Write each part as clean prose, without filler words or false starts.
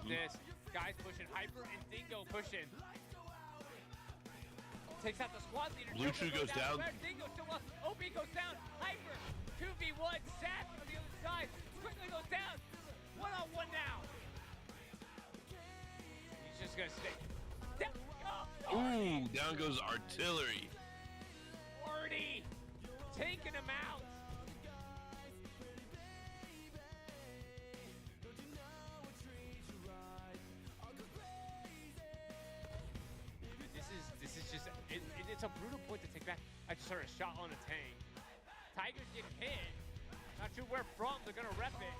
this. Guys pushing. Hyper and Dingo pushing. Takes out the squad leader. Blue Chew goes down. Dingo still up. OB goes down. Hyper. 2v1. Sack on the other side. Quickly goes down. One-on-one now. He's just going to stay. Down. Oh, ooh, down goes Artillery. Artie taking him out. This is just, it's a brutal point to take back. I just heard a shot on a tank. Tigers getting hit. Not sure where from, they're gonna rep it.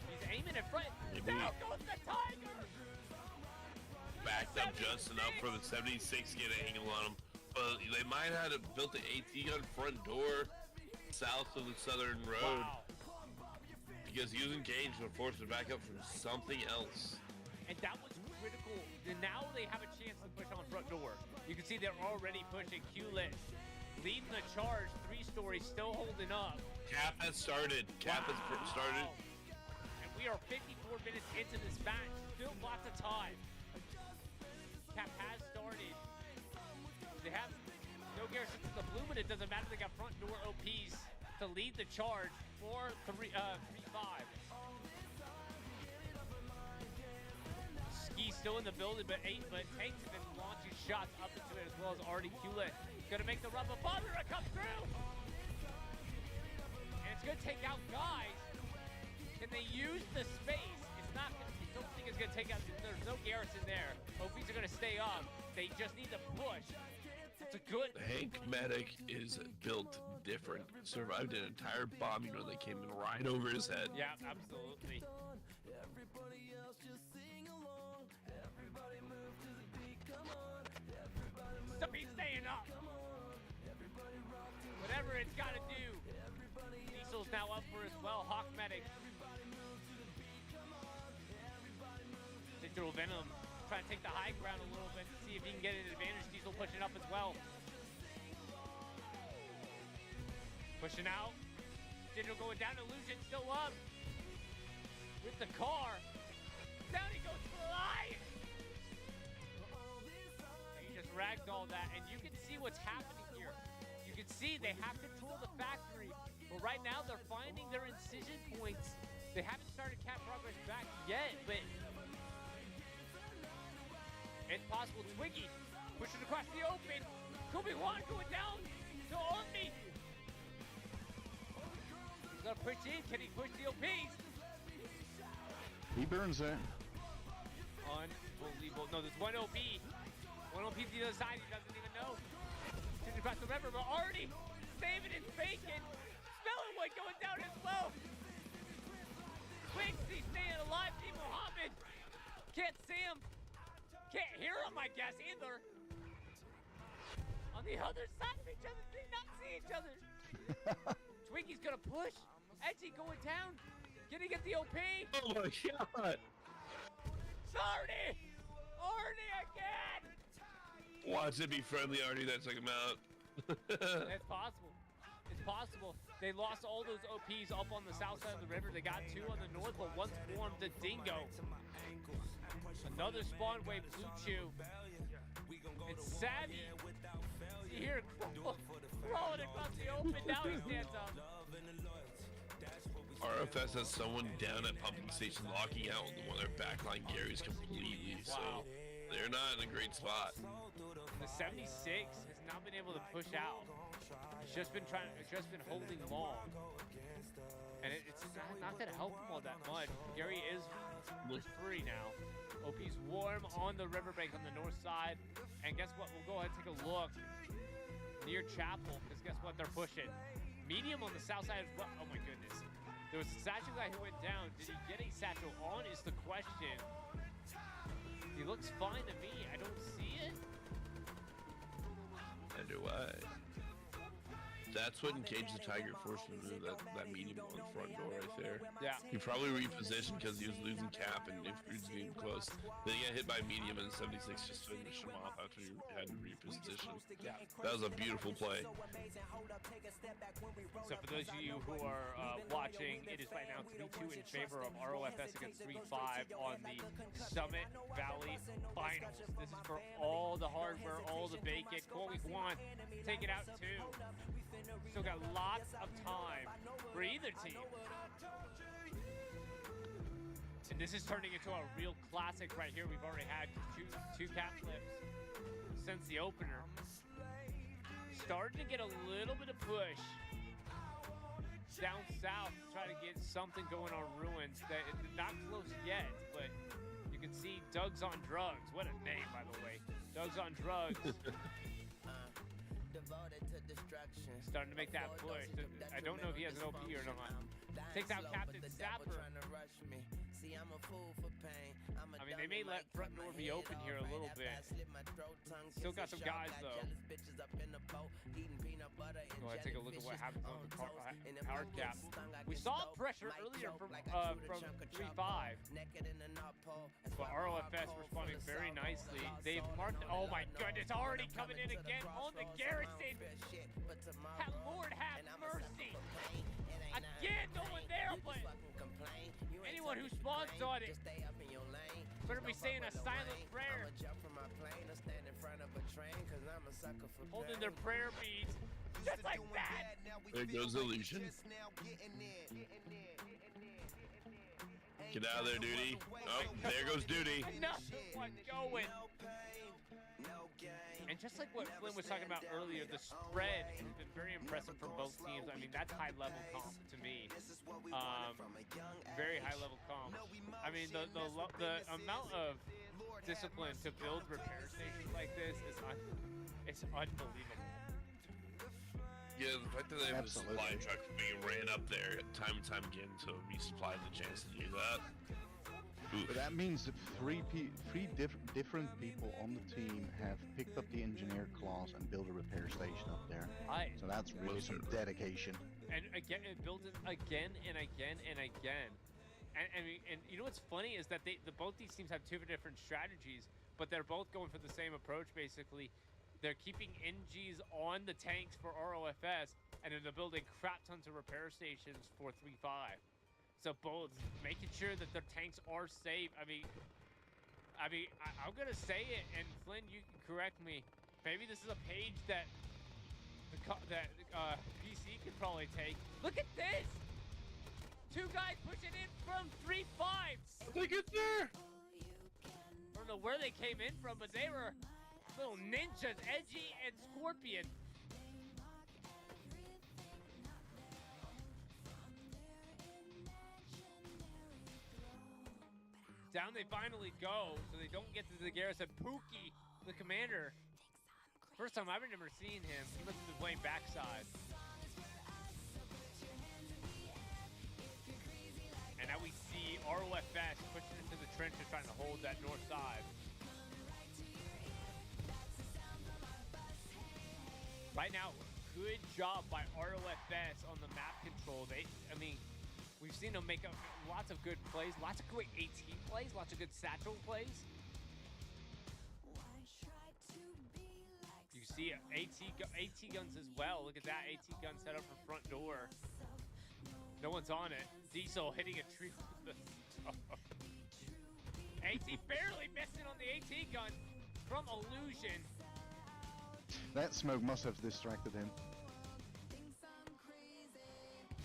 He's aiming in front. Down goes the Tiger! Backed up just enough for the 76 to get an angle on him. But they might have built the AT gun front door south of the southern road. Wow. Because he was engaged and forced to back up from something else. And that was critical. And now they have a chance to push on front door. You can see they're already pushing. Q-Lit leading the charge. 3-story still holding up. Cap has started. Cap has started. And we are 54 minutes into this match. Still lots of time. Cap has started. They have no garrison to the blue, but it doesn't matter. They got front door OPs to lead the charge. 4-3-5. Ski's still in the building, but Tanks have been launching shots up into it as well as Artie. Q-Lit gonna make the run, but Bondra comes through! And it's gonna take out guys. Can they use the space? It's not, I don't think it's gonna take out, there's no garrison there. OPs are gonna stay up. They just need to push. It's a good. Hank Medic is built different. Survived an entire bombing run that came in right over his head. Yeah, absolutely. Everybody else just sing along. Everybody move to the beat. Come on. Everybody move. So he's staying up. Everybody rock to whatever it's got to do. Diesel's now up for as well. Hawk Medic. Digital Venom trying to take the high ground a little bit to see if he can get an advantage. Diesel pushing up as well. Pushing out. Digital going down. Illusion still up. With the car. Down he goes flying. He just ragdolled that, and you can see what's happening here. You can see they have control of the factory, but right now they're finding their incision points. They haven't started cap progress back yet, but it's possible. Twiggy pushing across the open. Kobe Juan going down to Army. He's gonna push in. Can he push the OPs? He burns that. Unbelievable. No, there's one OP. One OP to the other side. He doesn't even know. Shooting across the river, but already saving his bacon. Spellingwood going down as well. Quixie staying alive. Team Muhammad. Can't see him. Can't hear him, I guess, either. On the other side of each other, they not see each other. Twiggy's gonna push. Edgy going down. Can he get the OP? Oh my god! Artie! Artie again! Watch it be friendly, Artie. That took him out. It's possible. It's possible. They lost all those OPs up on the south side of the river. They got two on the north, but one formed the Dingo. Another spawn wave, Blue Chew. It's Savvy. You hear crawling across the open. Now he stands up. RFS has someone down at pumping station locking out one of their backline Garys completely, so they're not in a great spot. The 76 has not been able to push out. It's just been holding long, and it's not going to help him all that much. Gary is free now. OP's warm on the riverbank on the north side, and guess what? We'll go ahead and take a look near Chapel, because guess what? They're pushing. Medium on the south side as well. Oh my goodness. There was a satchel guy who went down. Did he get a satchel on is the question. He looks fine to me. I don't see it. Neither do I. That's what engaged the Tiger forced him to do that medium on the front door right there. Yeah. He probably repositioned because he was losing cap and if he was getting close. Then he got hit by medium and 76 just finished him off after he had to reposition. Yeah. That was a beautiful play. So for those of you who are watching, it is right now 3-2 in favor of ROFS against 3-5 on the Summit Valley Finals. This is for all the hardware, all the bacon. Core Week 1, take it out 2. Still got lots of time for either team. And this is turning into a real classic right here. We've already had two cap flips since the opener. Starting to get a little bit of push down south to try to get something going on Ruins. That not close yet, but you can see Doug's on drugs. What a name, by the way. Doug's on drugs. Starting to make that push. I don't know if he has an OP or not. Takes out Captain Sapper. I mean, they may let front door be open here a little bit. Still got some guys, though. Go ahead, take a look at what happens on the hard cap. We saw pressure earlier from 3-5. But ROFS responding very nicely. They've marked, oh my goodness, already coming in again on the garrison. Lord have mercy. Again, no one there, but anyone who spawns on it better be saying a silent prayer. Holding their prayer beads. Just like that. There goes Illusion. Get out of there, Duty. Oh, there goes Duty. Another one going. And just like what Flynn was talking about earlier, the spread has been very impressive for both teams. I mean, that's high-level comp to me. Very high-level comp. I mean, the amount of discipline to build repair stations like this is it's unbelievable. Yeah, the fact that they have a supply truck being ran up there time and time again to resupply the chance to do that. But that means that three different people on the team have picked up the engineer class and built a repair station up there. So that's really some dedication. And again, it builds it again and again and again. And you know what's funny is that both these teams have two different strategies, but they're both going for the same approach basically. They're keeping NGs on the tanks for ROFS, and then they're building crap tons of repair stations for 3-5. So both making sure that their tanks are safe. I mean, I'm gonna say it, and Flynn, you can correct me. Maybe this is a page that PC could probably take. Look at this! Two guys pushing in from 3-5. They get there. I don't know where they came in from, but they were little ninjas, Edgy and Scorpion. Down they finally go, so they don't get to the garrison. Pookie, the commander. First time I've never seen him. He must have been playing backside. And now we see ROFS pushing into the trenches, trying to hold that north side. Right now, good job by ROFS on the map control. We've seen them make lots of good plays, lots of great AT plays, lots of good satchel plays. You see AT guns as well. Look at that AT gun set up for front door. No one's on it. Diesel hitting a tree with the AT barely missing on the AT gun from Illusion. That smoke must have distracted him.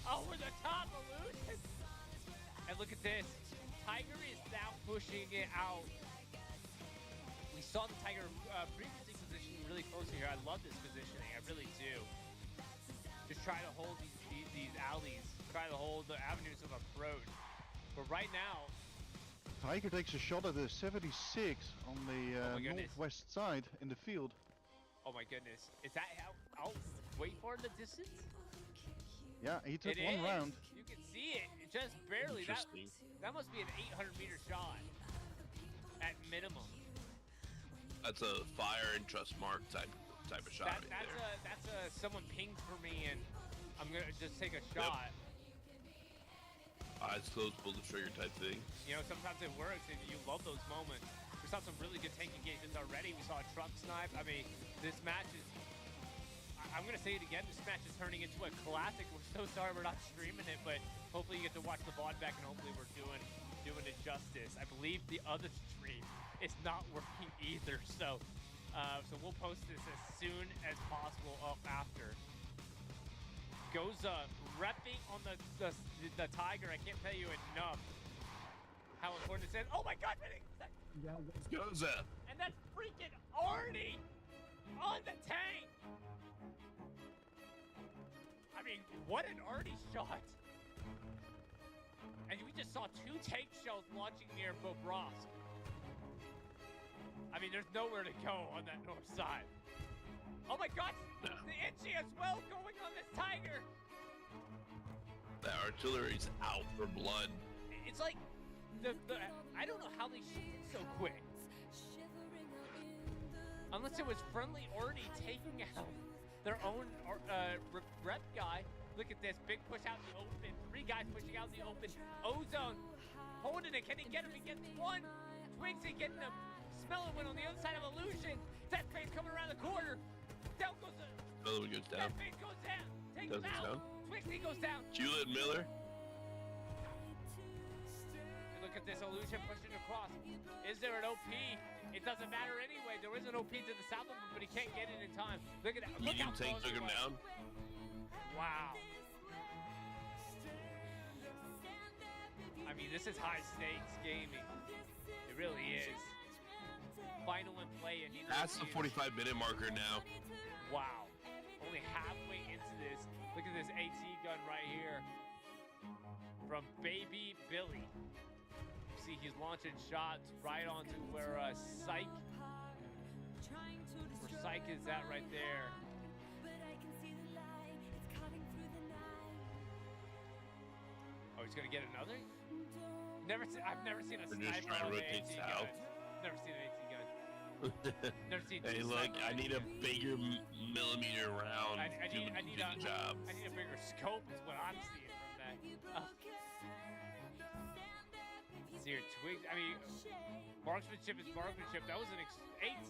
Over the top, Illusion! And look at this. Tiger is now pushing it out. We saw the Tiger previously positioning really closely here. I love this positioning. I really do. Just try to hold these alleys. Try to hold the avenues of approach. But right now... Tiger takes a shot at the 76 on the northwest side in the field. Oh my goodness. Is that out way far in the distance? Yeah, he took one round. You can see it, just barely. That must be an 800-meter shot at minimum. That's a fire and trust mark type type of shot. That's someone pinged for me, and I'm gonna just take a shot. Eyes closed, pull the trigger type thing. You know, sometimes it works, and you love those moments. We saw some really good tank engagements already. We saw a truck snipe. I mean, this match is. I'm gonna say it again. This match is turning into a classic. We're so sorry we're not streaming it, but hopefully you get to watch the VOD back, and hopefully we're doing it justice. I believe the other stream is not working either, so we'll post this as soon as possible up after. Goes repping on the Tiger. I can't tell you enough how important it is. Oh my God! Goes up. And that's freaking Arnie on the tank. I mean, what an Arnie shot! And we just saw 2 tank shells launching near Bobrovsk. I mean, there's nowhere to go on that north side. Oh my God! No. The Itchy as well going on this Tiger! The artillery's out for blood. It's like, I don't know how they shoot so quick. Unless it was friendly Arnie taking out their own rep guy. Look at this, big push out in the open. 3 guys pushing out in the open. Ozone holding it, can he get him? He gets 1. Twigsy getting him. Smelling one on the other side of Illusion. Death Face coming around the corner. Down goes the... Another one goes down. Death Face goes down. Take him out. Twigsy goes down. Hewlett Miller. And look at this Illusion pushing across. Is there an OP? It doesn't matter anyway. There is an OP to the south of him, but he can't get it in time. Look at that. Look Medium how tank took him down. Wow. I mean, this is high stakes gaming. It really is. Final in play, and that's the 45-minute marker now. Wow. Only halfway into this. Look at this AT gun right here from Baby Billy. See, he's launching shots right onto where Psych is at right there. Oh, he's gonna get another? I've never seen a sniper on an AT gun. Never seen an AT gun. Never seen. Hey, look, I need a bigger millimeter round I to need do the job. I need a bigger scope is what I'm seeing from that. See your Twigs. I mean, marksmanship is marksmanship. That was an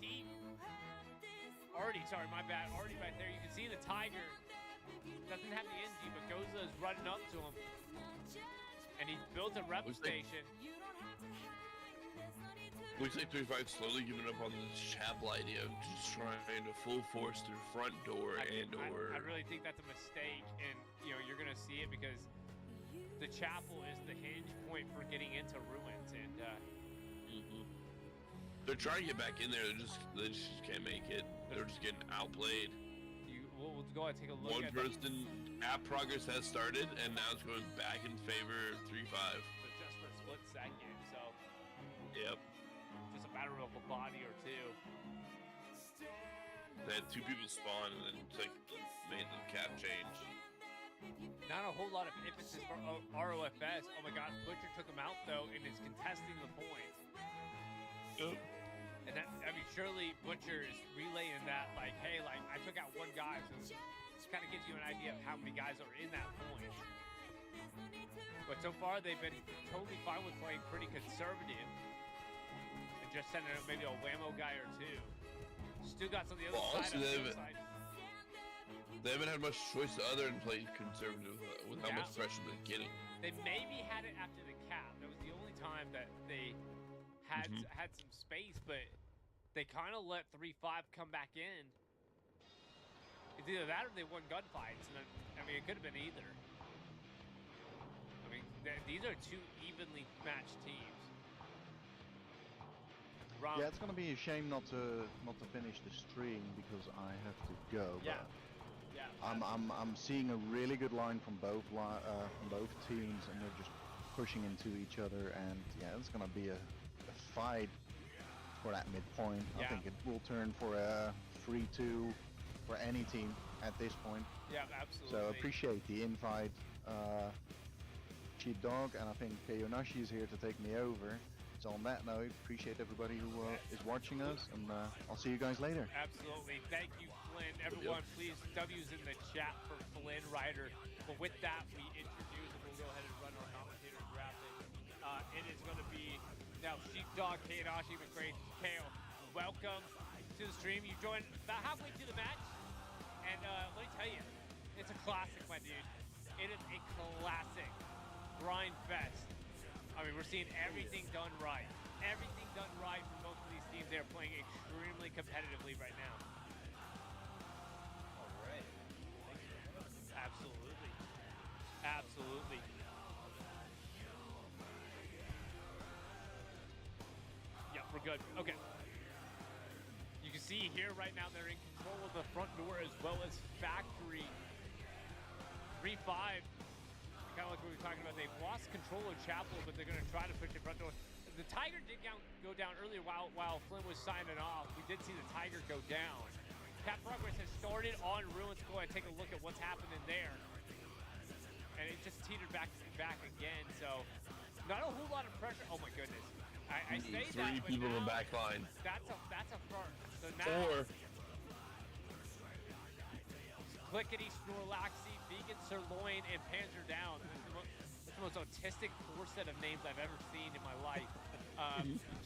18. Already, sorry, my bad. Already right there. You can see the Tiger doesn't have the NG, but Goza is running up to him. And he's built a rep station. Looks like 35 slowly giving up on this chapel idea of just trying to full force through front door I really think that's a mistake, and you know you're gonna see it because the chapel is the hinge point for getting into ruins, and they're trying to get back in there. They just can't make it. They're just getting outplayed. We'll go ahead and take a look. One person at progress has started, and now it's going back in favor of 3-5. So just for a split second, so. Yep. Just a matter of a body or two. They had 2 people spawn, and then made the cap change. Not a whole lot of emphasis for ROFS. Oh my God, Butcher took him out though, and is contesting the point. Yep. And that, I mean, surely Butcher is relaying that, like, hey, like, I took out 1 guy, so this kind of gives you an idea of how many guys are in that point. But so far, they've been totally fine with playing pretty conservative and just sending out maybe a whammo guy or 2. Still got on the other side. They haven't had much choice other than playing conservative with how much pressure they're getting. They maybe had it after the cap. That was the only time that they had some space, but they kind of let 3-5 come back in. It's either that or they won gunfights, and then, I mean, it could have been either. I mean, these are 2 evenly matched teams. Yeah, it's gonna be a shame not to finish the stream because I have to go. Yeah. I'm seeing a really good line from both teams, and they're just pushing into each other, and yeah, it's gonna be a fight for that midpoint. I think it will turn for a 3-2 for any team at this point. Yeah, absolutely. So appreciate the invite, Cheap Dog, and I think Keyonashi is here to take me over. So on that note, appreciate everybody who is watching us, and I'll see you guys later. Absolutely. Thank you, Flynn. Everyone, please, W's in the chat for Flynn Ryder. But with that, we introduce, and we'll go ahead and run our commentator graphic. It is going to be now Sheepdog, Kayonashi, McGrady, Kale. Welcome to the stream. You joined about halfway through the match, and let me tell you, it's a classic, my dude. It is a classic grind fest. I mean, we're seeing everything done right. Everything done right for both of these teams. They're playing extremely competitively right now. All right. Absolutely. Absolutely. Yeah, we're good. Okay. You can see here right now they're in control of the front door as well as factory. 3-5. Kind of like we were talking about, they've lost control of Chapel, but they're going to try to push the front door. The Tiger did go down earlier while Flynn was signing off. We did see the Tiger go down. Cap Progress has started on Ruins. Go ahead and take a look at what's happening there. And it just teetered back again, so not a whole lot of pressure. Oh my goodness. I say that, Three people in the back line. That's a first. So now... Clickety, Snorlaxi, Vegan, Sirloin, and Panzer Down. It's the most autistic four set of names I've ever seen in my life.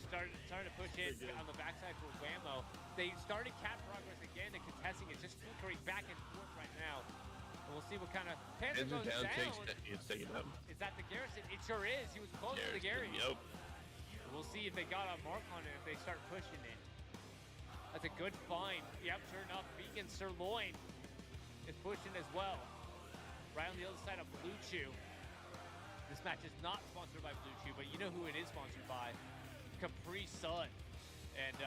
Started to push in on the backside for Whammo. They started Cat Progress again and contesting it, just flickering back and forth right now. And we'll see what kind of Panzer goes down. It's taken up. Is that the Garrison? It sure is. He was close to the Gary. Yep. We'll see if they got a mark on it if they start pushing it. That's a good find. Yep, sure enough, Vegan Sirloin is pushing as well. Right on the other side of Blue Chew. This match is not sponsored by Blue Chew, but you know who it is sponsored by. Capri Sun. And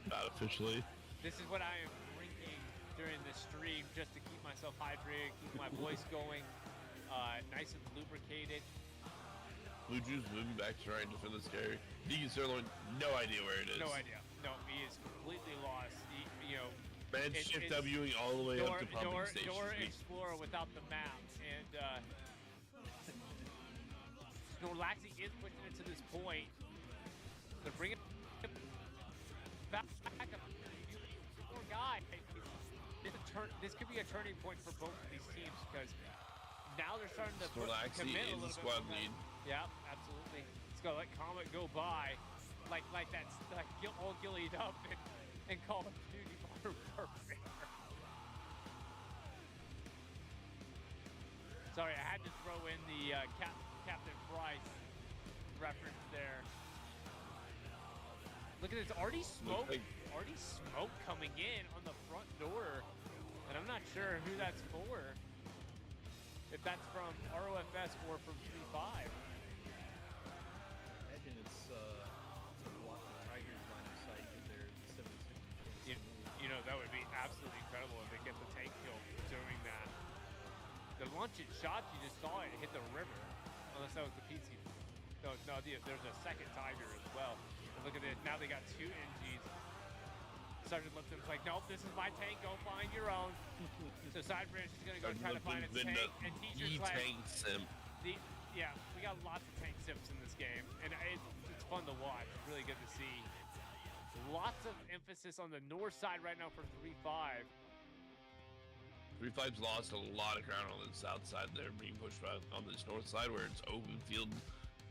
not officially. This is what I am drinking during the stream just to keep myself hydrated, keep my voice going, nice and lubricated. Blue Chew's moving back to try and defend this Gary. Vegan Sirloin, no idea where it is. No idea. No, he is completely lost. Man, shift Wing all the way up to pumping station. Door Explorer without the map, and Snorlaxi is pushing it to this point. They're bringing back a poor guy. This could be a turning point for both of these teams because now they're starting to commit a little bit. Squad lead. Yeah, absolutely. Let's go let Comet go by, like that's all gillied up and Call of Duty. Sorry, I had to throw in the Captain Price reference there. Look at this, already smoke coming in on the front door, and I'm not sure who that's for. If that's from ROFS or from 3-5. Imagine it's to block the Tigers line of sight with their 76. You know, that would be absolutely incredible if they get the tank kill doing that. The launching shots, you just saw it hit the river. Unless that was the PC. No, there's a second Tiger as well. And look at this, now they got two NGs. Sergeant Lipton's like, nope, this is my tank, go find your own. So Sidebridge is gonna go try to find a tank and Teacher's tank sim. Yeah, we got lots of tank sims in this game. And it's fun to watch, it's really good to see. Lots of emphasis on the north side right now for 3-5. 3-5's lost a lot of ground on the south side. They're being pushed back on this north side where it's open field.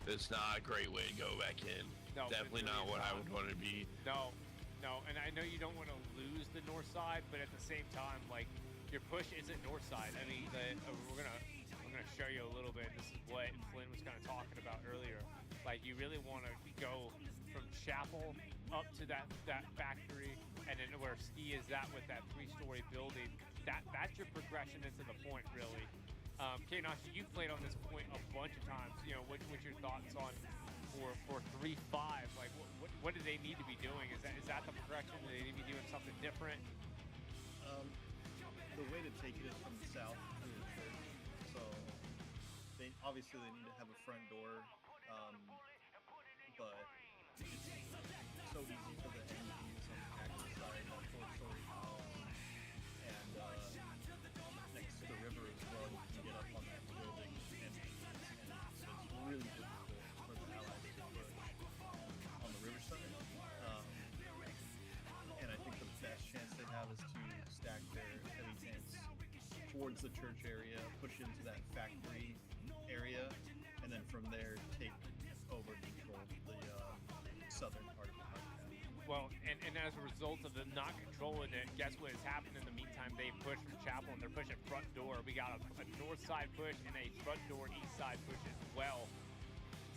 It's not a great way to go back in. No, definitely not what I would want to be. No, and I know you don't want to lose the north side, but at the same time, like your push isn't north side. I mean, I'm gonna show you a little bit. This is what Flynn was kind of talking about earlier. Like you really want to go from Chapel up to that factory, and then where Ski is at with that 3-story building. That's your progression into the point, really. Kayonashi, you've played on this point a bunch of times. You know, what's your thoughts on for 3-5? Like, what do they need to be doing? Is that the progression? Do they need to be doing something different? The way to take it is from the south to the church. So obviously they need to have a front door, but it's so easy for the NGs on the active side, that 4-story house, and next to the river as well. You can get up on that building, and it's really difficult for the allies to push. towards the church area, push into that factory area, and then from there take over control the southern part of the podcast. Well, and as a result of them not controlling it, guess what has happened in the meantime? They pushed from Chapel and they're pushing front door. We got a north side push and a front door east side push as well.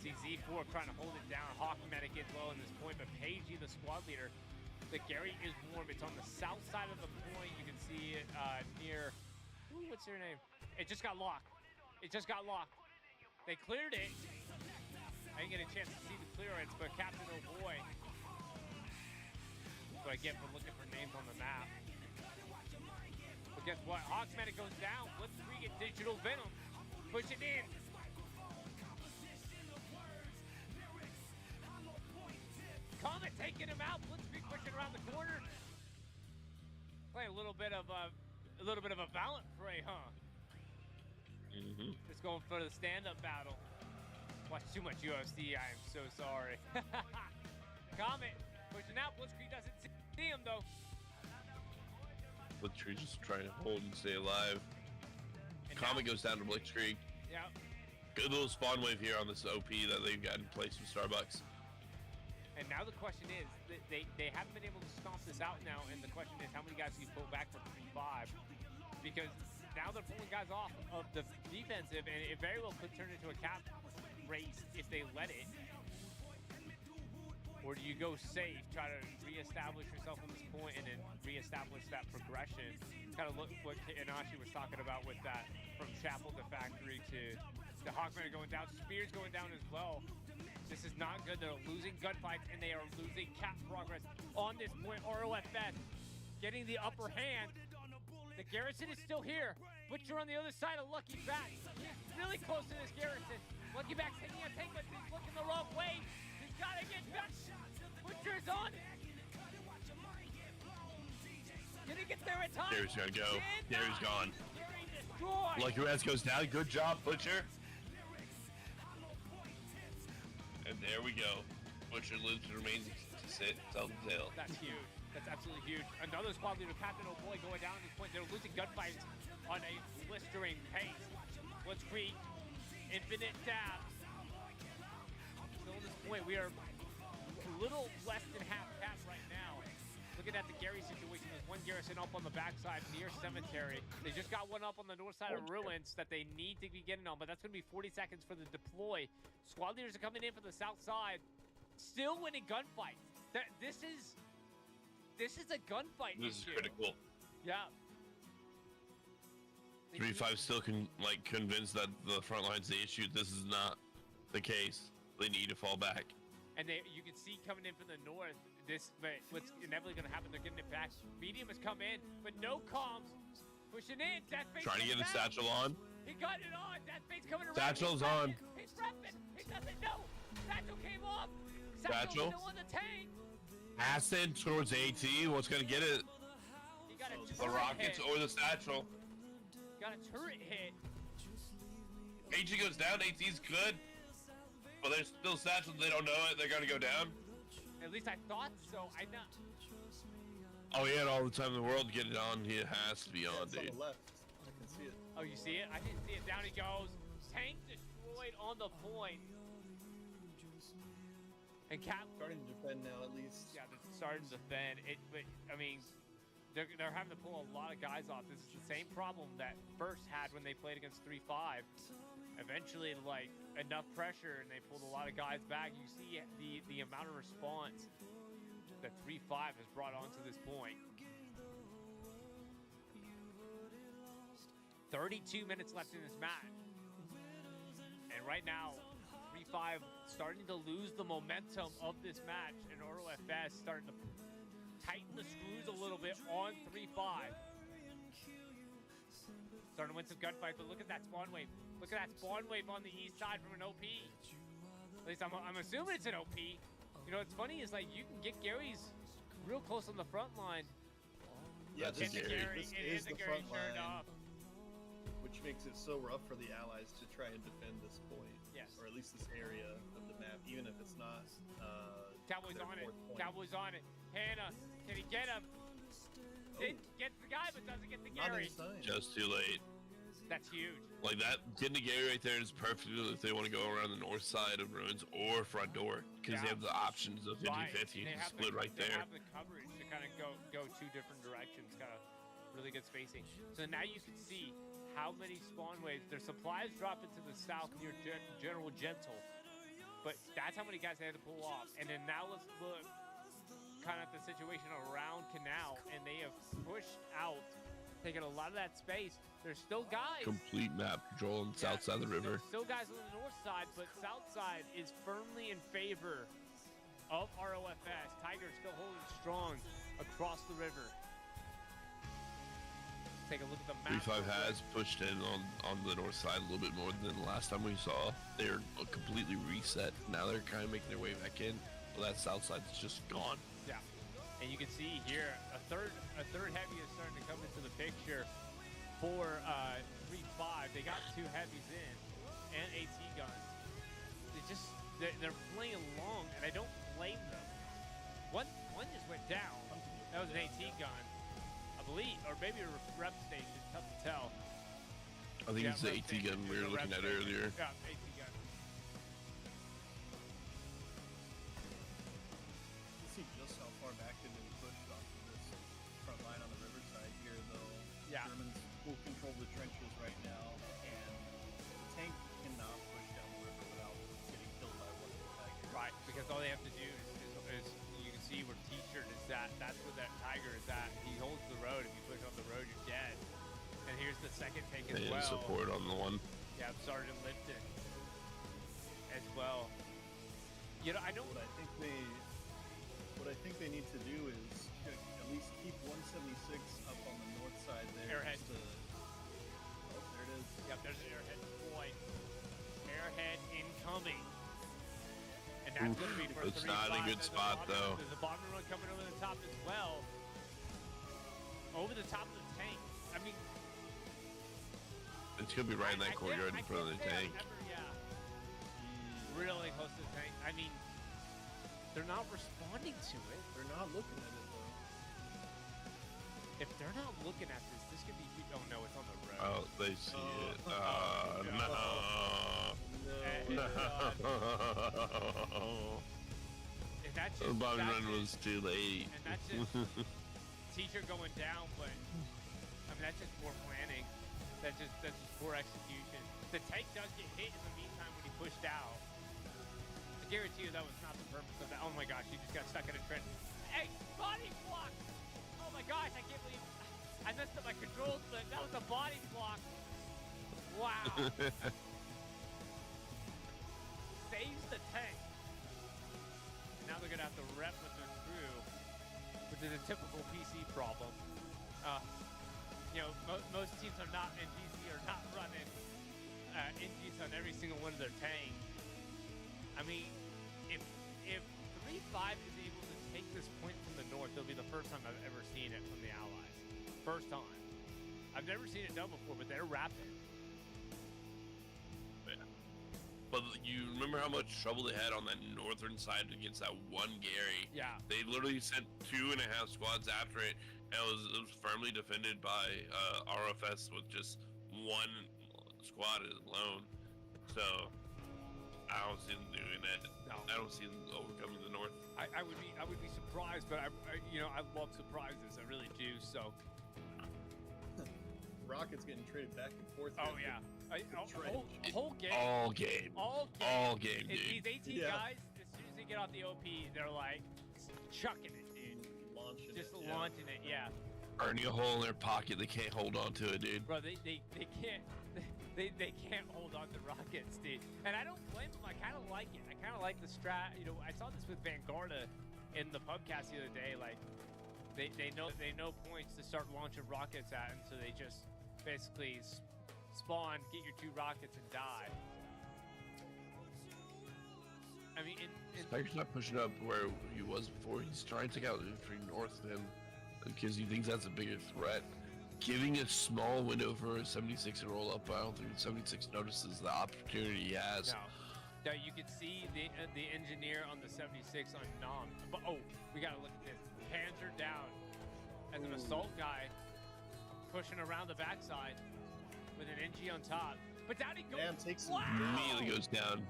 See Z4 trying to hold it down. Hawk Medic gets low in this point, but Pagey, the squad leader, the Gary is warm. It's on the south side of the point. You can see it near, ooh, what's their name? It just got locked. It just got locked. They cleared it. I didn't get a chance to see the clearance, but Captain O'Boy. That's what I get for looking for names on the map. But guess what? Hawk Medic goes down. Blitzkrieg at Digital Venom. Push it in. Comet taking him out. Blitzkrieg pushing around the corner. Play a little bit of a Valorant fray, huh? Mm-hmm. Just going for the stand-up battle. Watch too much UFC. I am so sorry. Comet pushing out. Blitzkrieg doesn't see him though. Blitzkrieg just trying to hold and stay alive. And Comet now, goes down to Blitzkrieg. yeah. Good little spawn wave here on this OP that they've got in place from Starbucks. And now the question is, they haven't been able to stomp this out now, and the question is, how many guys do you pull back from 3-5? Because now they're pulling guys off of the defensive, and it very well could turn into a cap race if they let it. Or do you go safe, try to reestablish yourself on this point, and then reestablish that progression? Kind of look what Inashi was talking about with that, from Chapel to Factory to the Hawkman going down, Spears going down as well. This is not good. They're losing gunfights, and they are losing cap progress on this point. ROFS getting the upper hand. The Garrison is still here. Butcher on the other side of Lucky Bat. He's really close to this Garrison. Lucky Bat's taking a take, but he's looking the wrong way. He's got to get back. Butcher's on. Did he get there in time? Gary's gotta go. Gary's gone. Gary destroyed. Lucky Rats goes down. Good job, Butcher. And there we go. Butcher lives and remains to sit, tell the tale. That's huge. That's absolutely huge. Another squad leader, Captain O'Boy, going down at this point. They're losing gunfights on a blistering pace. Blitzkrieg, infinite dabs. Still at this point, we are a little less than half cap right now. Looking at the Gary situation, there's one Garrison up on the backside near Cemetery. They just got one up on the north side of Ruins that they need to be getting on, but that's going to be 40 seconds for the deploy. Squad leaders are coming in from the south side, still winning gunfights. This is a gunfight This is issue. critical. Yeah. 3-5 still convinced that the front line's the issue. This is not the case. They need to fall back. And you can see coming in from the north, what's inevitably going to happen, they're getting it back. Medium has come in, but no comms. Pushing in, Deathface Trying to get a satchel on. He got it on, Deathface coming around. Satchel's on. He's repping, he doesn't know. Satchel came off. Satchel. Still on the tank. Aston towards AT. What's going to get it? He got a turret The rockets hit. or the satchel? Got a turret hit. AG goes down. AT's good. But there's still satchels. They don't know it. They're going to go down. At least I thought so. I know. Oh, he had all the time in the world to get it on. He has to be on, It's on dude. the left. I can see it. Oh, you see it? I didn't see it. Down he goes. Tank destroyed on the point. And Cap. Starting to defend now, at least. Yeah, they're starting to defend. But I mean, they're having to pull a lot of guys off. This is the same problem that First had when they played against 3-5. Eventually, like, enough pressure, and they pulled a lot of guys back. You see the amount of response that 3-5 has brought on to this point. 32 minutes left in this match. And right now, 3-5 starting to lose the momentum of this match, and ROFS starting to tighten the screws a little bit on 3-5. Starting to win some gunfights, but look at that spawn wave. Look at that spawn wave on the east side from an OP. At least I'm assuming it's an OP. You know, what's funny is, like, you can get Gary's real close on the front line. Yeah, That's this, a Gary. this It is the the Gary front turned line, off. which makes it so rough for the allies to try and defend this point. Yes. Or at least this area of the map, even if it's not Cowboys their on it. fourth point. Cowboys on it. Hannah, can he get him? Oh. It gets the guy, but doesn't get the Not Gary. in time. Just too late. That's huge. Like that, getting to Gary right there is perfect if they want to go around the north side of Ruins or front door, because they have the options of 50-50 They have split right They there. have the coverage to kind of go two different directions, kind of really good spacing. So now you can see how many spawn waves. Their supplies drop into the south near General Gentle, but that's how many guys they had to pull off. And then now let's look kind of at the situation around Canal, and they have pushed out, taking a lot of that space. There's still guys. Complete map control on the south side of the river. Still guys on the north side, but south side is firmly in favor of ROFS. Tiger's still holding strong across the river. Take a look at the map. 3-5 has pushed in on the north side a little bit more than the last time we saw. They're completely reset. Now they're kind of making their way back in, but that south side is just gone. Yeah, and you can see here a third heavy is starting to come into the picture for 3-5. They got 2 heavies in and AT guns. They're playing along, and I don't blame them. One just went down. That was an AT gun, I believe, or maybe a rep station. Tough to tell. I think it's the AT gun we were looking at earlier. Yeah, AT gun. You see just how far back they've been pushed onto this front line on the riverside here, though. Yeah. Germans will control the trenches right now, and the tank cannot push down the river without getting killed by one of the Tigers. Right, because all they have to do is you can see where T-shirt is at. That's where that Tiger is at. He holds the road. If you push on the road, you're dead. And here's the second tank as They well. support on the one. Yeah, Sergeant Lipton as well. You know, I don't. What I think they need to do is at least keep 176 up on the north side there. Airhead. Just oh, there it is. Yep, there's an airhead deployed. Airhead incoming. And that's going to be for It's 3-5. not a good There's spot, though. There's a bomber run coming over the top as well. Over the top of the tank. I mean, It's gonna be right in that courtyard in front of the tank. Really close to the tank. I mean, they're not responding to it. They're not looking at it though. If they're not looking at this could be huge. Oh no, it's on the road. Oh, they see it. no. No. And that's The just, bomb that's run just- was too late. And that's just teacher going down, but I mean that's just poor planning. That's just poor execution. The tank does get hit in the meantime when he pushed out. I guarantee you that was not the purpose of that. Oh my gosh, he just got stuck in a trench. Hey, body block! Oh my gosh, I can't believe I messed up my controls, but that was a body block. Wow. Saves the tank. Now they're gonna have to rep with their crew, which is a typical PC problem. You know, most teams are not in GC are not running NGs on every single one of their tanks. I mean, if 3-5 is able to take this point from the north, it'll be the first time I've ever seen it from the Allies. First time. I've never seen it done before, but they're rapid. But you remember how much trouble they had on that northern side against that one Gary? Yeah. They literally sent 2.5 squads after it, and it was firmly defended by RFS with just one squad alone. So I don't see them doing that. No. I don't see them overcoming the north. I would be surprised, but I love surprises. I really do. So. Rockets getting traded back and forth. Oh here. yeah. Whole game. All game. All game. All game, And dude. these 18 guys, as soon as they get off the OP, they're like chucking it, dude. Launching Just it, launching it, yeah. Burning a hole in their pocket. They can't hold on to it, dude. Bro, they can't they can't hold on to rockets, dude. And I don't blame them. I kind of like it. I kind of like the strat. You know, I saw this with Vanguardia in the pubcast the other day. Like, they know points to start launching rockets at, and so they just basically spawn, get your 2 rockets, and die. I mean, Tiger's not pushing up where he was before. He's trying to take out the infantry north of him because he thinks that's a bigger threat. Giving a small window for a 76 to roll up, I don't think 76 notices the opportunity he has. no, you can see the engineer on the 76 on Nom. But oh, we gotta look at this. Panzer down as an assault guy pushing around the backside with an NG on top. But down he goes. Nam takes some Immediately goes down.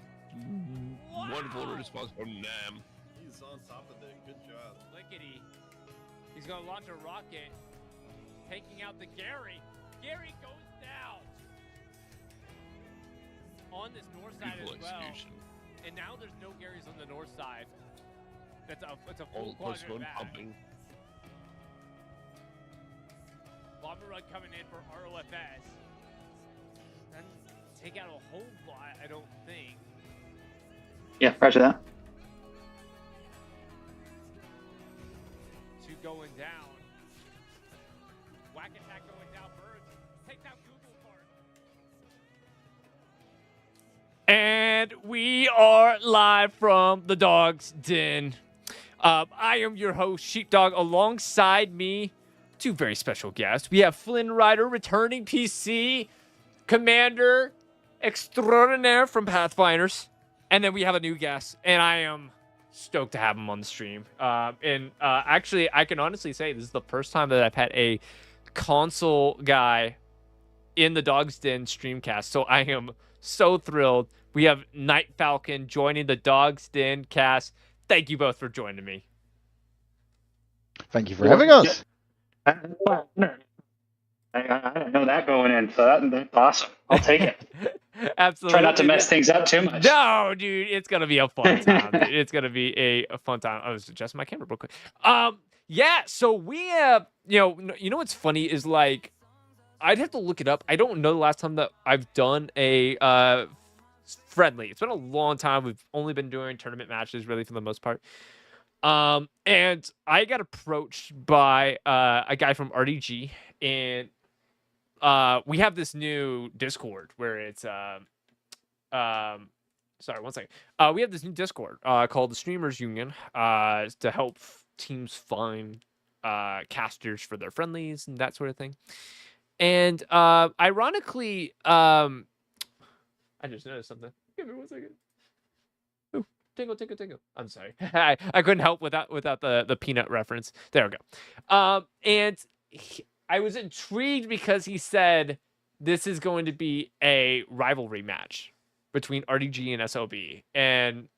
Wonderful response from Nam. He's on top of it. Good job. Lickety. He's going to launch a rocket, taking out the Gary. Gary goes down on this north side Beautiful as well. execution. And now there's no Garys on the north side. It's a full All quadrant postponed back. pumping. Bomber run coming in for ROFS. Doesn't take out a whole lot, I don't think. Yeah, roger that. Two going down. Whack attack going down. Birds takes out Google Park. And we are live from the Dog's Den. I am your host, Sheepdog. Alongside me, two very special guests. We have Flynn Rider, returning PC, Commander Extraordinaire from Pathfinders. And then we have a new guest, and I am stoked to have him on the stream. Actually, I can honestly say this is the first time that I've had a console guy in the Dog's Den streamcast, so I am so thrilled. We have Night Falcon joining the Dog's Den cast. Thank you both for joining me. Thank you for having us. I didn't know that going in, so that's awesome. I'll take it. Absolutely. Try not to mess things up too much. No, dude, it's gonna be a fun time. Dude. It's gonna be a fun time. I was adjusting my camera real quick. Yeah. So we have, you know what's funny is like, I'd have to look it up. I don't know the last time that I've done a friendly. It's been a long time. We've only been doing tournament matches, really, for the most part. And I got approached by a guy from RDG, and we have this new Discord where it's sorry, 1 second. We have this new Discord called the Streamers Union to help teams find casters for their friendlies and that sort of thing. And ironically, I just noticed something. Give me 1 second. Ooh, tingle. I'm sorry. I couldn't help without the peanut reference. There we go. I was intrigued because he said this is going to be a rivalry match between RDG and SOB. And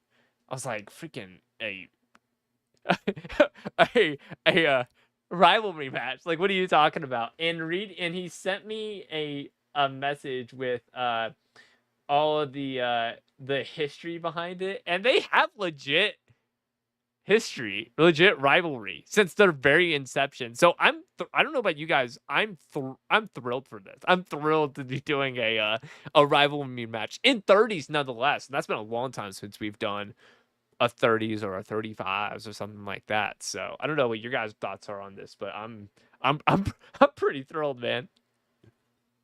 I was like, freaking a rivalry match. Like, what are you talking about? And he sent me a message with all of the history behind it. And they have legit history, legit rivalry since their very inception. So I don't know about you guys. I'm thrilled for this. I'm thrilled to be doing a rivalry match in 30s nonetheless. And that's been a long time since we've done a 30s or a 35s or something like that. So I don't know what your guys' thoughts are on this, but I'm pretty thrilled, man.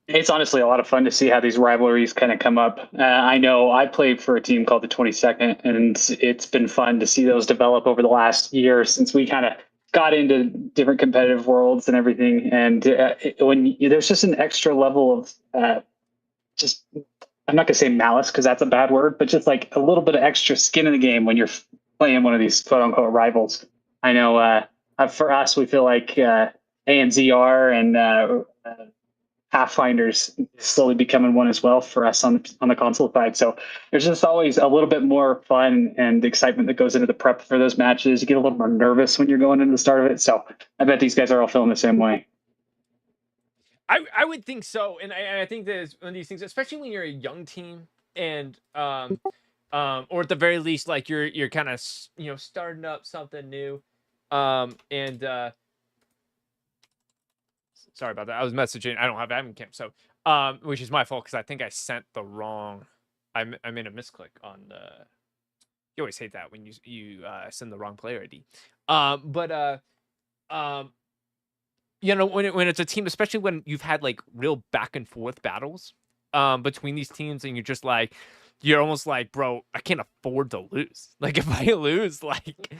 It's honestly a lot of fun to see how these rivalries kind of come up. I know I played for a team called the 22nd, and it's been fun to see those develop over the last year since we kind of got into different competitive worlds and everything. And there's just an extra level of just, I'm not going to say malice because that's a bad word, but just like a little bit of extra skin in the game when you're playing one of these quote unquote rivals. I know for us, we feel like ANZR and Pathfinders slowly becoming one as well for us on the console side. So there's just always a little bit more fun and excitement that goes into the prep for those matches. You get a little more nervous when you're going into the start of it. So I bet these guys are all feeling the same way. I would think so. And I think there's one of these things, especially when you're a young team and or at the very least, like you're kind of, starting up something new. Sorry about that. I was messaging. I don't have admin cam, so which is my fault because I think I sent the wrong. I made a misclick on the. You always hate that when you send the wrong player ID. When it's a team, especially when you've had like real back and forth battles between these teams, and you're almost like, bro, I can't afford to lose. Like if I lose, like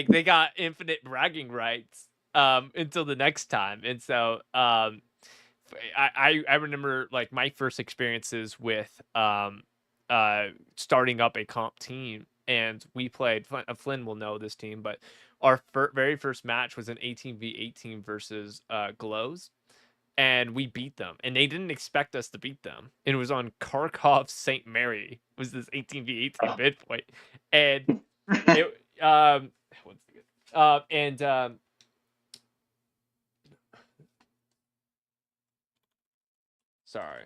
they got infinite bragging rights. Until the next time. And so I remember like my first experiences with starting up a comp team, and we played, Flynn will know this team, but our very first match was an 18v18 versus Glows. and we beat them, and they didn't expect us to beat them. And it was on Kharkov St. Mary. It was this 18v18 midpoint, and it one second. Sorry.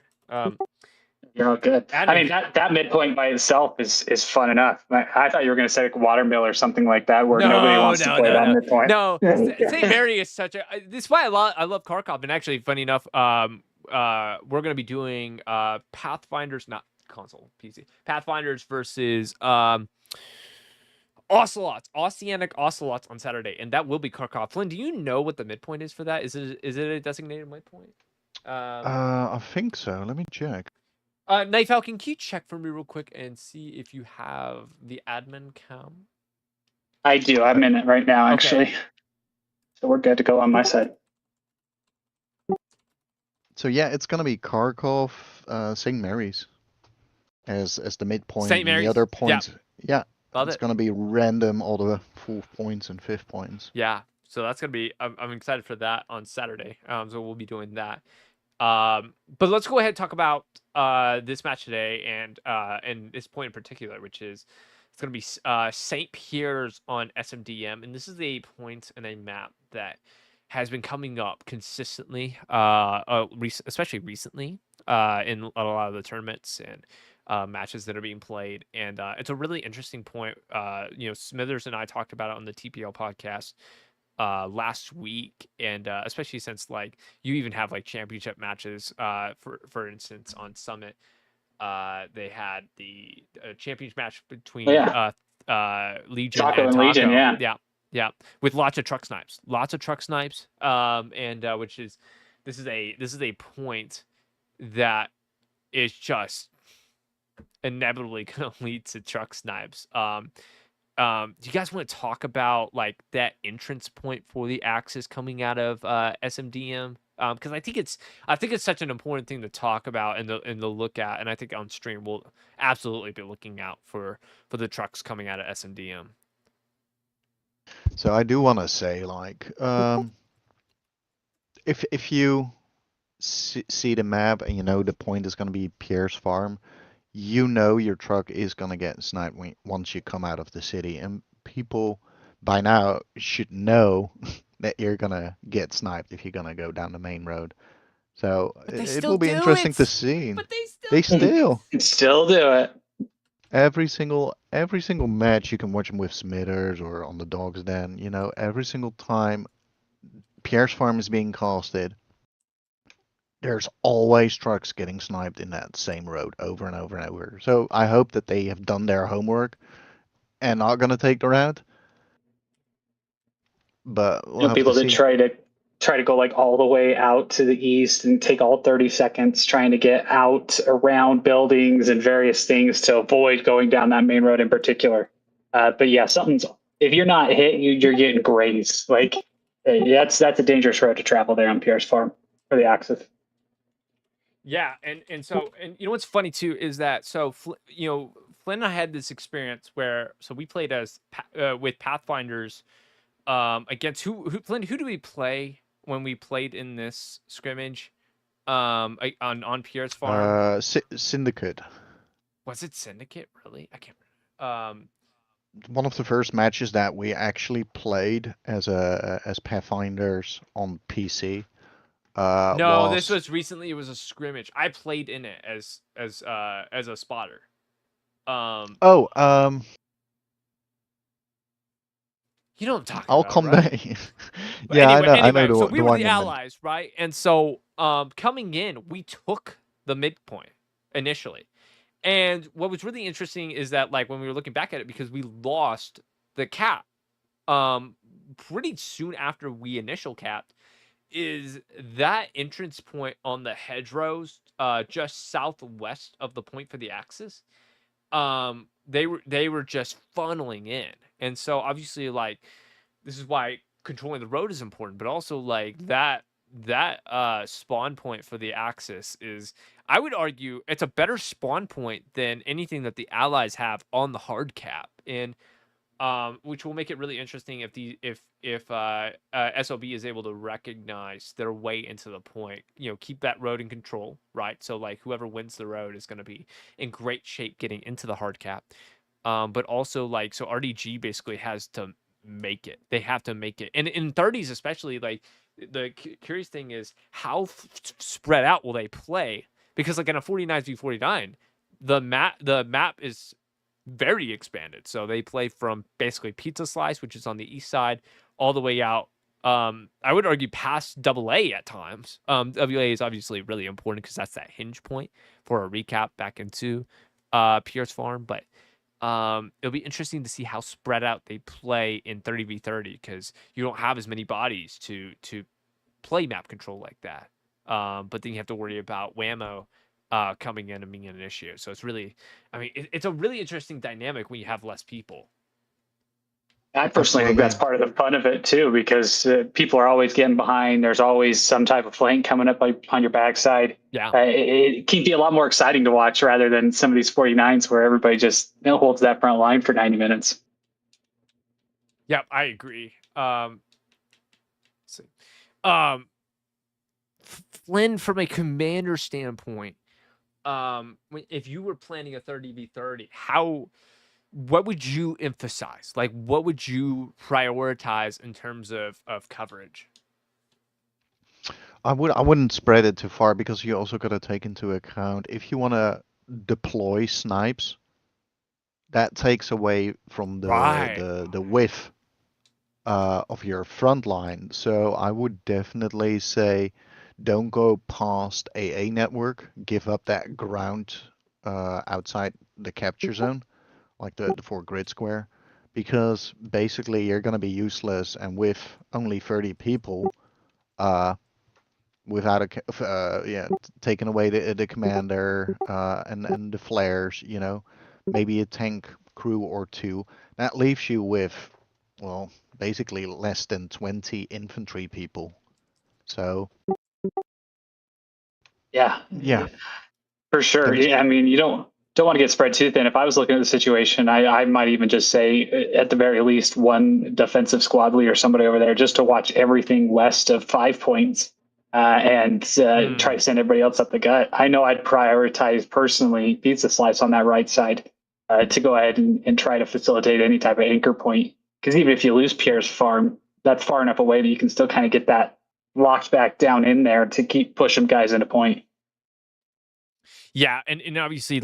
You're all good. I Admin- mean, that midpoint by itself is fun enough. I thought you were going to say like Watermill or something like that, where nobody wants to play that midpoint. No, St. Mary is such a. This is why I love Kharkov. And actually, funny enough, we're gonna be doing Pathfinders, not console, PC. Pathfinders versus Ocelots, Oceanic Ocelots on Saturday, and that will be Kharkov. Flynn, do you know what the midpoint is for that? Is it a designated midpoint? I think so. Let me check. Night Falcon, can you check for me real quick and see if you have the admin cam? I do. I'm in it right now, Okay. actually. So we're good to go on my side. So yeah, it's gonna be Kharkov, St. Mary's, as the midpoint. St. And Mary's? the other points, yeah, Love it's it. gonna be random, all the 4th points and 5th points. Yeah, so that's gonna be. I'm excited for that on Saturday. So we'll be doing that. But let's go ahead and talk about this match today and this point in particular, which is it's gonna be St. Pierre's on SMDM, and this is a point and a map that has been coming up consistently, especially recently, in a lot of the tournaments and matches that are being played. And it's a really interesting point. Smithers and I talked about it on the TPL podcast last week, and especially since like you even have like championship matches. For instance, on Summit, they had the championship match between Legion Taco and and Legion, Taco. Yeah, with lots of truck snipes, and which is this is a point that is just inevitably going to lead to truck snipes. Do you guys want to talk about like that entrance point for the Axis coming out of SMDM? Because I think it's such an important thing to talk about and the look at, and I think on stream we'll absolutely be looking out for the trucks coming out of SMDM. So I do want to say, like, if you see the map and you know the point is going to be Pierre's farm, you know your truck is going to get sniped once you come out of the city, and people by now should know that you're going to get sniped if you're going to go down the main road. So it will be interesting to see. But they still do it. every single match you can watch them with Smithers or on the Dog's Den. You know, every single time Pierre's farm is being casted, there's always trucks getting sniped in that same road over and over and over. So I hope that they have done their homework and not gonna take the route. But we'll have people to that see. try to go like all the way out to the east and take all 30 seconds trying to get out around buildings and various things to avoid going down that main road in particular. But yeah, if you're not hit, you're getting grazed. Like that's a dangerous road to travel there on Pierre's farm for the Axis. Yeah, and so you know what's funny too is that Flynn and I had this experience where we played as with Pathfinders against Flynn, who do we play when we played in this scrimmage on Pierre's farm? Syndicate. Was it Syndicate really? I can't one of the first matches that we actually played as Pathfinders on PC. No, this was recently. It was a scrimmage. I played in it as a spotter. You know what I'm talking I'll about, come right? back. Yeah, anyway, I know. So we the were one the you meant. allies, right? And so coming in, we took the midpoint initially. And what was really interesting is that like when we were looking back at it, because we lost the cap pretty soon after we initial capped, is that entrance point on the hedgerows just southwest of the point for the Axis. They were just funneling in, and so obviously like this is why controlling the road is important, but also like that spawn point for the Axis is, I would argue, it's a better spawn point than anything that the allies have on the hard cap. And which will make it really interesting if SOB is able to recognize their way into the point. Keep that road in control, right? So like whoever wins the road is going to be in great shape getting into the hard cap. But also like so RDG basically has to make it. They have to make it, and in 30s especially. Like the curious thing is how spread out will they play? Because like in a 49v49, the map is very expanded. So they play from basically Pizza Slice, which is on the east side, all the way out. I would argue past AA at times. WA is obviously really important because that's that hinge point for a recap back into Pierre's farm. But it'll be interesting to see how spread out they play in 30v30 because you don't have as many bodies to play map control like that. But then you have to worry about Whammo coming in and being an issue. So it's really, it's a really interesting dynamic when you have less people. I personally think that's part of the fun of it too, because people are always getting behind. There's always some type of flank coming up on your backside. Yeah, it can be a lot more exciting to watch rather than some of these 49s where everybody just holds that front line for 90 minutes. Yeah, I agree. Flynn, from a commander standpoint, if you were planning a 30v30, what would you emphasize? Like, what would you prioritize in terms of coverage? I wouldn't spread it too far because you also got to take into account if you want to deploy snipes, that takes away from the width of your front line. So I would definitely say don't go past AA network. Give up that ground outside the capture zone, like the 4 grid square, because basically you're going to be useless, and with only 30 people, without taking away the commander and the flares, maybe a tank crew or 2, that leaves you with, well, basically less than 20 infantry people. So yeah, for sure. Yeah, you don't want to get spread too thin. If I was looking at the situation, I might even just say at the very least one defensive squad leader or somebody over there just to watch everything west of 5 points and try to send everybody else up the gut. I know I'd prioritize personally Pizza Slice on that right side to go ahead and try to facilitate any type of anchor point. Because even if you lose Pierre's farm, that's far enough away that you can still kind of get that locked back down in there to keep pushing guys into point. Yeah, and obviously,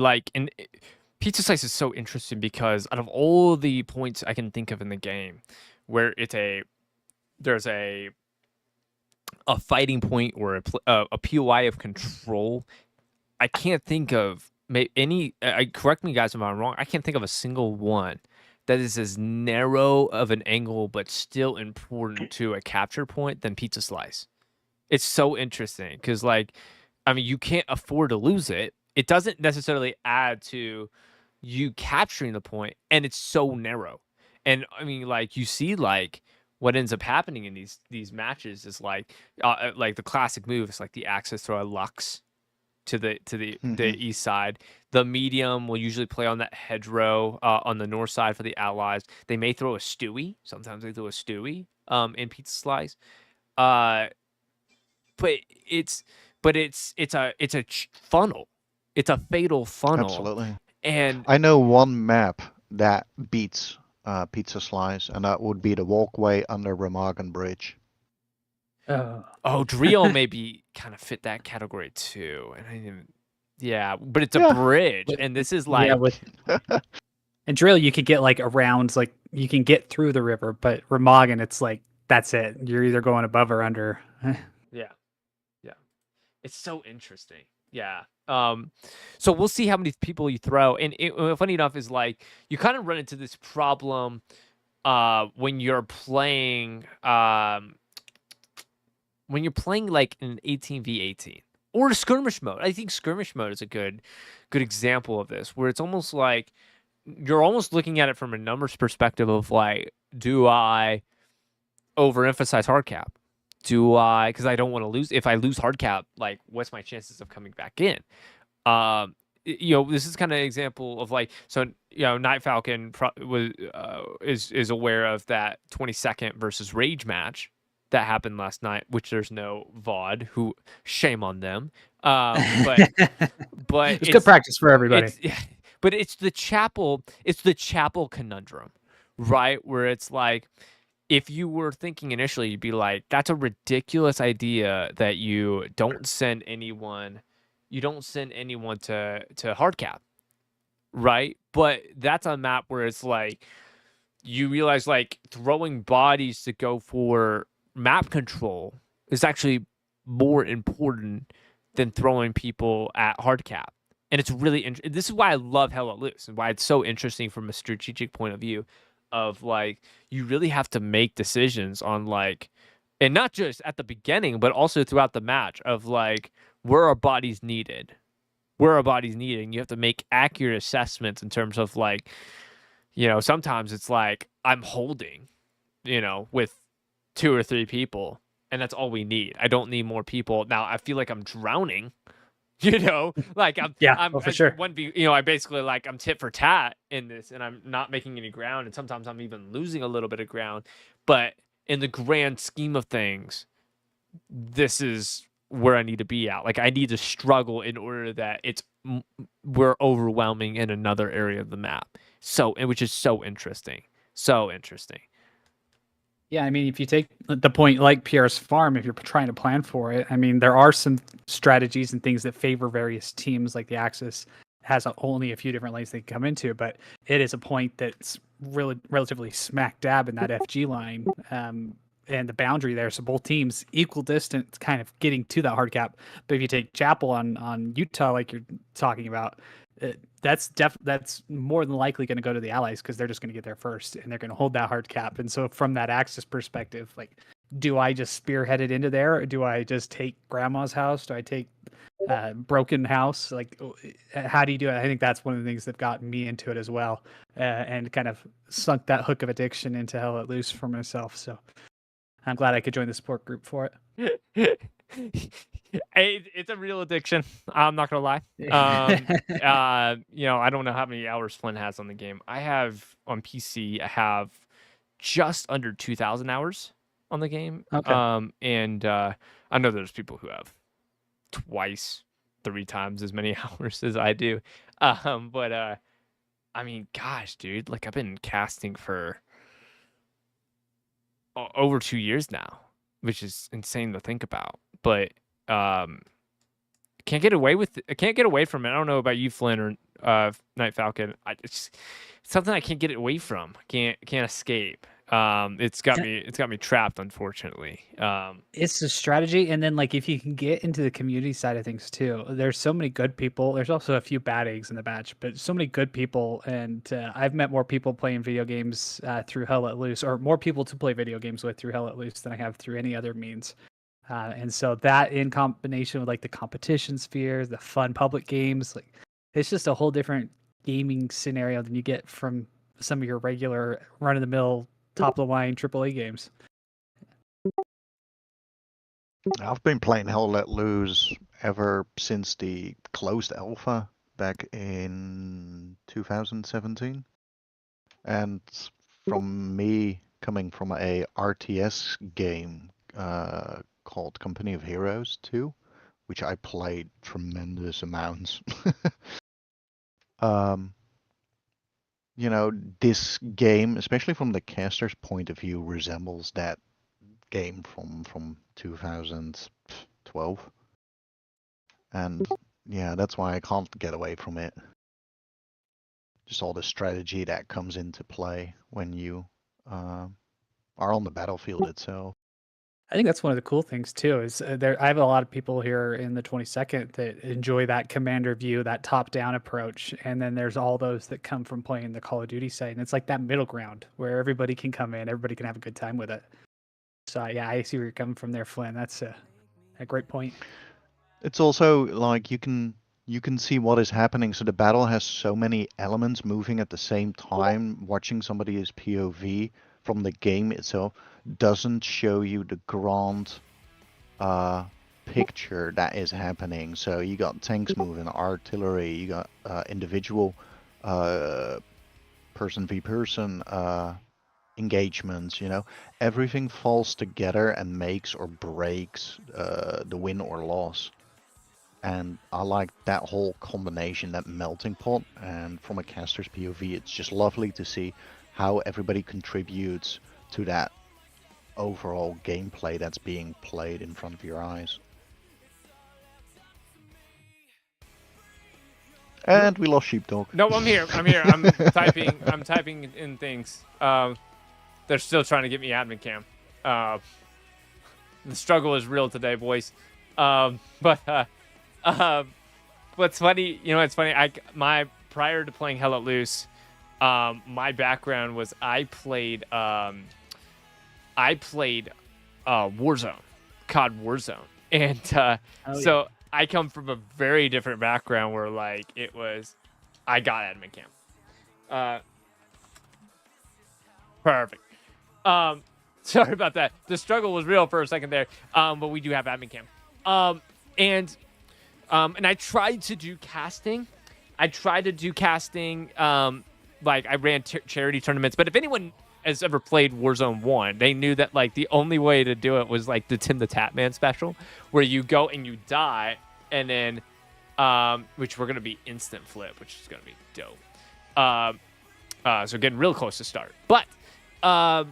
Pizza Slice is so interesting because out of all the points I can think of in the game where there's a fighting point or a POI of control, I can't think of any. Correct me, guys, if I'm wrong. I can't think of a single one that is as narrow of an angle but still important to a capture point than Pizza Slice. It's so interesting because, you can't afford to lose it. It doesn't necessarily add to you capturing the point, and it's so narrow. And you see, what ends up happening in these matches is the classic move is the access throw a Lux to the east side. The medium will usually play on that hedgerow on the north side for the allies. They may throw a Stewie. Sometimes they throw a Stewie in Pizza Slice. But it's a funnel. It's a fatal funnel. Absolutely. And I know one map that beats Pizza Slice, and that would be the walkway under Remagen Bridge. Drill maybe kind of fit that category too. And but it's a bridge, and this is and Drill you could get around, you can get through the river, but Remagen it's that's it. You're either going above or under. Yeah. It's so interesting. Yeah. So we'll see how many people you throw. And funny enough is you kind of run into this problem when you're playing an 18v18 or skirmish mode. I think skirmish mode is a good example of this, where it's almost like you're almost looking at it from a numbers perspective of do I overemphasize hard cap? Do because I don't want to lose. If I lose hard cap, what's my chances of coming back in? this is kind of an example of like, so Night Falcon is aware of that 22nd versus Rage match that happened last night, which there's no VOD. Who shame on them. But it's good practice for everybody. But it's the chapel conundrum, right? Where it's like, if you were thinking initially, you'd be like, that's a ridiculous idea that you don't send anyone to hardcap, right? But that's a map where it's like, you realize like throwing bodies to go for map control is actually more important than throwing people at hardcap. And it's really this is why I love Hell Let Loose and why it's so interesting from a strategic point of view of like, you really have to make decisions on like, and not just at the beginning, but also throughout the match of like, where are bodies needed? And you have to make accurate assessments in terms of like, sometimes it's like, I'm holding, with 2 or 3 people, and that's all we need. I don't need more people. Now I feel like I'm drowning, like I'm for sure. I basically like, I'm tit for tat in this, and I'm not making any ground, and sometimes I'm even losing a little bit of ground. But in the grand scheme of things, this is where I need to be at. Like, I need to struggle in order that we're overwhelming in another area of the map. Which is so interesting. Yeah, I mean, if you take the point like Pierre's farm, if you're trying to plan for it, I mean, there are some strategies and things that favor various teams. Like the Axis has only a few different lanes they can come into, but it is a point that's really relatively smack dab in that FG line and the boundary there. So both teams equal distance, kind of getting to that hard cap. But if you take Chapel on Utah, like you're talking about, that's more than likely going to go to the allies because they're just going to get there first and they're going to hold that hard cap. And so from that Axis perspective, like, do I just spearhead it into there, or do I just take Grandma's house? Do I take Broken House? Like, how do you do it? I think that's one of the things that got me into it as well, and kind of sunk that hook of addiction into Hell Let Loose for myself. So I'm glad I could join the support group for it. It's a real addiction. I'm not gonna lie. I don't know how many hours Flynn has on the game. I have on PC. I have just under 2,000 hours on the game. Okay. And I know there's people who have 3 times as many hours as I do. But I mean, gosh, dude, like, I've been casting for over 2 years now, which is insane to think about. But can't get away from it. I don't know about you, Flynn, or Night Falcon. It's something I can't get away from. Can't escape. It's got me trapped, unfortunately. It's a strategy, and then like, if you can get into the community side of things too, there's so many good people. There's also a few bad eggs in the batch, but so many good people. And I've met more people playing video games through Hell Let Loose, or more people to play video games with through Hell Let Loose than I have through any other means. And so that, in combination with like the competition sphere, the fun public games, like, it's just a whole different gaming scenario than you get from some of your regular run-of-the-mill, top-of-the-line AAA games. I've been playing Hell Let Loose ever since the closed alpha back in 2017. And from me coming from a RTS game called Company of Heroes 2, which I played tremendous amounts. This game, especially from the caster's point of view, resembles that game from 2012. And yeah, that's why I can't get away from it. Just all the strategy that comes into play when you are on the battlefield itself. I think that's one of the cool things too, is I have a lot of people here in the 22nd that enjoy that commander view, that top-down approach, and then there's all those that come from playing the Call of Duty side, and it's like that middle ground where everybody can come in, everybody can have a good time with it. So yeah, I see where you're coming from there, Flynn. That's a great point. It's also like you can see what is happening. So the battle has so many elements moving at the same time. Watching somebody's POV from the game itself doesn't show you the grand picture that is happening. So you got tanks moving, artillery, you got individual person v person engagements, you know, everything falls together and makes or breaks the win or loss. And I like that whole combination, that melting pot. And from a caster's POV, it's just lovely to see how everybody contributes to that overall gameplay that's being played in front of your eyes. And we lost Sheepdog. No, I'm here. I'm typing. I'm typing in things. They're still trying to get me admin cam. The struggle is real today, boys. But what's funny, you know, it's funny. Prior to playing Hell Let Loose, my background was I played Warzone, COD Warzone, and so I come from a very different background where like it was, I got admin cam. Perfect. Sorry about that. The struggle was real for a second there. But we do have admin cam. And I tried to do casting. Like I ran charity tournaments, but if anyone has ever played Warzone 1, they knew that like the only way to do it was like the Tim the Tatman special, where you go and you die, and then which we're gonna be instant flip, which is gonna be dope. So getting real close to start. But the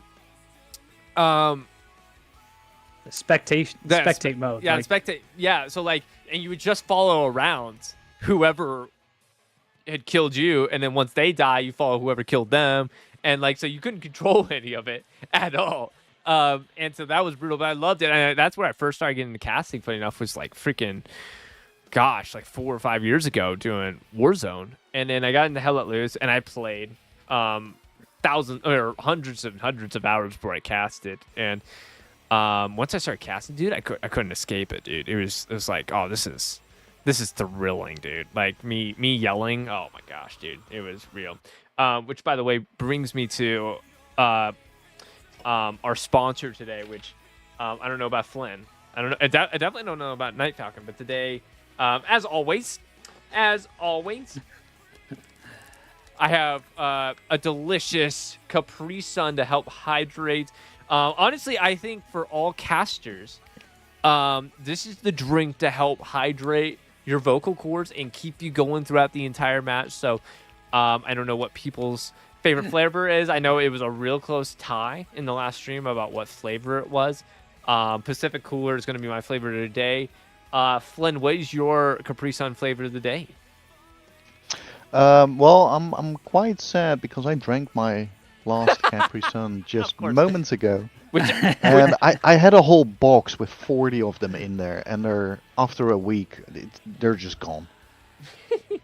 spectate mode. Yeah, like, spectate. Yeah, so like, and you would just follow around whoever had killed you, and then once they die, you follow whoever killed them, and like, so you couldn't control any of it at all. And so that was brutal, but I loved it, and that's where I first started getting into casting. Funny enough, was like freaking, gosh, like 4 or 5 years ago doing Warzone, and then I got into Hell Let Loose, and I played thousands or hundreds and hundreds of hours before I casted, and once I started casting, dude, I couldn't escape it, dude. It was like, oh, this is thrilling, dude. Like me yelling, oh my gosh, dude, it was real. Which, by the way, brings me to our sponsor today, which I don't know about Flynn. I don't know. I definitely don't know about Night Falcon, but today, as always, I have a delicious Capri Sun to help hydrate. Honestly, I think for all casters, this is the drink to help hydrate your vocal cords and keep you going throughout the entire match. So I don't know what people's favorite flavor is. I know it was a real close tie in the last stream about what flavor it was. Pacific Cooler is going to be my flavor of the day. Flynn, what is your Capri Sun flavor of the day? Well, I'm quite sad because I drank my last Capri Sun just moments ago. And I had a whole box with 40 of them in there, and after a week, they're just gone.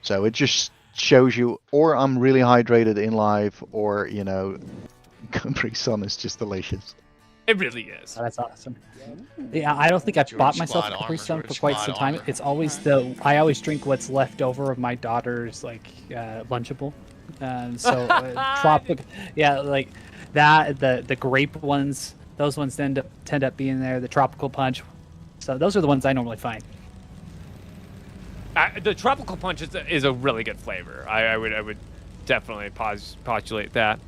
So it just shows you, or I'm really hydrated in life, or, you know, Capri Sun is just delicious. It really is. Oh, that's awesome. Yeah, I don't think I've bought myself a Capri Sun for quite some time. It's always I always drink what's left over of my daughter's like Lunchable. So tropical, yeah, like that. The grape ones, those ones tend up being there. The tropical punch. So those are the ones I normally find. The tropical punch is a really good flavor. I would definitely postulate that.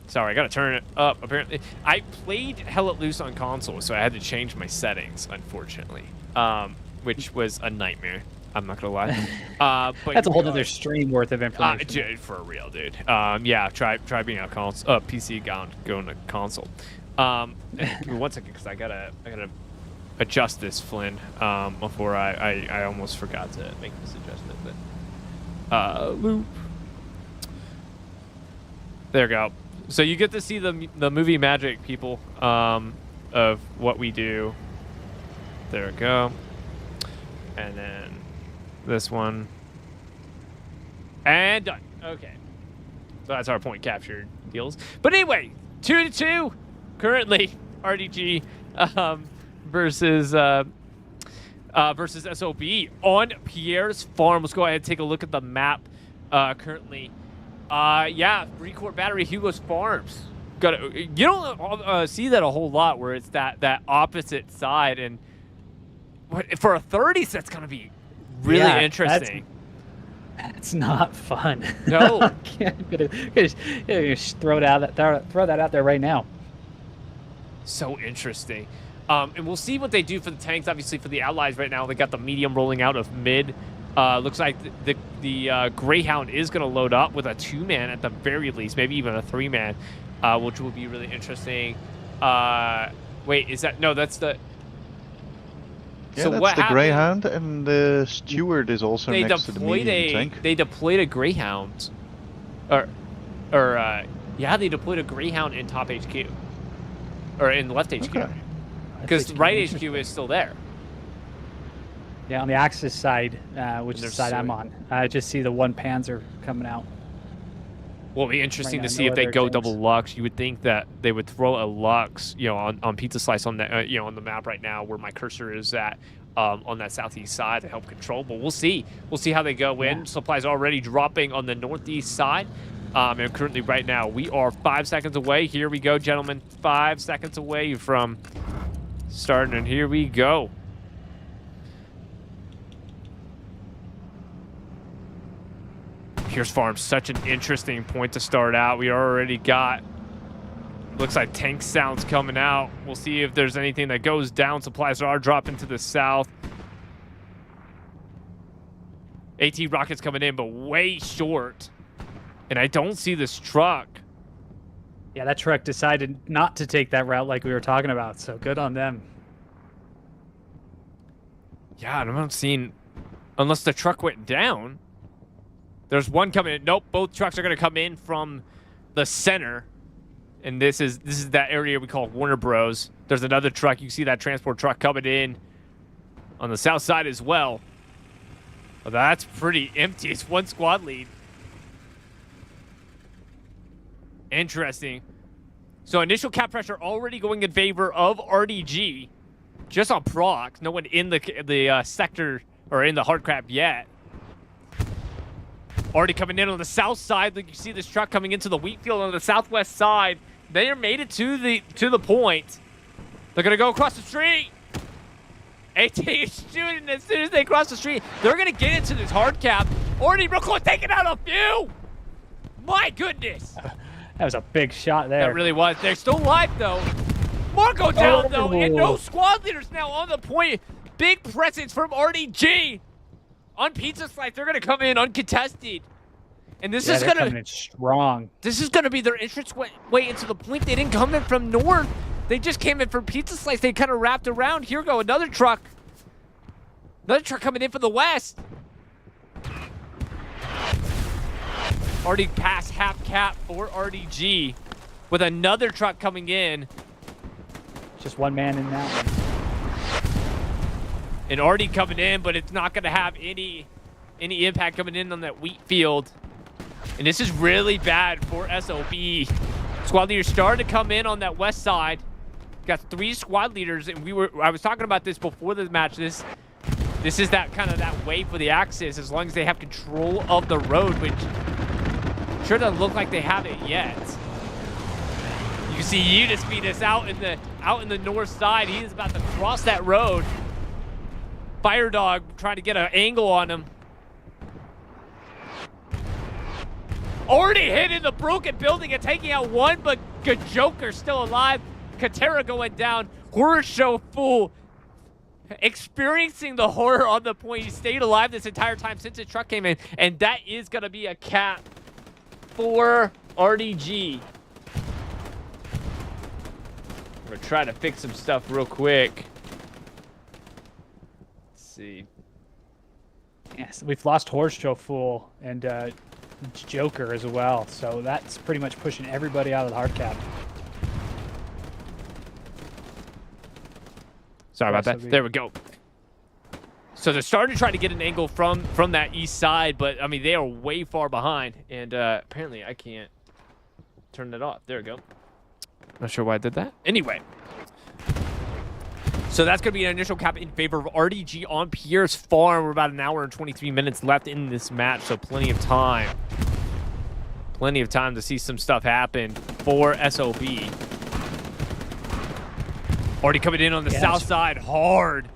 Sorry, I gotta turn it up. Apparently, I played Hell Let Loose on console, so I had to change my settings, unfortunately, which was a nightmare. I'm not gonna lie. But that's a whole other stream worth of information. Dude, for real, dude. Yeah, try being a console, PC going to console. Give me 1 second, because I gotta adjust this, Flynn. Before I almost forgot to make this adjustment. But loop. There we go. So you get to see the movie magic, people, of what we do. There we go. And then this one. And done. Okay. So that's our point capture deals. But anyway, 2-2 currently RDG versus SOB on Pierre's farm. Let's go ahead and take a look at the map currently. Yeah, Recourt Battery, Hugo's Farms. You don't see that a whole lot, where it's that opposite side, and For a 30s, that's going to be really Yeah, interesting. It's not fun. No. I'm gonna just throw that out there right now. So interesting. And we'll see what they do for the tanks. Obviously, for the allies right now, they got the medium rolling out of mid. Looks like the Greyhound is going to load up with a 2-man at the very least, maybe even a 3-man, which will be really interesting. Wait, is that... No, that's the... Yeah, so that's what the happened? Greyhound, and the Steward is also They next to the medium tank. They deployed a Greyhound. Yeah, they deployed a Greyhound in top HQ. Or in left HQ. Okay. Because right HQ is still there. Yeah, on the Axis side, which is the there's side I'm on, I just see the 1 Panzer coming out. Well, it'll be interesting Right to now, see no if they other go tanks. double Lux. You would think that they would throw a Lux, on Pizza Slice on the, on the map right now where my cursor is at, on that southeast side to help control. But we'll see. We'll see how they go in. Yeah. Supplies already dropping on the northeast side. And currently right now we are 5 seconds away. Here we go, gentlemen. 5 seconds away from starting, and here we go. Pierce Farm, such an interesting point to start out. We already got, looks like tank sounds coming out. We'll see if there's anything that goes down. Supplies are dropping to the south. AT rockets coming in, but way short. And I don't see this truck. Yeah, that truck decided not to take that route like we were talking about, so good on them. Yeah, I'm not seeing, unless the truck went down. There's one coming in. Nope, both trucks are going to come in from the center. And this is that area we call Warner Bros. There's another truck. You can see that transport truck coming in on the south side as well. Well, that's pretty empty. It's 1 squad lead. Interesting. So initial cap pressure already going in favor of RDG. Just on proc. No one in the sector or in the hard crap yet. Already coming in on the south side. Like you see this truck coming into the wheat field on the southwest side. They made it to the point. They're gonna go across the street. AT is shooting as soon as they cross the street. They're gonna get into this hard cap. Already real close, taking out a few. My goodness. That was a big shot there. That really was. They're still alive though. Marco down though, and no squad leaders now on the point. Big presence from RDG on Pizza Slice. They're gonna come in uncontested, and this is they're gonna coming in strong. This is gonna be their entrance way into the point. They didn't come in from north. They just came in from Pizza Slice. They kind of wrapped around. Here go another truck. Another truck coming in from the west. Already past half cap for RDG with another truck coming in. Just 1 man in that one. And already coming in, but it's not going to have any impact coming in on that wheat field. And this is really bad for SOB. Squad leaders starting to come in on that west side. Got 3 squad leaders, and I was talking about this before the match. This is that kind of that way for the Axis, as long as they have control of the road, which sure doesn't look like they have it yet. You can see Unispeed out in the north side. He is about to cross that road. Fire Dog trying to get an angle on him. Already hitting the broken building and taking out one, but Joker still alive. Katera going down. Horror show full. Experiencing the horror on the point. He stayed alive this entire time since his truck came in. And that is going to be a cap for RDG. We're going to try to fix some stuff real quick. Let's see. Yes, we've lost Horse Show Fool and Joker as well. So that's pretty much pushing everybody out of the hard cap. Sorry about that. There we go. So they're starting to try to get an angle from that east side, but I mean they are way far behind, and apparently I can't turn it off. There we go. Not sure why I did that. Anyway, so that's going to be an initial cap in favor of RDG on Pierre's farm. We're about 1 hour and 23 minutes left in this match, so plenty of time. Plenty of time to see some stuff happen for SOB. Already coming in on the south side hard.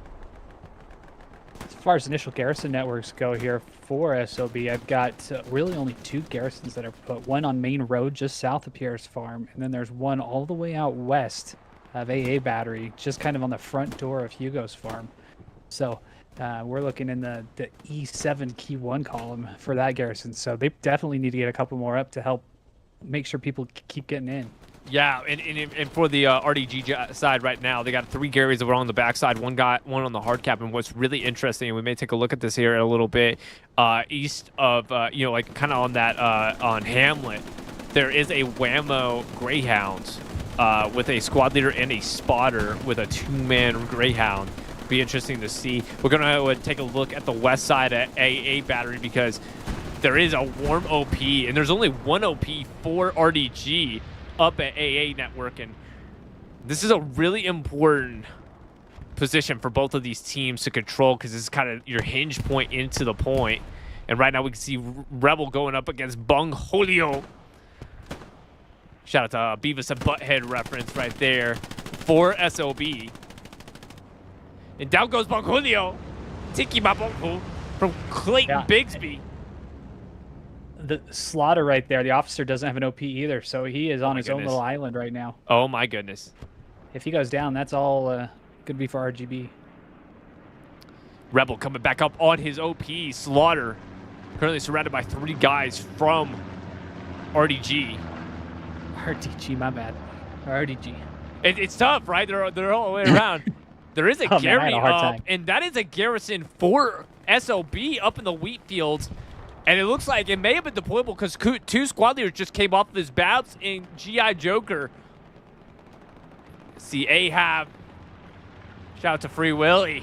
far as initial garrison networks go here for SOB, I've got really only 2 garrisons that are put. One on Main Road just south of Pierre's farm, and then there's one all the way out west of AA Battery, just kind of on the front door of Hugo's farm. So we're looking in the E7 Key 1 column for that garrison. So they definitely need to get a couple more up to help make sure people keep getting in. Yeah, and for the RDG side right now, they got 3 Garys that were on the backside, one on the hard cap. And what's really interesting, and we may take a look at this here in a little bit, east of like kind of on that on Hamlet, there is a Whammo Greyhound with a squad leader and a spotter with a 2-man Greyhound. Be interesting to see. We're gonna take a look at the west side at AA Battery because there is a warm OP, and there's only 1 OP for RDG up at AA Network, and this is a really important position for both of these teams to control because this is kind of your hinge point into the point. And right now we can see Rebel going up against Bung Julio. Shout out to Beavis and Butthead reference right there for SOB. And down goes Bung Julio. Tiki Mabongo from Clayton Bigsby. The Slaughter right there, the officer doesn't have an OP either, so he is on his own little island right now. Oh my goodness. If he goes down, that's all going to be for RGB. Rebel coming back up on his OP. Slaughter currently surrounded by 3 guys from RDG. RDG, my bad. RDG. It's tough, right? They're all the way around. There is a Gary up, and that is a garrison for SOB up in the wheat fields. And it looks like it may have been deployable because 2 squad leaders just came off of his bouts in GI Joker. See Ahab. Shout out to Free Willy.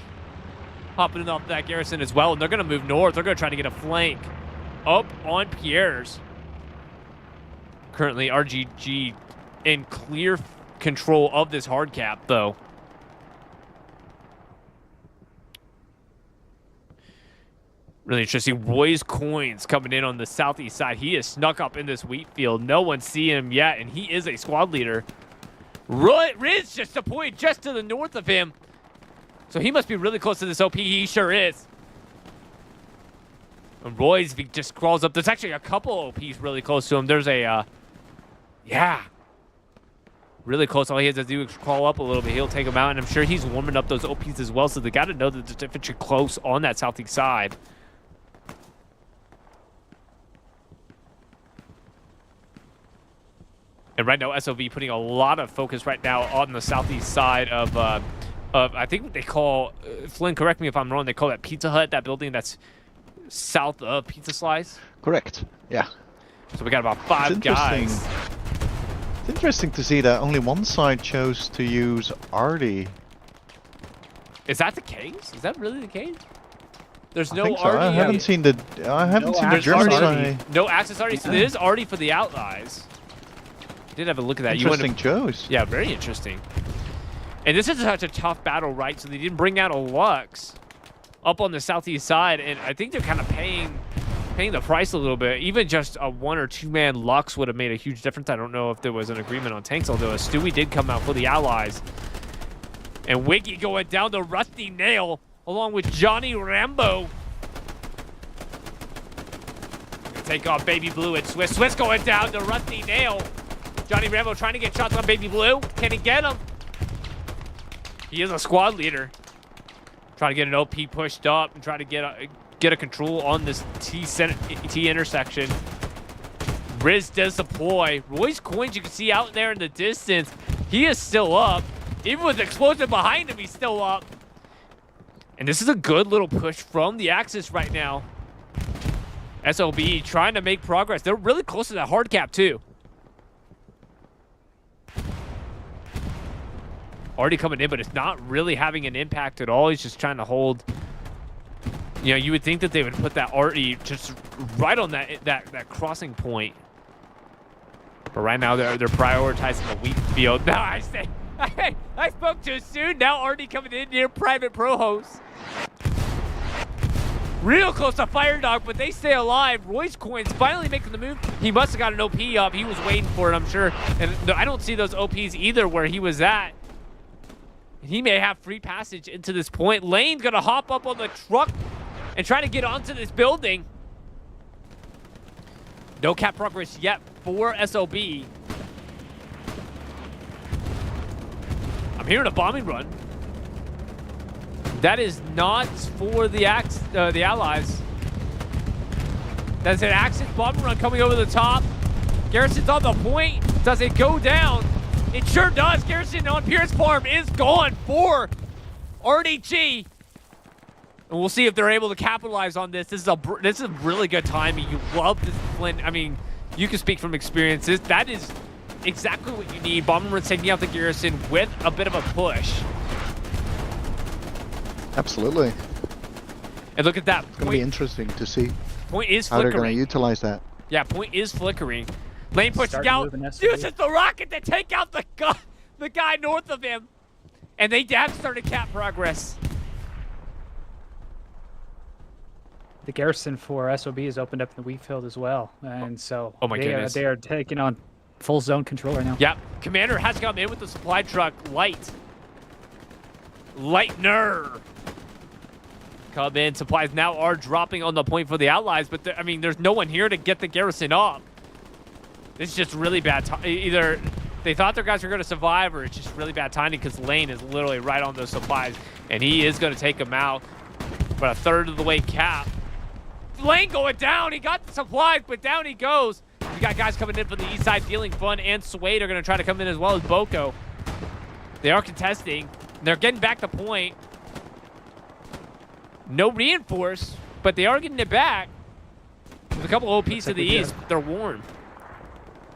Hopping off that garrison as well. And they're going to move north. They're going to try to get a flank up on Pierre's. Currently, RGG in clear control of this hard cap, though. Really interesting. Roy's Coins coming in on the southeast side. He is snuck up in this wheat field. No one's seen him yet, and he is a squad leader. Riz just deployed just to the north of him. So he must be really close to this OP. He sure is. And Roy's just crawls up. There's actually a couple OPs really close to him. There's a, really close. All he has to do is crawl up a little bit. He'll take him out, and I'm sure he's warming up those OPs as well. So they got to know that there's infantry close on that southeast side. And right now, SOB putting a lot of focus right now on the southeast side of I think what they call, Flynn, correct me if I'm wrong, they call that Pizza Hut, that building that's south of Pizza Slice? Correct, yeah. So we got about 5 guys. It's interesting to see that only one side chose to use RD. Is that the case? Is that really the case? There's no RD. So. I haven't seen the German side. No access RD, so there is RD for the Allies. Did have a look at that. Interesting choice. Yeah, very interesting. And this is such a tough battle, right? So they didn't bring out a Lux up on the southeast side, and I think they're kind of paying the price a little bit. Even just a 1 or 2 man Lux would have made a huge difference. I don't know if there was an agreement on tanks, although a Stewie did come out for the Allies. And Wiggy going down the Rusty Nail along with Johnny Rambo. Take off Baby Blue and Swiss. Swiss going down the Rusty Nail. Johnny Rambo trying to get shots on Baby Blue. Can he get him? He is a squad leader. Trying to get an OP pushed up and try to get a control on this T intersection. Riz does deploy. Roy's Coins, you can see out there in the distance. He is still up. Even with the explosion behind him, he's still up. And this is a good little push from the Axis right now. SOB trying to make progress. They're really close to that hard cap too. Already coming in, but it's not really having an impact at all. He's just trying to hold. You know, you would think that they would put that RE just right on that crossing point. But right now they're prioritizing the wheat field. Now I say, I spoke too soon. Now already coming in near Private Pro Host. Real close to Fire Dog, but they stay alive. Roy's Coins finally making the move. He must have got an OP up. He was waiting for it, I'm sure. And I don't see those OPs either where he was at. He may have free passage into this point. Lane's gonna hop up on the truck and trying to get onto this building. No cap progress yet for SOB. I'm hearing a bombing run. That is not for the Allies. That's an Axis bombing run coming over the top. Garrison's on the point. Does it go down? It sure does. Garrison on Pierre's farm is gone for RDG. And we'll see if they're able to capitalize on this. This is really good timing. You love this Flint. I mean, you can speak from experiences. That is exactly what you need. Bombing runs taking out the Garrison with a bit of a push. Absolutely. And look at that. It's going to be interesting to see Point is how they're flickering. going to utilize that. Yeah, point is flickering. Lane pushing Starting out. moving SOB. Uses the rocket to take out the guy north of him. And they have started cap progress. The garrison for SOB is opened up in the wheat field as well, and so Oh my goodness. they are taking on full zone control right now. Yep. Commander has come in with the supply truck. Lightner. Come in. Supplies now are dropping on the point for the Allies, but I mean, there's no one here to get the garrison up. This is just really bad. Either they thought their guys were going to survive, or it's just really bad timing because Lane is literally right on those supplies, and he is going to take them out. But a third of the way cap. Lane going down. He got the supplies, but down he goes. We got guys coming in from the east side. Feeling Fun and Suede are going to try to come in as well as Boko. They are contesting. They're getting back the point. No reinforce, but they are getting it back. There's a couple OPs to the east. They're warm.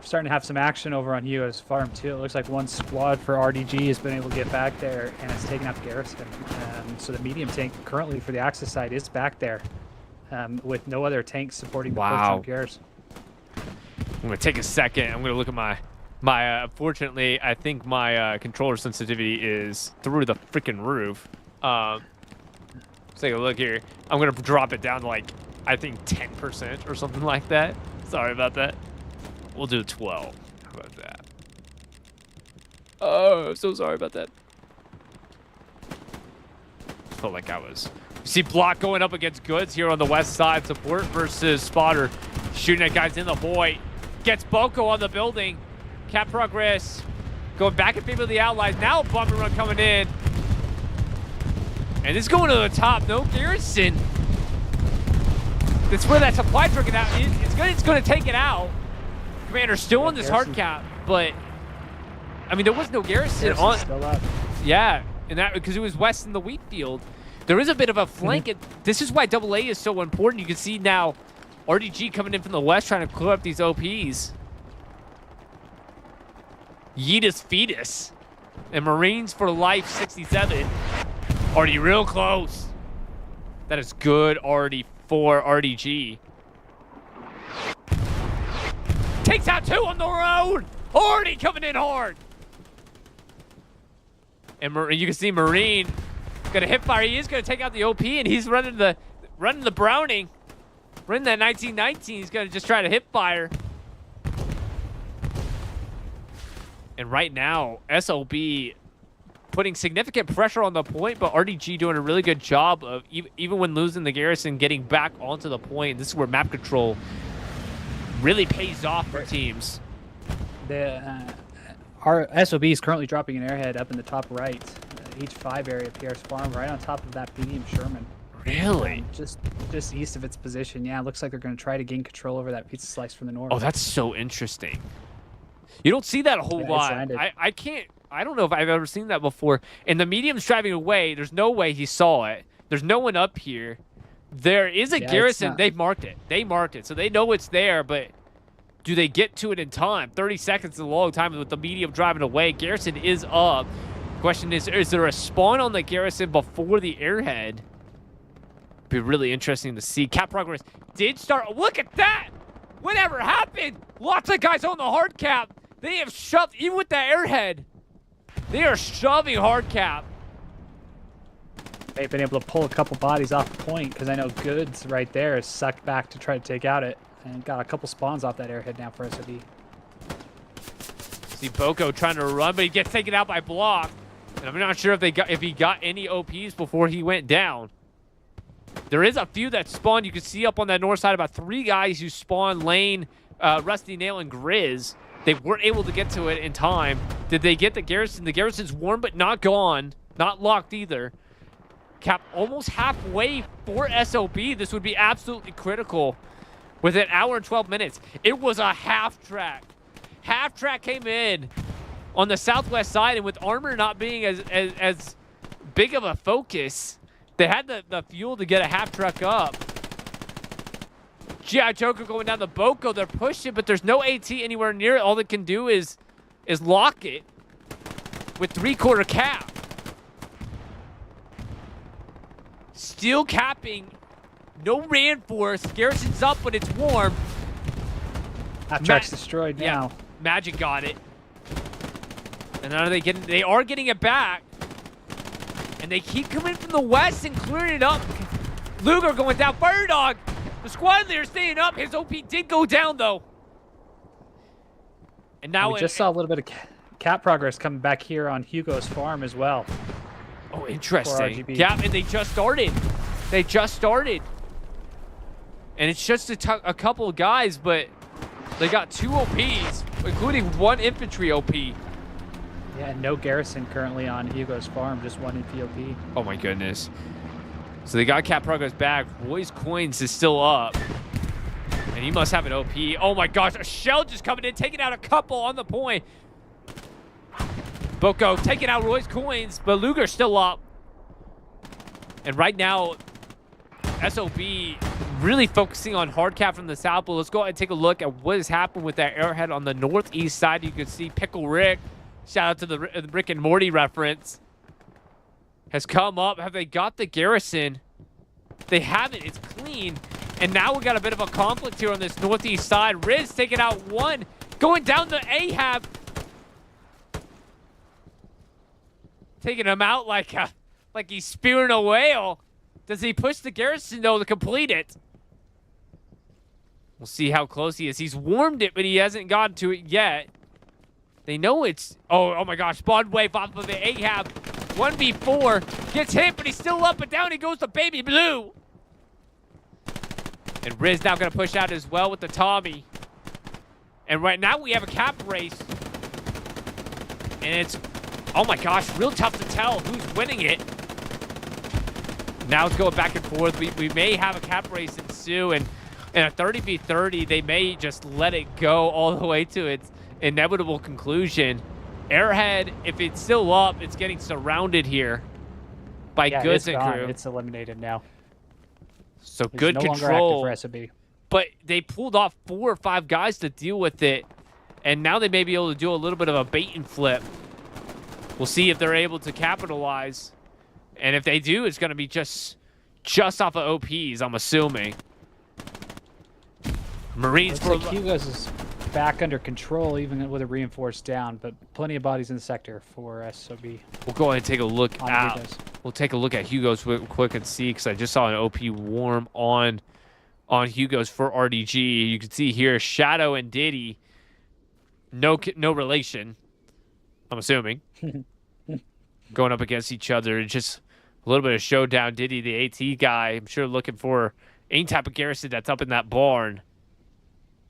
Starting to have some action over on U's farm too. It looks like one squad for RDG has been able to get back there, and it's taken out the garrison. So the medium tank currently for the Axis side is back there, with no other tanks supporting the push on garrison. I'm gonna take a second. I'm gonna look at my unfortunately, I think my controller sensitivity is through the freaking roof. Let's take a look here. I'm gonna drop it down to like, I think 10% or something like that. Sorry about that. We'll do 12. How about that? Oh, so sorry about that. Felt like I was. You see Block going up against Goods here on the west side. Support versus Spotter. Shooting at guys in the void. Gets Boko on the building. Cap progress. Going back in favor of the Allies. Now a bombing run coming in. And it's going to the top. No garrison. That's where that supply truck is out. It's going to take it out. Commander still on this hard cap, but I mean there was no garrison on. Still up. Yeah, and that because it was west in the wheat field. There is a bit of a flank. This is why AA is so important. You can see now RDG coming in from the west trying to clear up these OPs. Yeetus Fetus and Marines for Life 67. Already real close. That is good already for RDG. Takes out two on the road. Already coming in hard. And you can see Marine gonna hip fire. He is gonna take out the OP, and he's running the Browning. Running that 1919. He's gonna just try to hip fire. And right now, SOB putting significant pressure on the point, but RDG doing a really good job of, even when losing the garrison, getting back onto the point. This is where map control really pays off for teams. Our SOB is currently dropping an airhead up in the top right, H5 area of Pierre's farm, right on top of that medium Sherman. Really? Just east of its position. Yeah, it looks like they're going to try to gain control over that pizza slice from the north. Oh, that's so interesting. You don't see that a whole lot. I don't know if I've ever seen that before. And the medium's driving away. There's no way he saw it. There's no one up here. There is a garrison. They've marked it. They marked it. So they know it's there, but do they get to it in time? 30 seconds is a long time with the medium driving away. Garrison is up. Question is there a spawn on the garrison before the airhead? Be really interesting to see. Cap progress did start. Look at that! Whatever happened? Lots of guys on the hard cap. They have shoved, even with that airhead, they are shoving hard cap. They've been able to pull a couple bodies off the point because I know Goods right there is sucked back to try to take out it, and got a couple spawns off that airhead now for SOB. See Boko trying to run, but he gets taken out by Block. And I'm not sure if he got any OPs before he went down. There is a few that spawn. You can see up on that north side about 3 guys who spawn Lane, Rusty Nail, and Grizz. They weren't able to get to it in time. Did they get the Garrison? The Garrison's warm but not gone. Not locked either. Cap almost halfway for SOB. This would be absolutely critical with an hour and 12 minutes. It was a half track. Half track came in on the southwest side, and with armor not being as big of a focus, they had the fuel to get a half truck up. G.I. Joker going down the Boko. They're pushing, but there's no AT anywhere near it. All they can do is lock it with 3/4 cap. Still capping. No reinforce. Garrison's up, but it's warm. Half track's destroyed now. Yeah, Magic got it. And now they are getting it back. And they keep coming from the west and clearing it up. Luger going down. Fire Dog. The squad leader staying up. His OP did go down, though. And now we just saw a little bit of cap progress coming back here on Hugo's farm as well. Oh, interesting. RGB. Yeah, and they just started. They just started. And it's just a couple of guys, but they got 2 OPs, including 1 infantry OP. Yeah, and no Garrison currently on Hugo's farm, just 1 in POP. Oh my goodness. So they got cap progress back. Roy's Coins is still up. And he must have an OP. Oh my gosh, a shell just coming in, taking out a couple on the point. Boko taking out Roy's Coins, but Luger's still up. And right now, SOB really focusing on hard cap from the south. But let's go ahead and take a look at what has happened with that airhead on the northeast side. You can see Pickle Rick, shout out to the Rick and Morty reference, has come up. Have they got the Garrison? They haven't. It's clean. And now we got a bit of a conflict here on this northeast side. Riz taking out 1, going down to Ahab. Taking him out like he's spearing a whale. Does he push the Garrison, though, to complete it? We'll see how close he is. He's warmed it, but he hasn't gotten to it yet. They know it's... Oh my gosh. Spawn wave off of it. Ahab, 1v4. Gets hit, but he's still up and down. He goes to Baby Blue. And Riz now going to push out as well with the Tommy. And right now we have a cap race. And it's... Oh my gosh, real tough to tell who's winning it. Now it's going back and forth. We may have a cap race ensue, and in a 30v30, they may just let it go all the way to its inevitable conclusion. Airhead, if it's still up, it's getting surrounded here by Goods and crew. It's eliminated now. So It's good no control. longer active for SOB. But they pulled off 4 or 5 guys to deal with it, and now they may be able to do a little bit of a bait and flip. We'll see if they're able to capitalize. And if they do, it's going to be just off of OPs, I'm assuming. Marines Looks like Hugo's is back under control, even with a reinforced down, but plenty of bodies in the sector for SOB. We'll go ahead and take a look On out. Hugo's. We'll take a look at Hugo's quick and see, because I just saw an OP warm on Hugo's for RDG. You can see here Shadow and Diddy, no relation, I'm assuming, going up against each other. Just a little bit of showdown. Diddy, the AT guy, I'm sure looking for any type of Garrison that's up in that barn.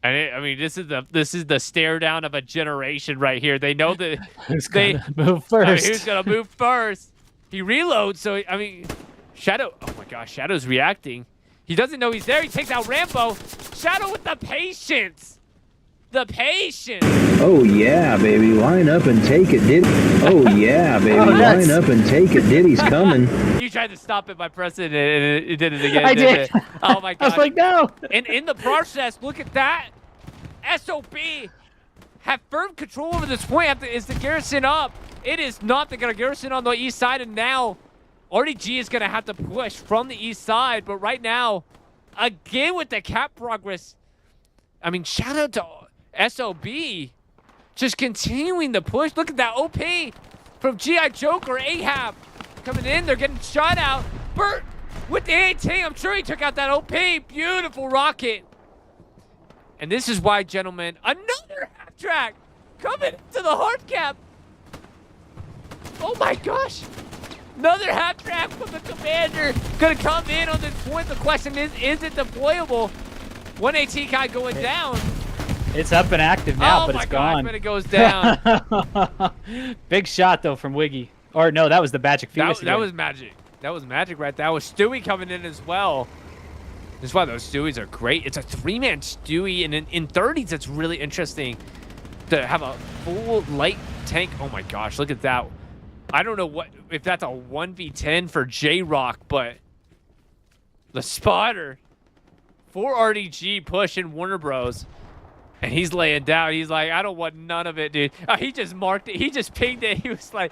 And I mean, this is the stare down of a generation right here. They know that Who's gonna move first? I mean, who's gonna move first? He reloads, so I mean, Shadow. Oh my gosh, Shadow's reacting. He doesn't know he's there. He takes out Rambo. Shadow with the patience. The patience. Oh yeah, baby, line up and take it, Diddy. Oh yeah, baby, line up and take it, Diddy's coming. You tried to stop it by pressing it, and it did it again. I didn't did. it? Oh my I gosh. was like, no. And in the process, look at that. SOB have firm control over this point. Is the Garrison up? It is not. They're going to Garrison on the east side, and now RDG is going to have to push from the east side. But right now, again with the cap progress, I mean, shout out to SOB just continuing the push. Look at that OP from G.I. Joker. Ahab coming in. They're getting shot out. Bert with the AT. I'm sure he took out that OP. Beautiful rocket. And this is why, gentlemen, another half track coming to the hard cap. Oh my gosh. Another half track from the commander. Gonna come in on this point. The question is it deployable? 1 AT guy going down. It's up and active now, but it's gone. Oh my God, but it goes down. Big shot, though, from Wiggy. Or, no, that was the Magic Phoenix. That was magic. That was magic right there. That was Stewie coming in as well. That's why those Stewies are great. It's a 3-man Stewie, and in 30s, it's really interesting to have a full light tank. Oh my gosh, look at that. I don't know if that's a 1v10 for J-Rock, but the spotter for RDG pushing Warner Bros. And he's laying down. He's like, I don't want none of it, dude. He just marked it. He just pinged it. He was like,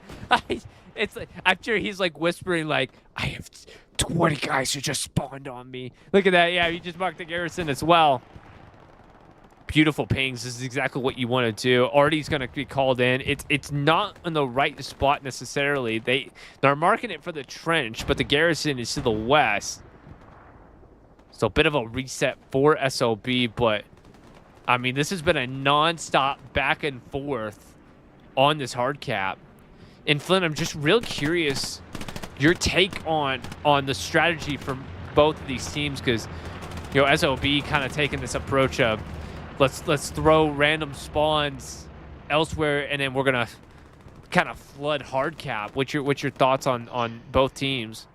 it's like, I'm sure he's like whispering like, I have 20 guys who just spawned on me. Look at that. Yeah, he just marked the garrison as well. Beautiful pings. This is exactly what you want to do. Artie's going to be called in. It's not in the right spot necessarily. They're marking it for the trench, but the garrison is to the west. So a bit of a reset for SOB, but I mean, this has been a non-stop back and forth on this hard cap. And Flynn, I'm just real curious your take on the strategy from both of these teams, because you know SOB kind of taking this approach of let's throw random spawns elsewhere, and then we're gonna kind of flood hard cap. What's your thoughts on both teams?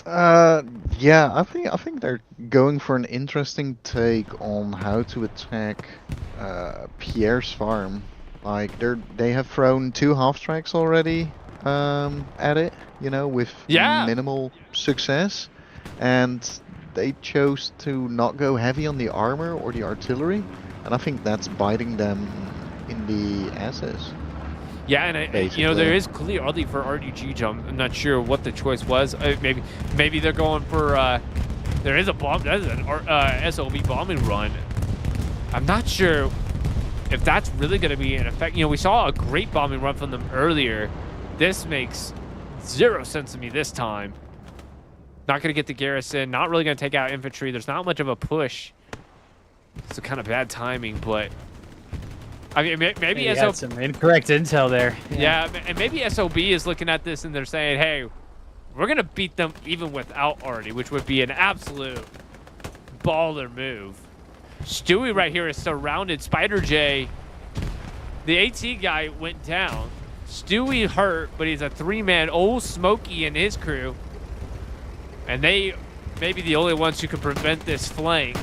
Yeah, I think they're going for an interesting take on how to attack Pierre's farm. Like they have thrown 2 half tracks already at it, you know, with minimal success, and they chose to not go heavy on the armor or the artillery, and I think that's biting them in the asses. Yeah, and you know, there is clearly for RDG jump. I'm not sure what the choice was. Maybe they're going for there is a bomb. That is an SOB bombing run. I'm not sure if that's really going to be an effect. You know, we saw a great bombing run from them earlier. This makes 0 sense to me this time. Not going to get the garrison. Not really going to take out infantry. There's not much of a push. It's kind of bad timing, but I mean, maybe SOB some incorrect intel there. Yeah, and maybe SOB is looking at this and they're saying, hey, we're going to beat them even without Artie, which would be an absolute baller move. Stewie right here is surrounded. Spider J, the AT guy went down. Stewie hurt, but he's a 3-man. Old Smokey and his crew. And they may be the only ones who can prevent this flank.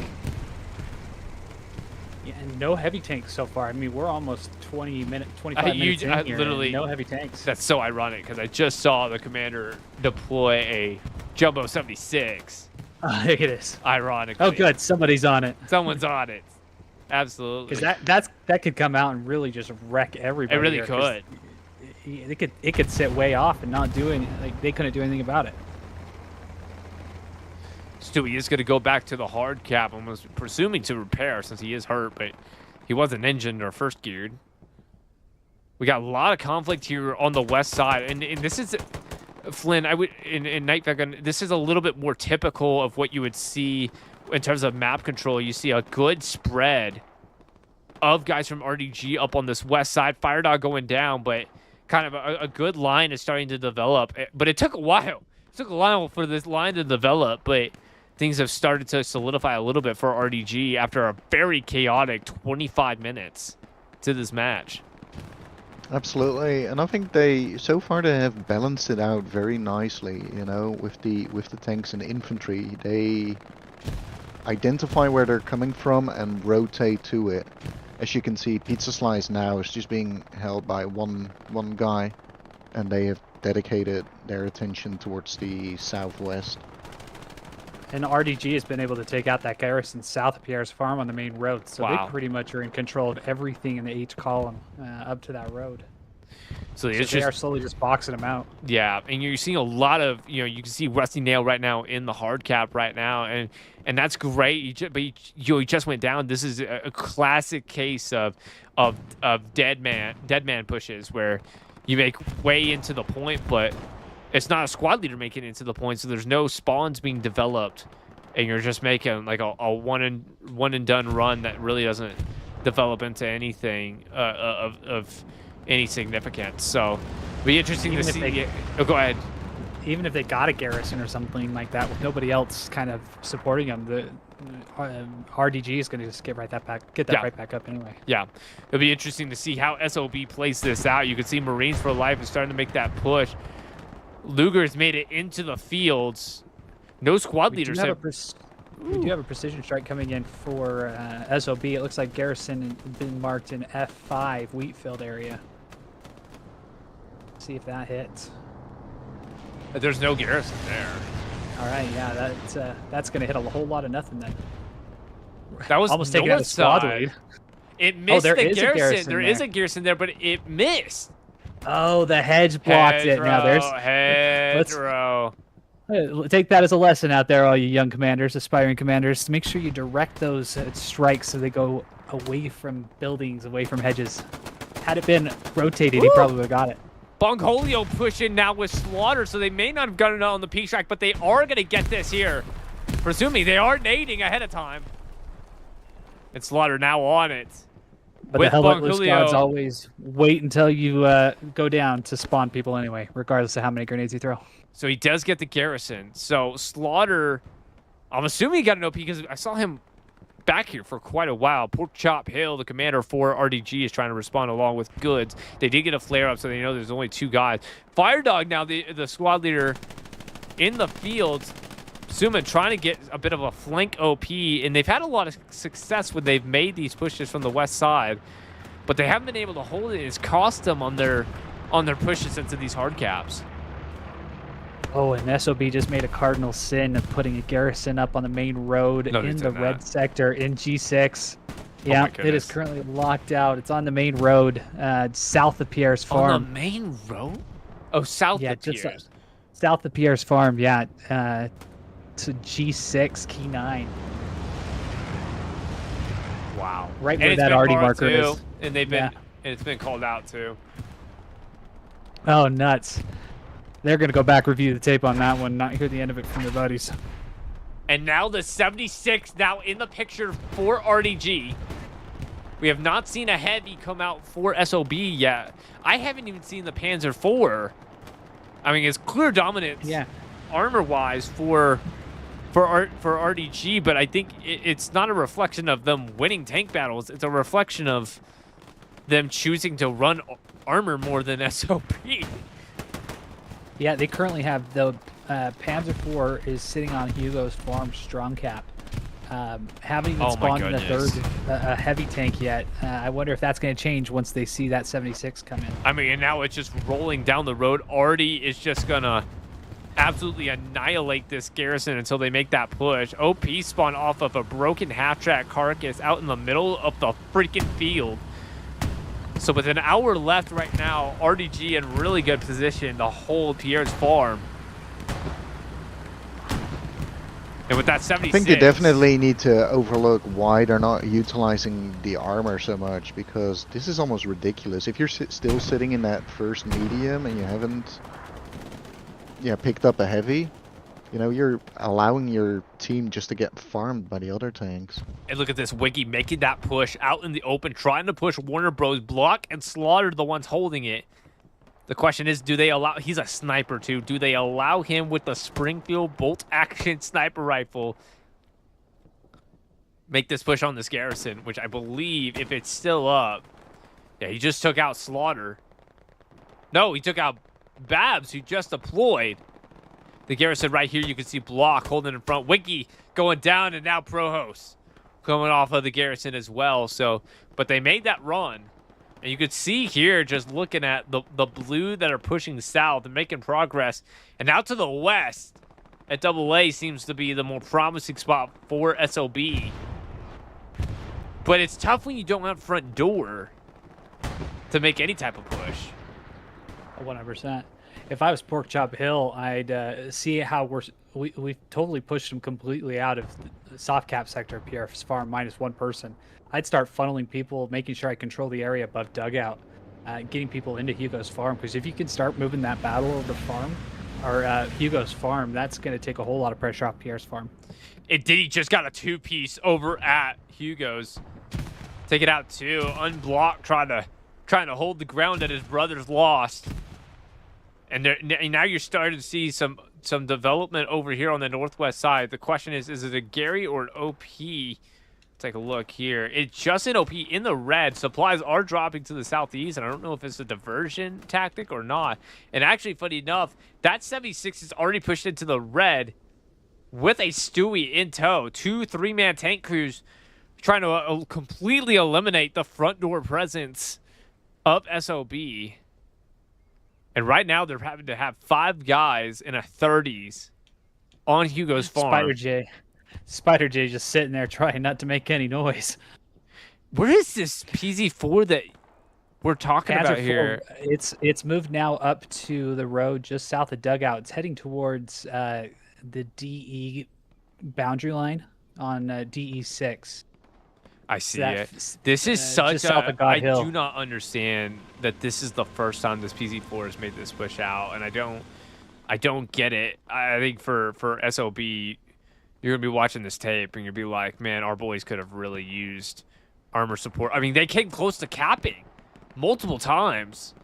Yeah, and no heavy tanks so far. I mean, we're almost 25 minutes in here, literally, no heavy tanks. That's so ironic because I just saw the commander deploy a Jumbo 76. Look at this. Ironically. Oh, good. Somebody's on it. Someone's on it. Absolutely. Because that could come out and really just wreck everybody. It really could. It could sit way off and not do anything. Like, they couldn't do anything about it. Stewie is going to go back to the hard cap, almost presuming to repair since he is hurt, but he wasn't engined or first geared. We got a lot of conflict here on the west side, and this is, Flynn, I would in Night Falcon, this is a little bit more typical of what you would see in terms of map control. You see a good spread of guys from RDG up on this west side. Fire Dog going down, but kind of a good line is starting to develop. But it took a while. It took a while for this line to develop, but things have started to solidify a little bit for RDG after a very chaotic 25 minutes to this match. Absolutely, and I think so far they have balanced it out very nicely, you know, with the tanks and infantry. They identify where they're coming from and rotate to it. As you can see, Pizza Slice now is just being held by one guy, and they have dedicated their attention towards the southwest. And RDG has been able to take out that garrison south of Pierre's farm on the main road, so they pretty much are in control of everything in the H column up to that road. So they are slowly just boxing them out. Yeah, and you're seeing a lot of, you know, you can see Rusty Nail right now in the hard cap right now, and that's great. But he just went down. This is a classic case of dead man pushes where you make way into the point, but it's not a squad leader making it into the point, so there's no spawns being developed, and you're just making like a one and done run that really doesn't develop into anything of any significance. So it'll be interesting to see. Oh, go ahead. even if they got a garrison or something like that with nobody else kind of supporting them, the RDG is going to just get that right back up anyway. Yeah, it'll be interesting to see how SOB plays this out. You can see Marines for Life is starting to make that push. Luger's made it into the fields. No squad leaders. We do have a precision strike coming in for SOB. It looks like garrison has been marked in F5 Wheatfield area. See if that hits. There's no garrison there. All right, yeah, that's going to hit a whole lot of nothing then. That was almost taking out the squad lead. It missed there the is garrison. There is there. a garrison there, but it missed. Oh, the hedge blocked it. Now there's hedgerow. Take that as a lesson out there, all you young commanders, aspiring commanders. Make sure you direct those strikes so they go away from buildings, away from hedges. Had it been rotated, he probably would have got it. Bongholio pushing now with Slaughter, so they may not have gotten it on the peak strike, but they are going to get this here. Presuming they are nading ahead of time. And Slaughter now on it. But the Hellbent squads always wait until you go down to spawn people anyway, regardless of how many grenades you throw. So he does get the garrison. So Slaughter, I'm assuming he got an OP because I saw him back here for quite a while. Pork Chop Hill, the commander for RDG, is trying to respond along with goods. They did get a flare up, so they know there's only 2 guys. Firedog now, the squad leader in the field. Suma trying to get a bit of a flank OP, and they've had a lot of success when they've made these pushes from the west side, but they haven't been able to hold it. It's cost them on their pushes into these hard caps. Oh, and SOB just made a cardinal sin of putting a garrison up on the main road in the red sector in G6. Yeah, it is currently locked out. It's on the main road, south of Pierre's farm. On the main road? Oh, south of Pierre's. South of Pierre's farm, yeah. To G6, key 9. Wow. Right where that RD marker is. And they've been, and it's been called out too. Oh, nuts. They're going to go back, review the tape on that one, not hear the end of it from their buddies. And now the 76 now in the picture for RDG. We have not seen a heavy come out for SOB yet. I haven't even seen the Panzer IV. I mean, it's clear dominance armor-wise for RDG, but I think it's not a reflection of them winning tank battles. It's a reflection of them choosing to run armor more than SOB. Yeah, they currently have the Panzer IV is sitting on Hugo's farm strong cap. Haven't even spawned in a third heavy tank yet. I wonder if that's going to change once they see that 76 come in. I mean, and now it's just rolling down the road. Artie is just going to absolutely annihilate this garrison until they make that push. OP spawn off of a broken half-track carcass out in the middle of the freaking field. So with an hour left right now, RDG in really good position to hold Pierre's farm. And with that 76... I think they definitely need to overlook why they're not utilizing the armor so much, because this is almost ridiculous. If you're still sitting in that first medium and you haven't picked up a heavy, you know, you're allowing your team just to get farmed by the other tanks. And look at this, Wiggy making that push out in the open, trying to push Warner Bros. Block and Slaughter the ones holding it. The question is, do they allow... He's a sniper, too. Do they allow him with the Springfield bolt-action sniper rifle make this push on this garrison, which I believe, if it's still up... Yeah, he just took out Slaughter. No, he took out Babs, who just deployed. The garrison right here, you can see Block holding in front. Wiggy going down, and now Prohost coming off of the garrison as well. So, but they made that run. And you could see here, just looking at the blue that are pushing south and making progress. And out to the west at AA seems to be the more promising spot for SOB. But it's tough when you don't have front door to make any type of push. 100%. If I was Pork Chop Hill, I'd see how we've totally pushed them completely out of the soft cap sector of Pierre's farm, minus 1 person. I'd start funneling people, making sure I control the area above dugout, getting people into Hugo's farm. Because if you can start moving that battle over the farm, or Hugo's farm, that's going to take a whole lot of pressure off Pierre's farm. It did. He just got a 2-piece over at Hugo's. Take it out too. Unblocked, trying to hold the ground that his brother's lost. And now you're starting to see some development over here on the northwest side. The question is it a Gary or an OP? Take a look here. It's just an OP in the red. Supplies are dropping to the southeast, and I don't know if it's a diversion tactic or not. And actually, funny enough, that 76 is already pushed into the red with a Stewie in tow. 2 3-man tank crews trying to completely eliminate the front door presence of SOB. And right now, they're having to have 5 guys in a 30s on Hugo's farm. Spider J just sitting there trying not to make any noise. Where is this PZ4 that we're talking about here? It's moved now up to the road just south of Dugout. It's heading towards the DE boundary line on DE6. I see it. This is such a... I do not understand that this is the first time this PZ4 has made this push out, and I don't get it. I think for SOB, you're going to be watching this tape, and you'll be like, man, our boys could have really used armor support. I mean, they came close to capping multiple times.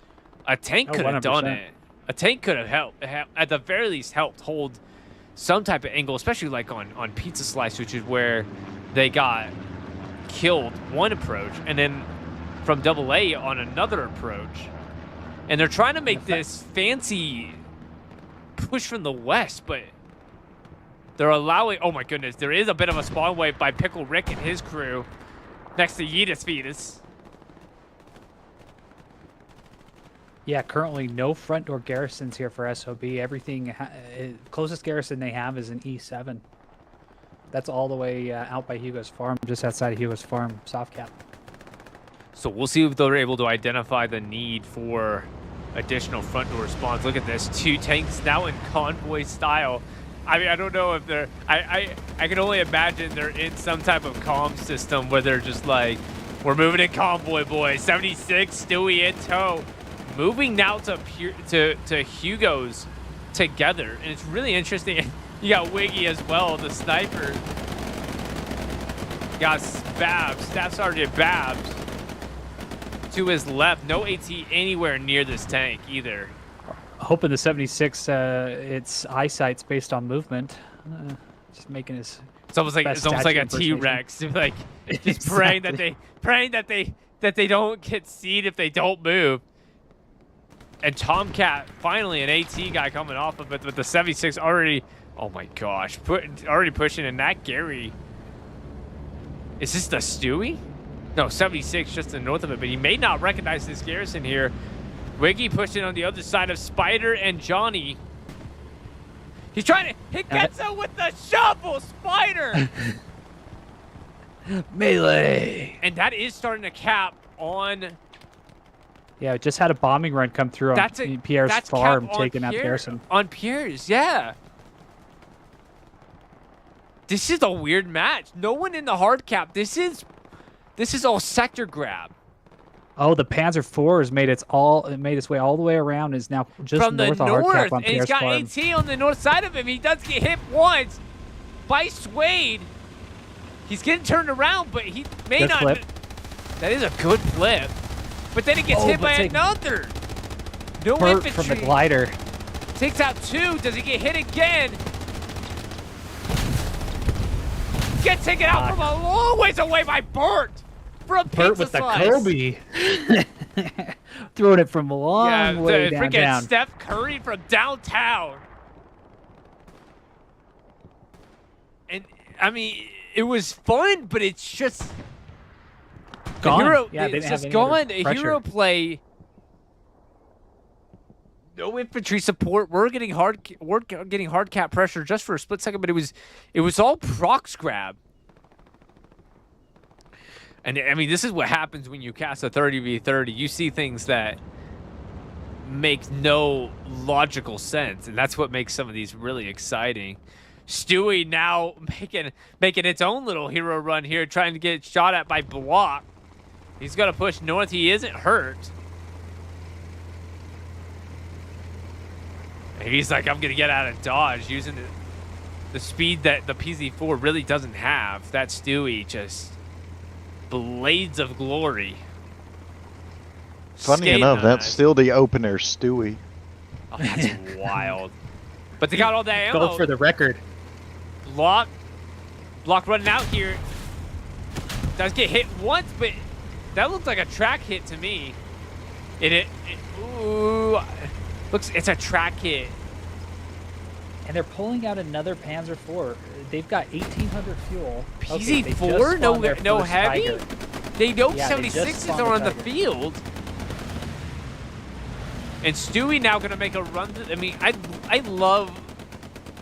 A tank could have done it. A tank could have helped, at the very least, helped hold some type of angle, especially like on Pizza Slice, which is where they got killed one approach, and then from AA on another approach. And they're trying to make this fancy push from the west, but they're allowing... Oh my goodness, there is a bit of a spawn wave by Pickle Rick and his crew next to Yeetus Fetus. Yeah, currently no front door garrisons here for SOB. Everything, closest garrison they have is an E7. That's all the way out by Hugo's farm, just outside of Hugo's farm, soft cap. So we'll see if they're able to identify the need for additional front door spawns. Look at this, 2 tanks now in convoy style. I mean, I don't know if they're... I can only imagine they're in some type of comm system where they're just like, we're moving in convoy, boys. 76, Stewie in tow. Moving now to Hugo's together. And it's really interesting. You got Wiggy as well, the sniper. You got Babs, Staff Sergeant Babs. To his left, no AT anywhere near this tank either. Hoping the 76, its eyesight's based on movement. Just making his... It's almost like a T-Rex. Like, just Exactly. praying that they don't get seen if they don't move. And Tomcat, finally an AT guy coming off of it, but the 76 already... Oh my gosh, already pushing in that Gary. Is this the Stewie? No, 76 just to the north of it, but he may not recognize this garrison here. Wiggy pushing on the other side of Spider and Johnny. He's trying to... He gets him with the shovel, Spider! Melee! And that is starting to cap on... Yeah, just had a bombing run come through on Pierre's farm, taking out the garrison. On Pierre's, yeah. This is a weird match. No one in the hard cap. This is all sector grab. Oh, the Panzer IV has made its way all the way around. Is now just from the north of hard cap on and he's Pierre's farm. got AT on the north side of him. He does get hit once by Suede. He's getting turned around, but he may Good not. flip. That is a good flip. But then it gets hit by another. No Burt infantry. from the glider. Takes out 2. Does he get hit again? Gets taken out from a long ways away by Burt. From Burt with the Kobe. Throwing it from a long way downtown. Freaking Steph Curry from downtown. And, I mean, it was fun, but it's just... Gone. It's just gone. A hero play... No infantry support. We're getting hard cap pressure just for a split second, but it was all procs grab. And I mean, this is what happens when you cast a 30v30. You see things that make no logical sense, and that's what makes some of these really exciting. Stewie now making its own little hero run here, trying to get shot at by Block. He's gonna push north. He isn't hurt. He's like, I'm gonna get out of dodge using the speed that the PZ4 really doesn't have. That Stewie just blades of glory. Funny enough, that's still the opener Stewie. Oh, that's wild. But they got all that ammo. Go for the record. Block running out here. Does get hit once, but that looked like a track hit to me. Ooh, looks, it's a track hit. And they're pulling out another Panzer IV. They've got 1,800 fuel. PZ4, no heavy. Tiger. They know Yeah, they just 76s spawned are on the the Tiger. field. And Stewie now gonna make a run. I mean, I love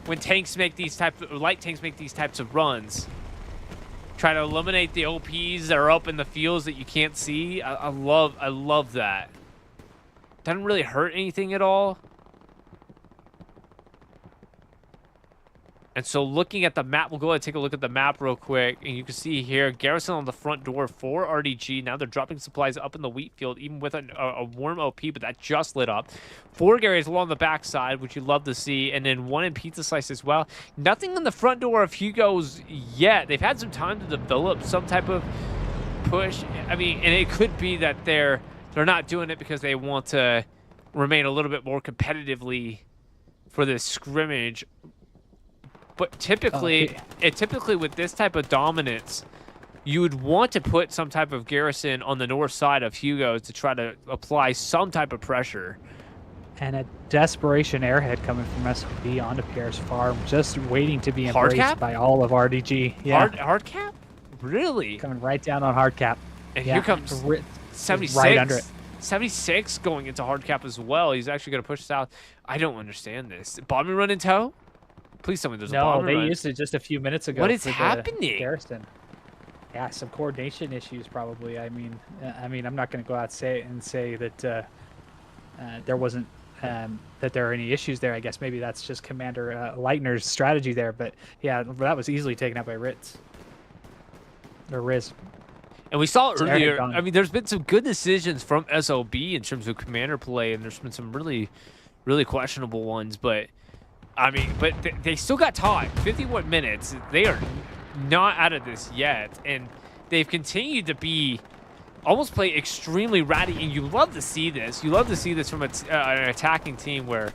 when tanks make these types of, light tanks make these types of runs. Try to eliminate the OPs that are up in the fields that you can't see. I love that. Doesn't really hurt anything at all. And so looking at the map, we'll go ahead and take a look at the map real quick. And you can see here, garrison on the front door for RDG. Now they're dropping supplies up in the wheat field, even with a warm OP, but that just lit up. 4 Garys along the backside, which you love to see. And then 1 in Pizza Slice as well. Nothing on the front door of Hugo's yet. They've had some time to develop some type of push. I mean, and it could be that they're not doing it because they want to remain a little bit more competitively for this scrimmage. But typically, typically with this type of dominance, you would want to put some type of garrison on the north side of Hugo's to try to apply some type of pressure. And a desperation airhead coming from SOB onto Pierre's farm, just waiting to be embraced by all of RDG. Yeah. Hard cap? Really? Coming right down on hard cap. And yeah. here comes 76. Right under it. 76 going into hard cap as well. He's actually going to push south. I don't understand this. Bombing run in tow? Please tell me there's a bomber No, run. they used it just a few minutes ago. What is for the happening? Garrison. Yeah, some coordination issues probably. I mean, I'm not going to go out and say that there wasn't that there are any issues there. I guess maybe that's just Commander Leitner's strategy there. But yeah, that was easily taken up by Ritz or Riz. And we saw It's earlier, gone. I mean, there's been some good decisions from SOB in terms of commander play, and there's been some really, really questionable ones. But I mean, but they still got time. 51 minutes. They are not out of this yet, and they've continued to be almost play extremely ratty. And you love to see this. You love to see this from an attacking team where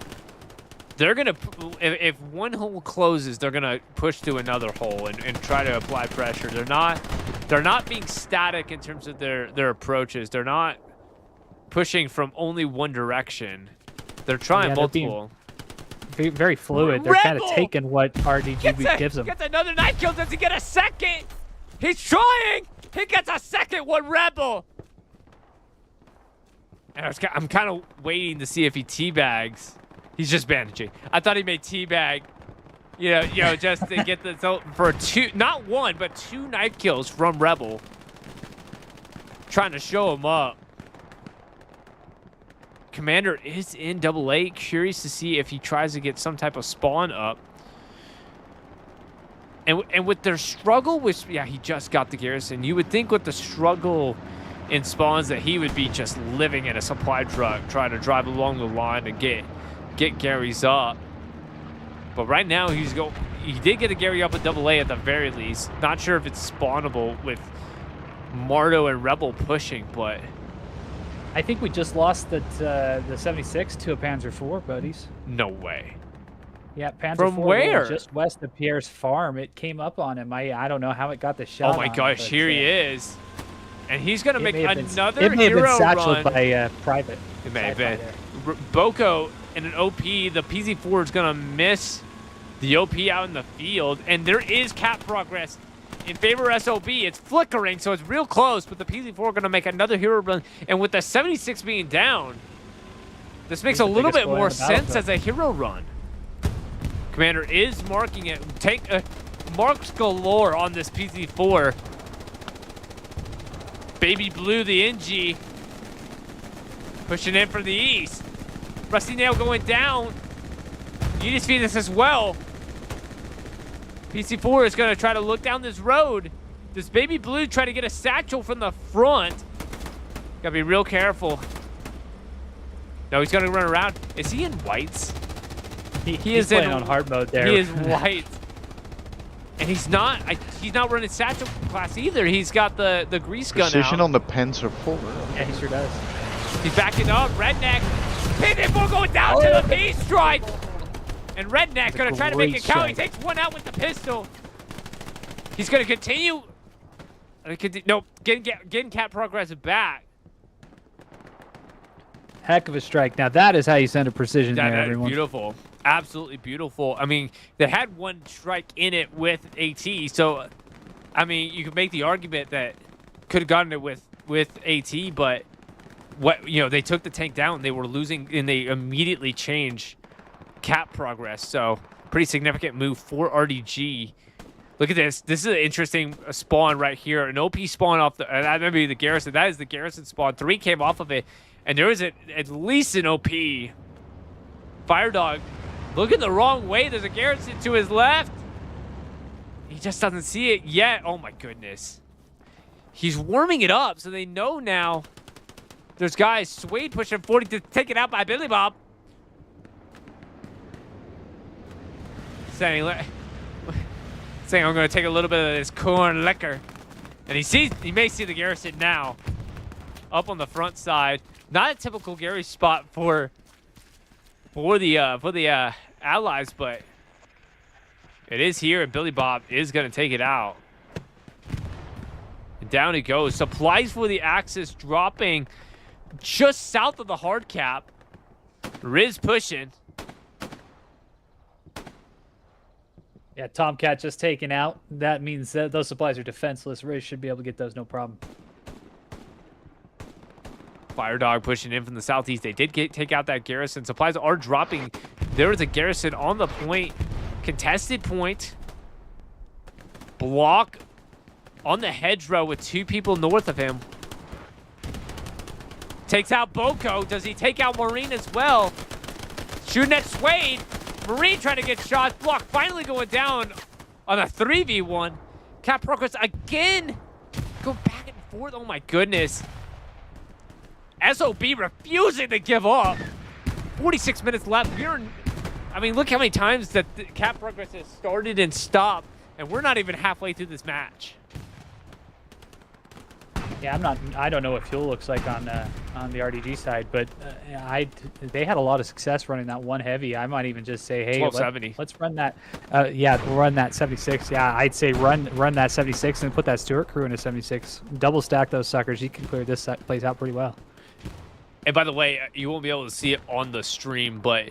they're gonna, if one hole closes, they're gonna push to another hole and try to apply pressure. They're not being static in terms of their approaches. They're not pushing from only one direction. They're trying multiple. Very fluid. They're kind of taking what RDG gives them. Gets another knife kill. Does he get a second? He's trying. He gets a second one, Rebel. And I'm kind of waiting to see if he teabags. He's just bandaging. I thought he made teabag. You know, just to get the for not one, but 2 knife kills from Rebel. Trying to show him up. Commander is in AA. Curious to see if he tries to get some type of spawn up. And with their struggle with, yeah, he just got the garrison. You would think with the struggle in spawns that he would be just living in a supply truck, trying to drive along the line and get Gary's up. But right now he did get a Gary up at AA at the very least. Not sure if it's spawnable with Mardo and Rebel pushing, but I think we just lost the 76 to a Panzer IV, buddies. no way. Yeah, Panzer From IV where? just west of Pierre's farm. It came up on him. I don't know how it got the shot. Oh my on gosh, but, here he is. And he's going to make another It may have been hero satcheled run. by Private. It may have been. There. Boko in an OP, the PZ4 is going to miss the OP out in the field. And there is cap progress in favor of SOB. It's flickering, so it's real close. But the PZ4 are going to make another hero run. And with the 76 being down, this makes a little bit more sense as a hero run. Commander is marking it. Marks galore on this PZ4. Baby Blue, the NG, pushing in from the east. Rusty Nail going down. Unis Phoenix as well. PC4 is going to try to look down this road. Does Baby Blue try to get a satchel from the front? Gotta be real careful. No, he's going to run around. Is he in whites? He is playing on hard mode there. He is white. And he's not running satchel class either. He's got the grease gun out. Precision on the Panzer IV. Yeah, he sure does. He's backing up. Redneck. PZ4 going down to OP strike! And Redneck gonna try to make it count. He strike. takes one out with the pistol. He's gonna continue. No, getting Cat Progress back. Heck of a strike. Now that is how you send a precision there, That is everyone. beautiful. Absolutely beautiful. I mean, they had one strike in it with AT, so I mean, you could make the argument that could have gotten it with AT, but they took the tank down. They were losing, and they immediately changed Cap Progress. So pretty significant move for RDG. Look at this. This is an interesting spawn right here. An OP spawn off the. That may be the Garrison. That is the Garrison spawn. 3 came off of it, and there was at least an OP. Fire Dog, looking the wrong way. There's a Garrison to his left. He just doesn't see it yet. Oh my goodness. He's warming it up, so they know now. There's guys. Swade pushing 40 to take it out by Billy Bob. Saying I'm going to take a little bit of this corn liquor. And he may see the Garrison now. Up on the front side. Not a typical Gary spot for the allies, but it is here, and Billy Bob is going to take it out. And down he goes. Supplies for the Axis dropping just south of the hard cap. Riz pushing. Yeah, Tomcat just taken out. That means that those supplies are defenseless. Riz should be able to get those, no problem. Fire Dog pushing in from the southeast. They did take out that Garrison. Supplies are dropping. There is a Garrison on the point. Contested point. Block on the hedgerow with 2 people north of him. Takes out Boko. Does he take out Marine as well? Shooting at Swade. Marine trying to get shots. Block finally going down on a 3v1. Cap Progress again. Go back and forth. Oh my goodness. SOB refusing to give up. 46 minutes left. I mean, look how many times that the Cap Progress has started and stopped, and we're not even halfway through this match. Yeah, I don't know what fuel looks like on the RDG side, but they had a lot of success running that one heavy. I might even just say, hey, 1270. Let's run that. Yeah, we'll run that 76. Yeah, I'd say run that 76 and put that Stewart crew in a 76. Double stack those suckers. You can clear this place out pretty well. And by the way, you won't be able to see it on the stream, but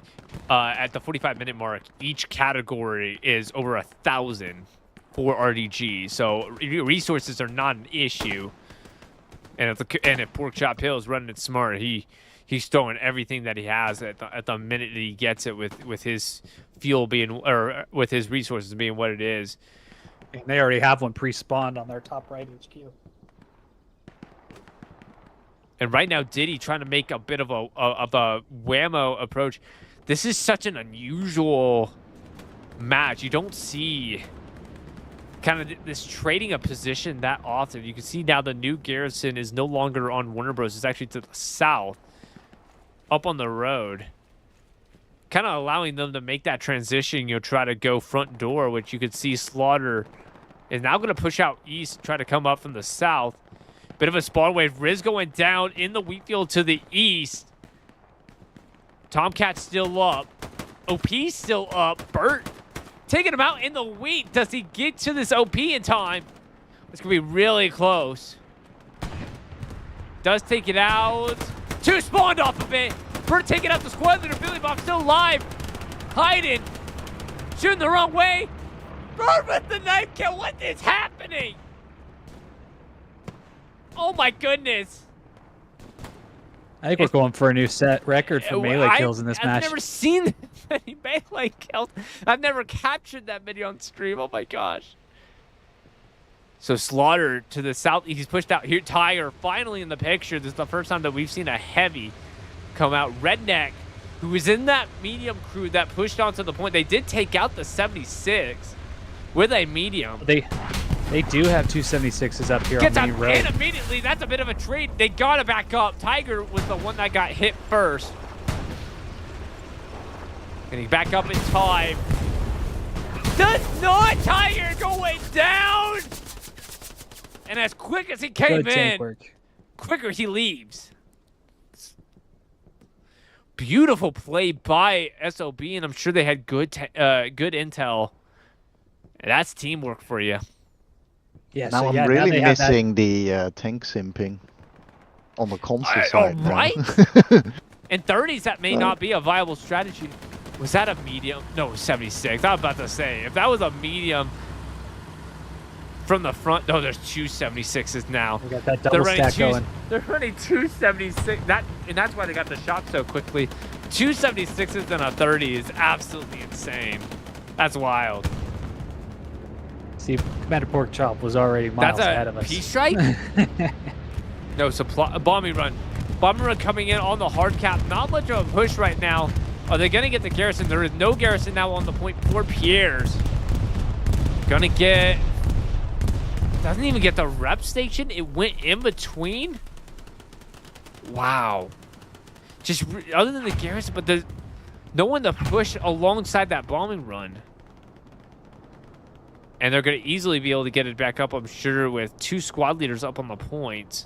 at the 45-minute mark, each category is over 1,000 for RDG. So resources are not an issue. And if Porkchop Hill is running it smart, he's throwing everything that he has at the minute that he gets it with his fuel being, or with his resources being what it is. And they already have one pre-spawned on their top right HQ. And right now, Diddy trying to make a bit of a whammo approach. This is such an unusual match. You don't see kind of this trading a position that often. You can see now the new Garrison is no longer on Warner Bros. It's actually to the south, up on the road. Kind of allowing them to make that transition, try to go front door, which you could see Slaughter is now going to push out east, try to come up from the south. Bit of a spawn wave. Riz going down in the wheat field to the east. Tomcat still up. OP still up. Bert taking him out in the wheat. Does he get to this OP in time? It's going to be really close. Does take it out. 2 spawned off of it. Bert taking out the squad leader. Billy Bob still alive. Hiding. Shooting the wrong way. Bert with the knife kill. What is happening? Oh my goodness. I think we're going for a new set record for melee kills in this match. I've never seen that many melee kills. I've never captured that many on stream. Oh my gosh. So Slaughter to the south. He's pushed out here. Tiger finally in the picture. This is the first time that we've seen a heavy come out. Redneck, who was in that medium crew that pushed onto the point. They did take out the 76 with a medium. They do have 276s up here Gets on up the road. and immediately, that's a bit of a trade. They got to back up. Tiger was the one that got hit first. Getting back up in time. Does not Tiger going down. And as quick as he came Good tank in, work. quicker he leaves. Beautiful play by SOB, and I'm sure they had good intel. And that's teamwork for you. Yeah, Now so I'm yeah, now really they have that. missing the tank simping on the console All side. right. Now. In 30s, that may not be a viable strategy. Was that a medium? No, 76. I was about to say, if that was a medium from the front, no, there's two 76s now. We got that double stack going. They're running two 76. And that's why they got the shot so quickly. Two 76s and a 30 is absolutely insane. That's wild. See, Commander Porkchop was already miles ahead of us. P strike? No, supply bombing run. Bombing run coming in on the hard cap. Not much of a push right now. Are they gonna get the garrison? There is no garrison now on the point for Pierre's. Gonna get. Doesn't even get the rep station. It went in between. Wow. Just other than the garrison, but there's no one to push alongside that bombing run. And they're going to easily be able to get it back up, I'm sure, with two squad leaders up on the point.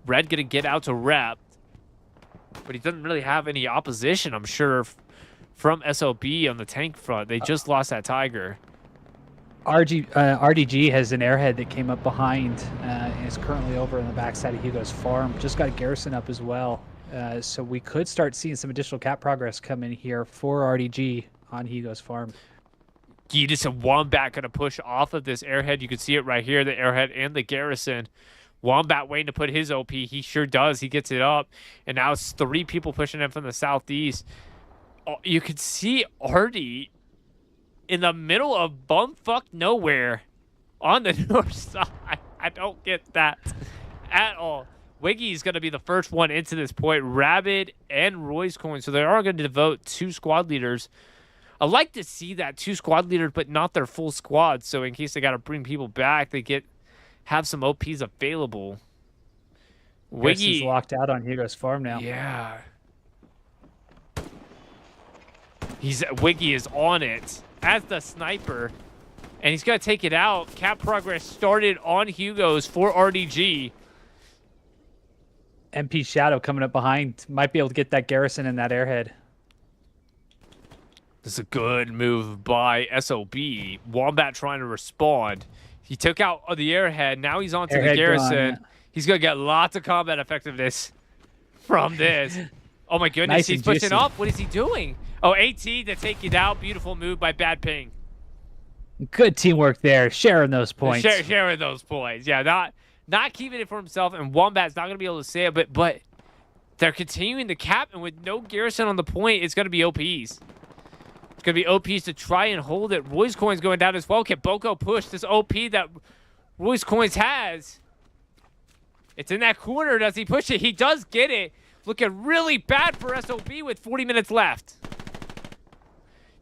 Red going to get out to rep. But he doesn't really have any opposition, I'm sure, from SOB on the tank front. They just lost that Tiger. RDG has an airhead that came up behind and is currently over on the backside of Hugo's farm. Just got garrison up as well. So we could start seeing some additional cap progress come in here for RDG on Hugo's farm. Giedis and Wombat going to push off of this airhead. You can see it right here, the airhead and the garrison. Wombat waiting to put his OP. He sure does. He gets it up. And now it's three people pushing in from the southeast. Oh, you can see Artie in the middle of bumfuck nowhere on the north side. I don't get that at all. Wiggy's going to be the first one into this point. Rabid and Roy's Coin. So they are going to devote two squad leaders. I like to see that, two squad leaders, but not their full squad. So in case they got to bring people back, they have some OPs available. Wiggy's locked out on Hugo's farm now. Yeah. Wiggy is on it as the sniper, and he's going to take it out. Cap progress started on Hugo's for RDG. MP Shadow coming up behind. Might be able to get that garrison in that airhead. This is a good move by SOB. Wombat trying to respond. He took out the airhead. Now he's on to the garrison. Gone. He's going to get lots of combat effectiveness from this. Oh my goodness, Nice he's and pushing juicy. up. What is he doing? Oh, AT to take it out. Beautiful move by Bad Ping. Good teamwork there, sharing those points. Sharing those points. Yeah, not keeping it for himself, and Wombat's not going to be able to say it, but they're continuing the cap, and with no garrison on the point, it's going to be OPs. It's going to be OPs to try and hold it. Roy's Coin's going down as well. Can Boko push this OP that Roy's Coins has? It's in that corner. Does he push it? He does get it. Looking really bad for SOB with 40 minutes left.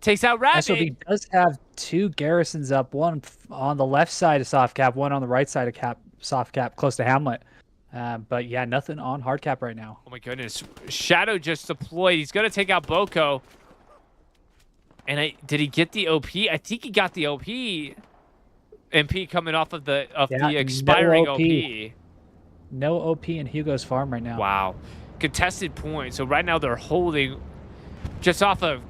Takes out Rabbit. SOB does have two garrisons up, one on the left side of soft cap, one on the right side of soft cap, close to Hamlet. But yeah, nothing on hard cap right now. Oh my goodness. Shadow just deployed. He's going to take out Boko. And did he get the OP? I think he got the OP. MP coming off of the expiring OP. No OP in Hugo's farm right now. Wow. Contested point. So right now they're holding just off of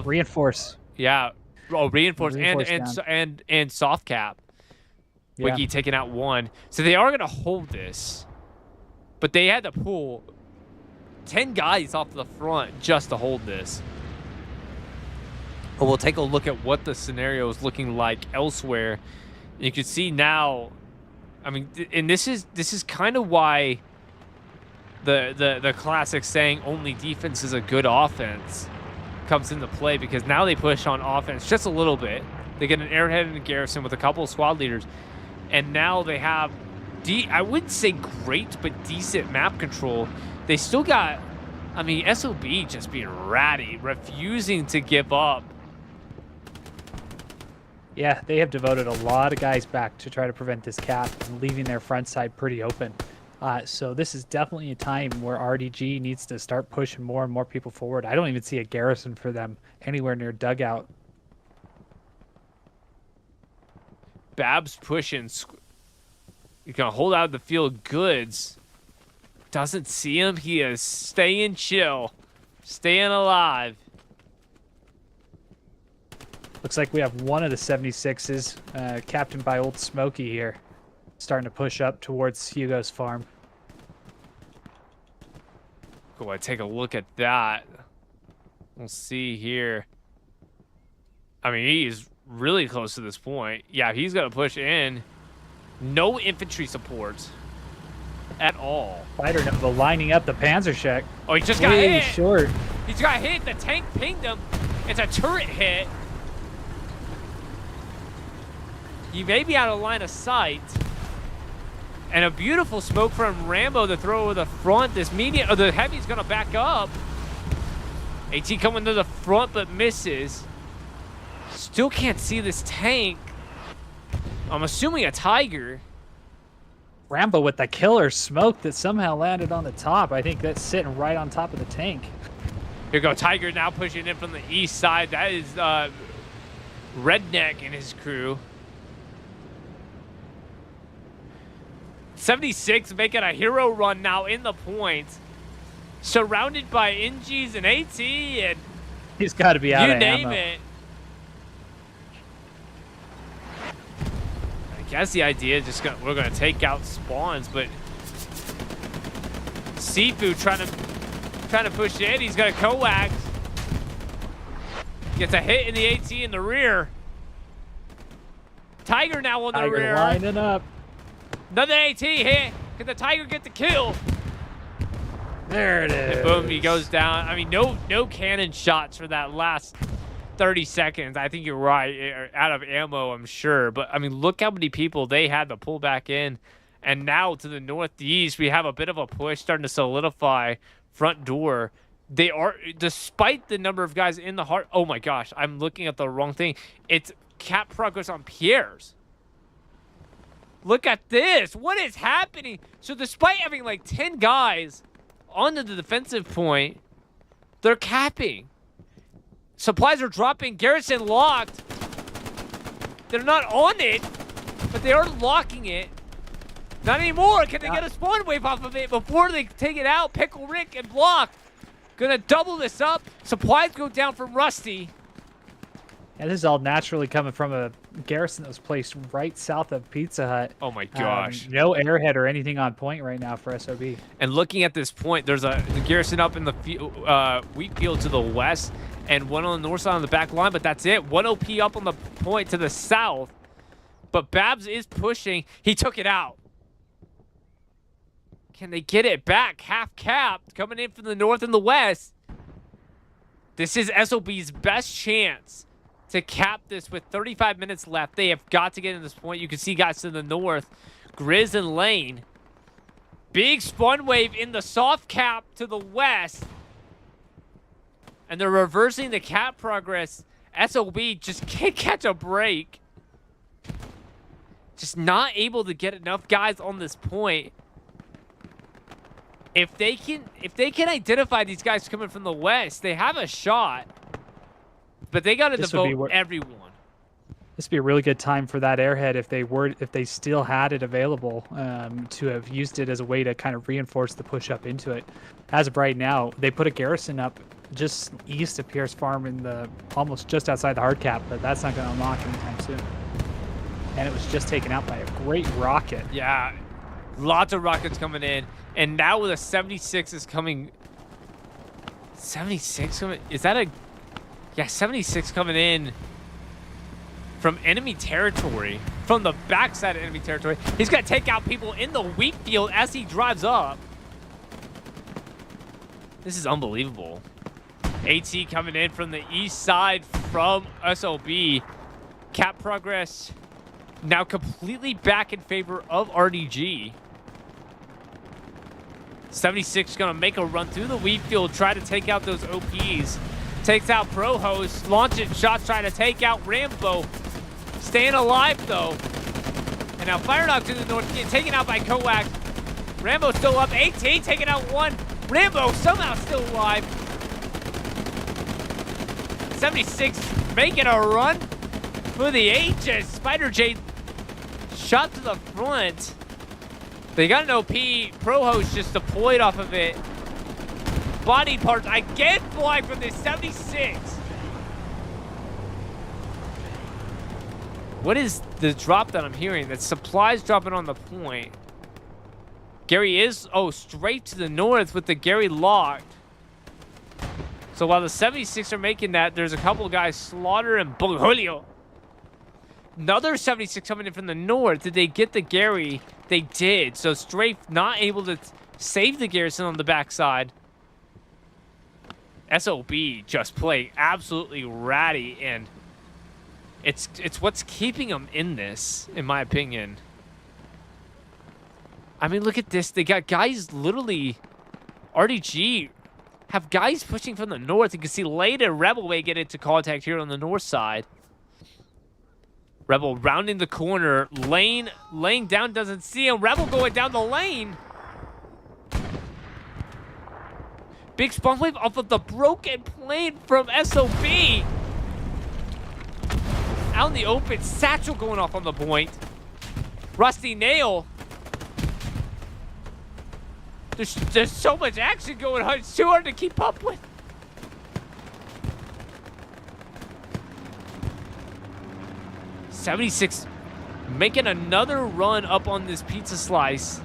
reinforce. Yeah. Oh, reinforce down. and soft cap. Yeah. Wiki taking out one. So they are going to hold this. But they had to pull 10 guys off the front just to hold this. But we'll take a look at what the scenario is looking like elsewhere. You can see now, I mean, and this is kind of why the classic saying only defense is a good offense comes into play, because now they push on offense just a little bit. They get an airhead and a garrison with a couple of squad leaders, and now they have I wouldn't say great, but decent map control. They still got, I mean, SOB just being ratty, refusing to give up. Yeah, they have devoted a lot of guys back to try to prevent this cap and leaving their front side pretty open. So this is definitely a time where RDG needs to start pushing more and more people forward. I don't even see a garrison for them anywhere near dugout. Babs pushing. You're going to hold out the field goods. doesn't see him. He is staying chill, staying alive. Looks like we have one of the 76s, captained by Old Smokey here, starting to push up towards Hugo's farm. Go ahead, take a look at that. We'll see here. I mean, he's really close to this point. Yeah, he's going to push in. No infantry support at all. Fighter Nova lining up the Panzerschek. Oh, he just got Way hit. short. He's got hit. The tank pinged him. It's a turret hit. He may be out of line of sight. And a beautiful smoke from Rambo to throw over the front. This medium, or the heavy's gonna back up. AT coming to the front but misses. Still can't see this tank. I'm assuming a Tiger. Rambo with the killer smoke that somehow landed on the top. I think that's sitting right on top of the tank. Here go Tiger now pushing in from the east side. That is Redneck and his crew. 76 making a hero run now in the point. Surrounded by NGs and AT and He's got to be out you of name ammo. it. I guess the idea is just we're gonna take out spawns, but Seafood trying to push in. He's got a coax. Gets a hit in the AT in the rear. Tiger now on the Tiger rear. lining up. Another AT hit. Can the Tiger get the kill? There it is. And boom, he goes down. I mean, no cannon shots for that last 30 seconds. I think you're right. Out of ammo, I'm sure. But, I mean, look how many people they had to pull back in. And now to the northeast, we have a bit of a push starting to solidify front door. They are, despite the number of guys in the heart. Oh, my gosh. I'm looking at the wrong thing. It's cap progress on Pierre's. Look at this. What is happening? So despite having like 10 guys onto the defensive point, they're capping. Supplies are dropping. Garrison locked. They're not on it, but they are locking it. Not anymore. Can they get a spawn wave off of it before they take it out? Pickle Rick and Block. Gonna double this up. Supplies go down from Rusty. And this is all naturally coming from a garrison that was placed right south of Pizza Hut. Oh my gosh. No airhead or anything on point right now for SOB. And looking at this point, there's a garrison up in the wheat field to the west and one on the north side on the back line, but that's it. One OP up on the point to the south. But Babs is pushing. He took it out. Can they get it back? Half capped coming in from the north and the west. This is SOB's best chance to cap this with 35 minutes left. They have got to get in this point. You can see guys to the north. Grizz and Lane. Big spawn wave in the soft cap to the west. And they're reversing the cap progress. SOB just can't catch a break. Just not able to get enough guys on this point. If they can identify these guys coming from the west, they have a shot. But they got to devote everyone. This would be a really good time for that airhead if they still had it available to have used it as a way to kind of reinforce the push up into it. As of right now, they put a garrison up just east of Pierre's farm in the almost just outside the hard cap, but that's not going to unlock anytime soon. And it was just taken out by a great rocket. Yeah, lots of rockets coming in, and now with a 76 is coming. 76 coming? Is that a? Yeah, 76 coming in from enemy territory, from the backside of enemy territory. He's going to take out people in the wheat field as he drives up. This is unbelievable. AT coming in from the east side from SOB. Cap progress now completely back in favor of RDG. 76 going to make a run through the wheat field, try to take out those OPs. Takes out Pro Host, launching shots, trying to take out Rambo. Staying alive, though. And now Fire Dog to the north, getting taken out by Coax. Rambo still up, 18, taking out one. Rambo somehow still alive. 76 making a run for the ages. Spider J shot to the front. They got an OP. Pro host just deployed off of it. Body parts again flying from the 76. What is the drop that I'm hearing? That supplies dropping on the point. Gary is, straight to the north with the Gary locked. So while the 76 are making that, there's a couple of guys, Slaughter and Julio. Another 76 coming in from the north. Did they get the Gary? They did. So Strafe not able to save the Garrison on the backside. SOB just playing absolutely ratty, and it's what's keeping them in this, in my opinion. I mean, look at this. They got guys literally, RDG, have guys pushing from the north. You can see later Rebel may get into contact here on the north side. Rebel rounding the corner. Lane laying down, doesn't see him. Rebel going down the lane. Big spawn wave off of the broken plane from SOB. Out in the open, Satchel going off on the point. Rusty Nail. There's so much action going on. It's too hard to keep up with. '76 making another run up on this pizza slice.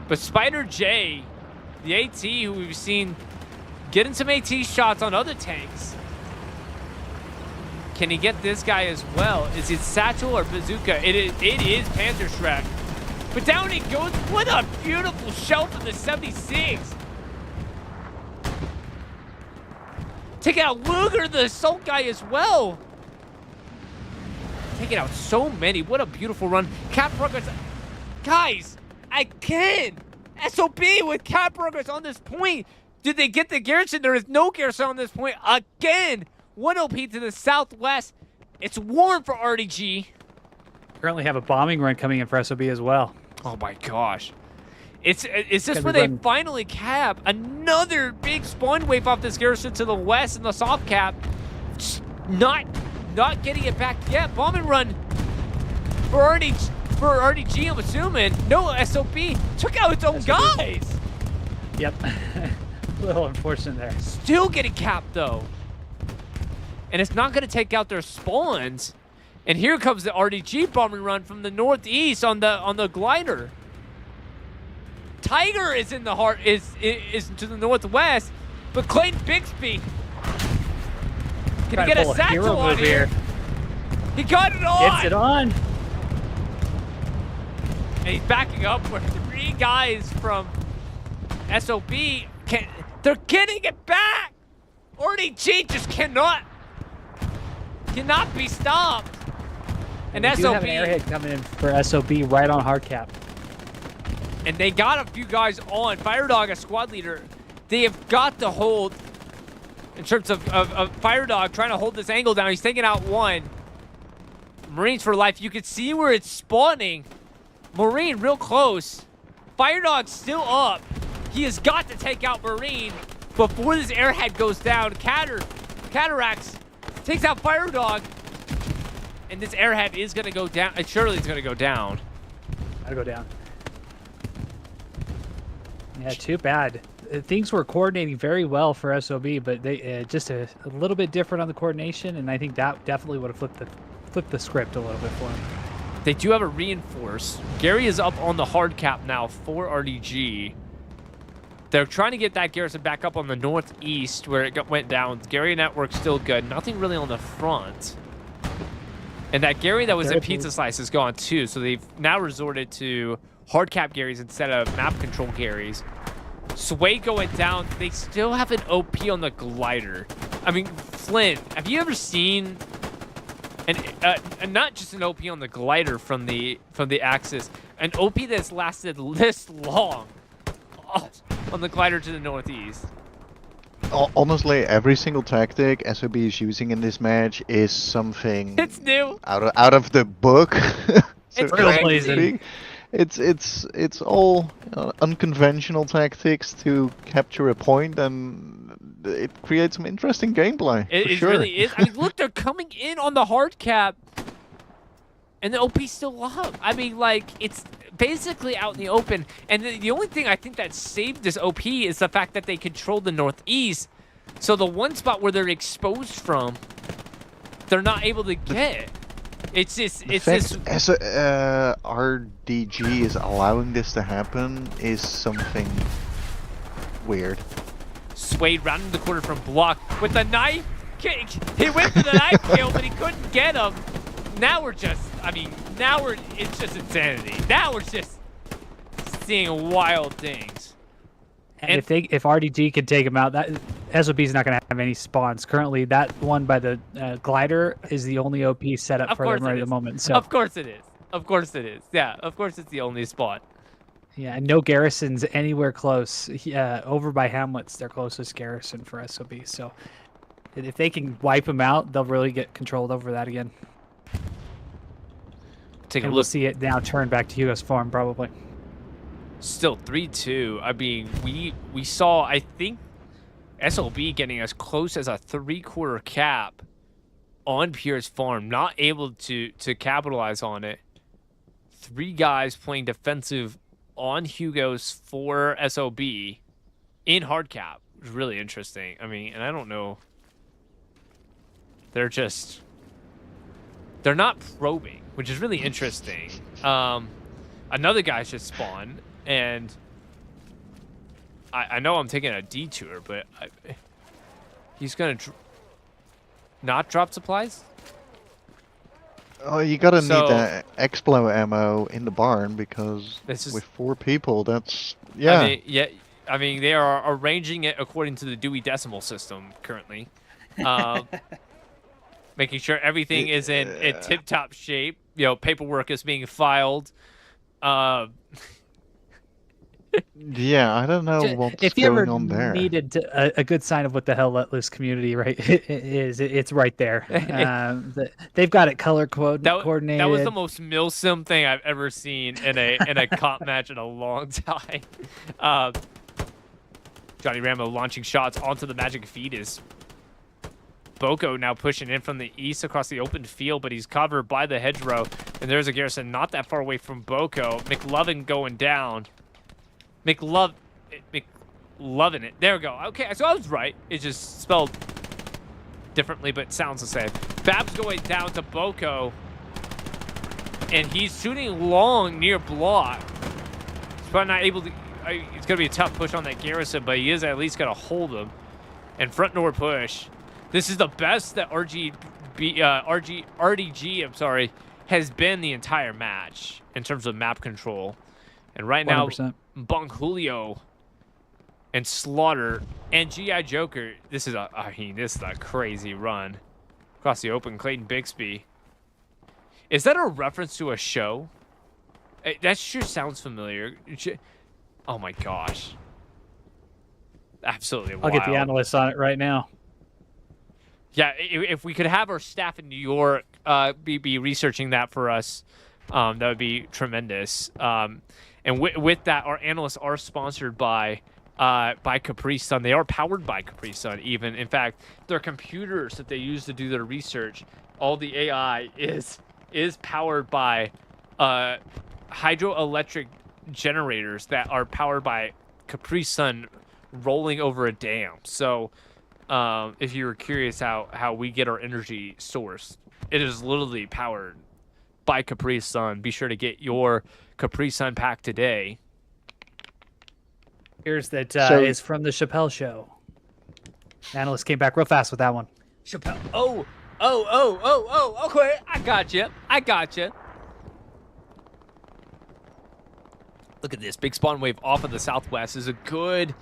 But Spider J, the AT who we've seen getting some AT shots on other tanks. Can he get this guy as well? Is it Satchel or Bazooka? It is Panther Shrek. But down he goes. What a beautiful shell from the 76. Taking out Luger, the assault guy as well. Taking out so many. What a beautiful run. Cap progress. Guys, again. SOB with cap progress on this point. Did they get the Garrison? There is no Garrison on this point. Again. 1 OP to the southwest. It's warm for RDG. Currently have a bombing run coming in for SOB as well. Oh my gosh. Is this where they finally cap another big spawn wave off this Garrison to the west in the soft cap? Just not getting it back yet. Bombing run for RDG, I'm assuming. No, SOB took out its own guys. Yep. A little unfortunate there. Still getting capped though. And it's not going to take out their spawns. And here comes the RDG bombing run from the northeast on the glider. Tiger is in the heart, is to the northwest, but Clayton Bixby can he get a Satchel on here? He got it on. Gets it on. And he's backing up where 3 guys from SOB they're getting it back. RDG just cannot be stopped. And we SOB do have an airhead coming in for SOB right on hard cap. And they got a few guys on. Firedog, a squad leader. They have got to hold, in terms of Firedog trying to hold this angle down. He's taking out one. Marines for life. You can see where it's spawning. Marine real close. Firedog's still up. He has got to take out Marine before this airhead goes down. Cataracts takes out Firedog. And this airhead is going to go down. Surely it's going to go down. Gotta go down. Yeah, too bad. Things were coordinating very well for SOB, but they just a little bit different on the coordination, and I think that definitely would have flipped the script a little bit for them. They do have a reinforce. Gary is up on the hard cap now for RDG. They're trying to get that Garrison back up on the northeast where it went down. Gary network's still good. Nothing really on the front. And that Gary that was in Pizza Slice is gone too, so they've now resorted to hard cap Garys instead of map control Garys. Sway going down. They still have an OP on the glider. I mean, Flynn, have you ever seen and not just an OP on the glider from the Axis, an OP that's lasted this long on the glider to the northeast? Honestly, every single tactic SOB is using in this match is something it's new, out of the book. It's crazy. It's all unconventional tactics to capture a point, and it creates some interesting gameplay. It sure. really is. I mean, look, they're coming in on the hard cap, and the OP's still up. I mean, like, it's basically out in the open. And the only thing I think that saved this OP is the fact that they control the northeast. So the one spot where they're exposed from, they're not able to get. It's just, RDG is allowing this to happen is something weird. Swayed rounding the corner from block with the knife kick. He went for the knife kill, but he couldn't get him. Now we're just, it's just insanity. Now we're just seeing wild things. And if RDG can take him out, that SOB's not going to have any spawns. Currently, that one by the glider is the only OP setup for them right at the moment. So of course it is. Of course it is. Yeah, of course it's the only spawn. Yeah, and no garrisons anywhere close. Over by Hamlet's their closest garrison for SOB. So if they can wipe him out, they'll really get controlled over that again. Take a look. We'll see it now turn back to Hugo's farm probably. Still 3-2. I mean, we saw, I think, SOB getting as close as a 3/4 cap on Pierre's farm, not able to capitalize on it. 3 guys playing defensive on Hugo's for SOB in hard cap. It was really interesting. I mean, and I don't know. They're not probing, which is really interesting. Another guy's just spawned, and I know I'm taking a detour, but he's going to not drop supplies? Oh, you gotta need that explo ammo in the barn because with 4 people, that's I mean, they are arranging it according to the Dewey Decimal System currently, making sure everything is in tip-top shape. You know, paperwork is being filed. Yeah, I don't know what's going on there. If you ever needed a good sign of what the hell let loose community, right, it's right there. They've got it color coordinated. That was the most milsim thing I've ever seen in a comp match in a long time. Johnny Rambo launching shots onto the Magic feed is Boko now pushing in from the east across the open field, but he's covered by the hedgerow, and there's a garrison not that far away from Boko. McLovin going down. McLovin it. There we go. Okay, so I was right. It's just spelled differently, but sounds the same. Bab's going down to Boko, and he's shooting long near block. He's probably not able to. It's going to be a tough push on that garrison, but he is at least going to hold him. And front door push. This is the best that RDG, has been the entire match in terms of map control. And right now, 100%. Bunk Julio and Slaughter and G.I. Joker. This is a crazy run across the open. Clayton Bixby. Is that a reference to a show? That sure sounds familiar. Oh my gosh. Absolutely wild. I'll get the analysts on it right now. Yeah, if we could have our staff in New York be researching that for us, that would be tremendous. And with that, our analysts are sponsored by Capri Sun. They are powered by Capri Sun, even. In fact, their computers that they use to do their research, all the AI is powered by hydroelectric generators that are powered by Capri Sun rolling over a dam. So if you were curious how we get our energy source, it is literally powered by Capri Sun. Be sure to get your Capri Sun pack today. Here's that is from the Chappelle Show. Analyst came back real fast with that one. Chappelle. Oh. Okay, I got you. Look at this big spawn wave off of the southwest is a good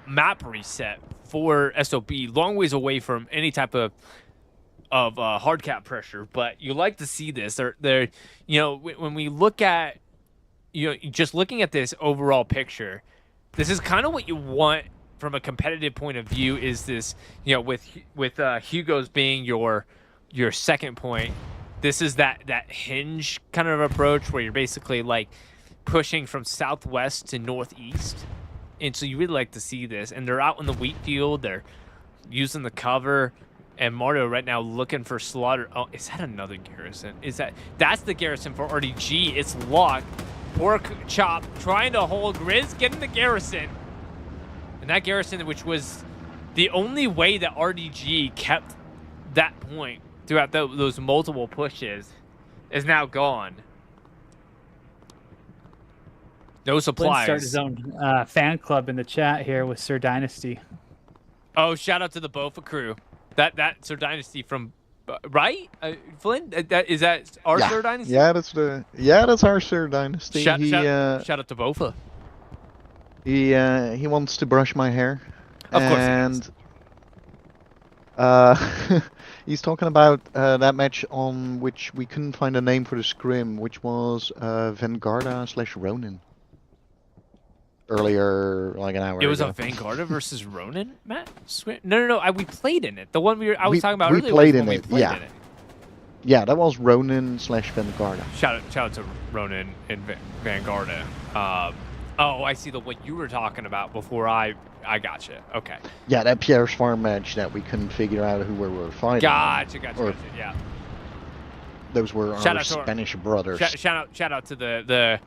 map reset for SOB. Long ways away from any type of hard cap pressure, but you like to see this. They're when we look at just looking at this overall picture, this is kind of what you want from a competitive point of view. Is this with Hugo's being your second point, this is that hinge kind of approach where you're basically like pushing from southwest to northeast, and so you really like to see this. And they're out in the wheat field, they're using the cover. And Mario right now looking for Slaughter. Oh, is that another garrison? That's the garrison for RDG. It's locked. Pork Chop trying to hold Grizz, getting the garrison. And that garrison, which was the only way that RDG kept that point throughout those multiple pushes, is now gone. No supplies. Start his own fan club in the chat here with Sir Dynasty. Oh, shout out to the Bofa crew. That Sir Dynasty from right, Flynn. Is that our Sir Dynasty? Yeah, that's our Sir Dynasty. Shout out to Bofa. He wants to brush my hair. Of course. And he's talking about that match on which we couldn't find a name for the scrim, which was Vanguarda/Ronin. Earlier, like an hour ago. It was a Vanguarda versus Ronin, Matt? No. We played in it. The one I was talking about earlier. We played in it. Yeah. Yeah, that was Ronin/Vanguarda. Shout out to Ronin and Vanguarda. Oh, I see what you were talking about before I gotcha. Okay. Yeah, that Pierre's farm match that we couldn't figure out who we were fighting. Gotcha. Yeah. Those were our Spanish brothers. Shout out to the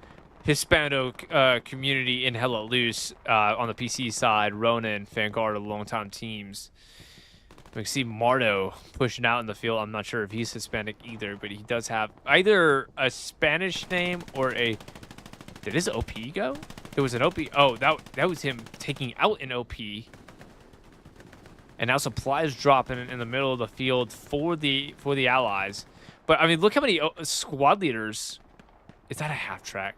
Hispano community in Hella Loose on the PC side. Ronin, Vanguard, longtime teams. We can see Mardo pushing out in the field. I'm not sure if he's Hispanic either, but he does have either a Spanish name or a... Did his OP go? It was an OP. Oh, that was him taking out an OP. And now supplies dropping in the middle of the field for the allies. But I mean, look how many squad leaders. Is that a half track?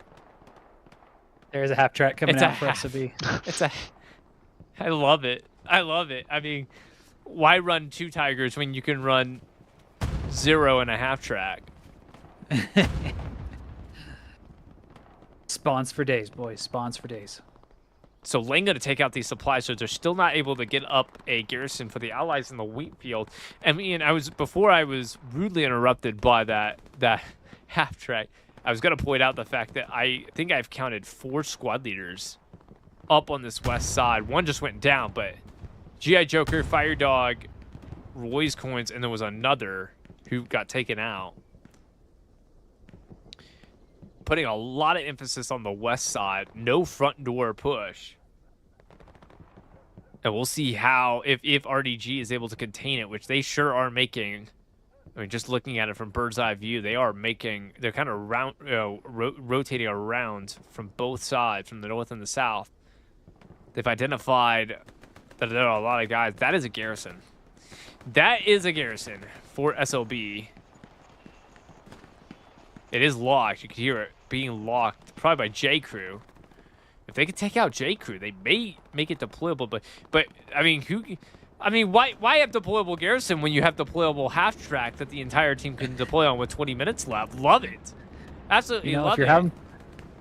There's a half track coming out for SOB. I love it. I mean, why run 2 Tigers when you can run 0 and a half track? Spawns for days, boys. Spawns for days. So Lane going to take out these supplies, so they're still not able to get up a garrison for the allies in the wheat field. I mean, before I was rudely interrupted by that half track. I was going to point out the fact that I think I've counted 4 squad leaders up on this west side. One just went down, but G.I. Joker, Fire Dog, Roy's Coins, and there was another who got taken out. Putting a lot of emphasis on the west side. No front door push. And we'll see how, if RDG is able to contain it, which they sure are making. I mean, just looking at it from bird's eye view, they're kind of rotating around from both sides, from the north and the south. They've identified that there are a lot of guys. That is a garrison. That is a garrison for SOB. It is locked. You can hear it being locked, probably by J Crew. If they could take out J Crew, they may make it deployable. But I mean, why have deployable garrison when you have deployable half track that the entire team can deploy on with 20 minutes left? Love it. Absolutely love it.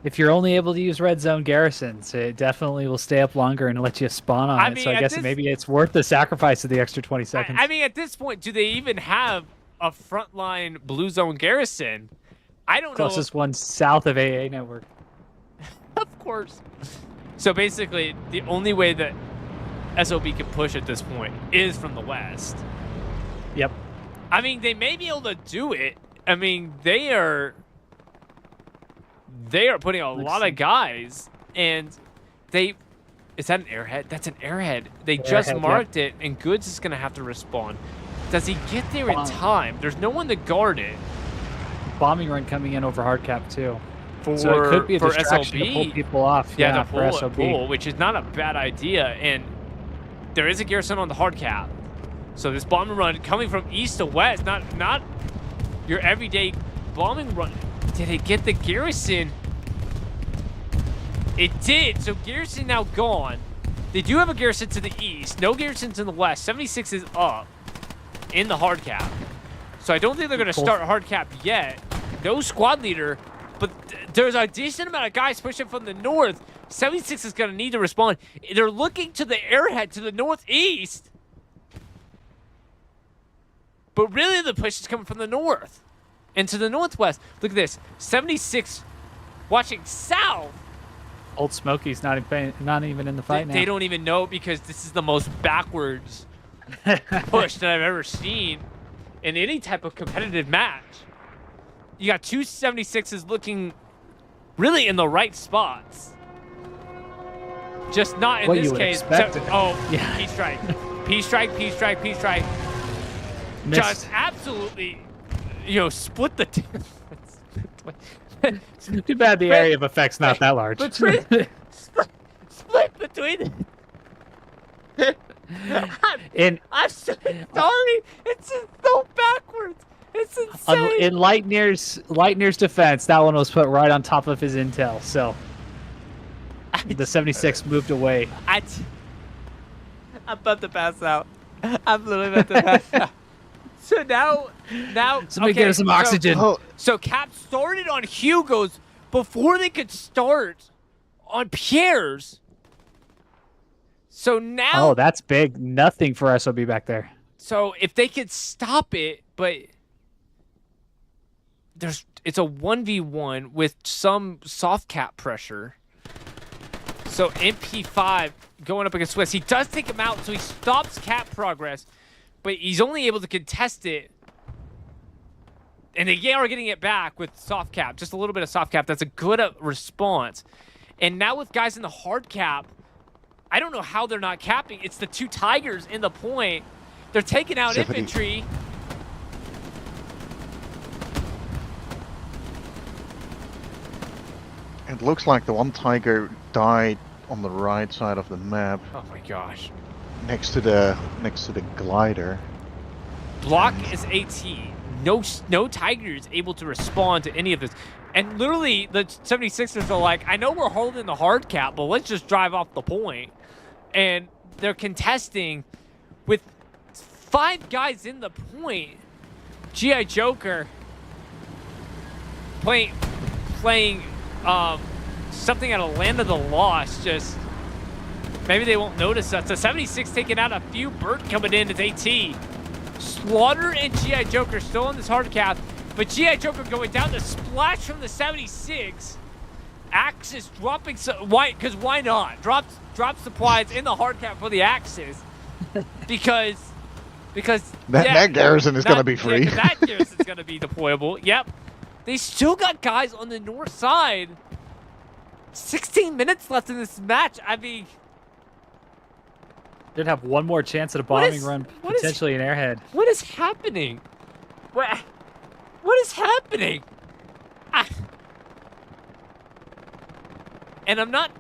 If you're only able to use red zone garrisons, it definitely will stay up longer and let you spawn on it. So I guess maybe it's worth the sacrifice of the extra 20 seconds. I mean, at this point, do they even have a frontline blue zone garrison? I don't know. Closest one south of AA network. Of course. So basically, the only way that SOB can push at this point is from the west. Yep. I mean, they may be able to do it. I mean, they are putting a lot of guys, and is that an airhead? That's an airhead. They just marked it, and Goods is going to have to respawn. Does he get there in time? There's no one to guard it. Bombing run coming in over hard cap too. So it could be a distraction SOB. to pull people off. Yeah, for SOB. Which is not a bad idea. And there is a garrison on the hard cap. So this bombing run coming from east to west, not your everyday bombing run. Did it get the garrison? It did. So garrison now gone. They do have a garrison to the east. No garrison to the west. 76 is up in the hard cap. So I don't think they're going to start hard cap yet. No squad leader, but there's a decent amount of guys pushing from the north. 76 is going to need to respond. They're looking to the airhead to the northeast. But really the push is coming from the north and to the northwest. Look at this. 76 watching south. Old Smokey's not even in the fight now. They don't even know because this is the most backwards push that I've ever seen in any type of competitive match. You got two 76s looking really in the right spots. Just not in What this you would case. expect it. Oh, Yeah. P-strike. P-strike, P-strike, P-strike. Missed. Just absolutely, split the Too bad the area of effect's not that large. split between. I'm so sorry. It's just so backwards. It's insane. In Lightnier's defense, that one was put right on top of his intel. So the 76 moved away. I'm about to pass out. I'm literally about to pass out. So now, Somebody okay, give us some oxygen. So Cap started on Hugo's before they could start on Pierre's. So now, Oh, that's big. Nothing for SOB back there. so if they could stop it, but it's a 1v1 with some soft cap pressure. So MP5 going up against Swiss. He does take him out, so he stops cap progress, but he's only able to contest it. And they are getting it back with soft cap, just a little bit of soft cap. That's a good response. And now with guys in the hard cap, I don't know how they're not capping. It's the two Tigers in the point. They're taking out 70. infantry. It looks like the one Tiger died on the right side of the map, Oh my gosh. next to the glider. Block is AT. No Tiger is able to respond to any of this. And literally, the 76ers are like, I know we're holding the hard cap, but let's just drive off the point. And they're contesting with 5 guys in the point. G.I. Joker playing something out of Land of the Lost. Just maybe they won't notice us. The 76 taking out a few. Burt coming in as AT. Slaughter and G.I. Joker still on this hard cap, but G.I. Joker going down. The splash from the 76. Axis dropping, because why not? Drop supplies in the hard cap for the Axis, because That garrison is going to be free. Yeah, that garrison's going to be deployable. Yep. They still got guys on the north side. 16 minutes left in this match. I mean, Did have one more chance at a What bombing is- run, what is- potentially an airhead. what is happening? What is happening? And I'm not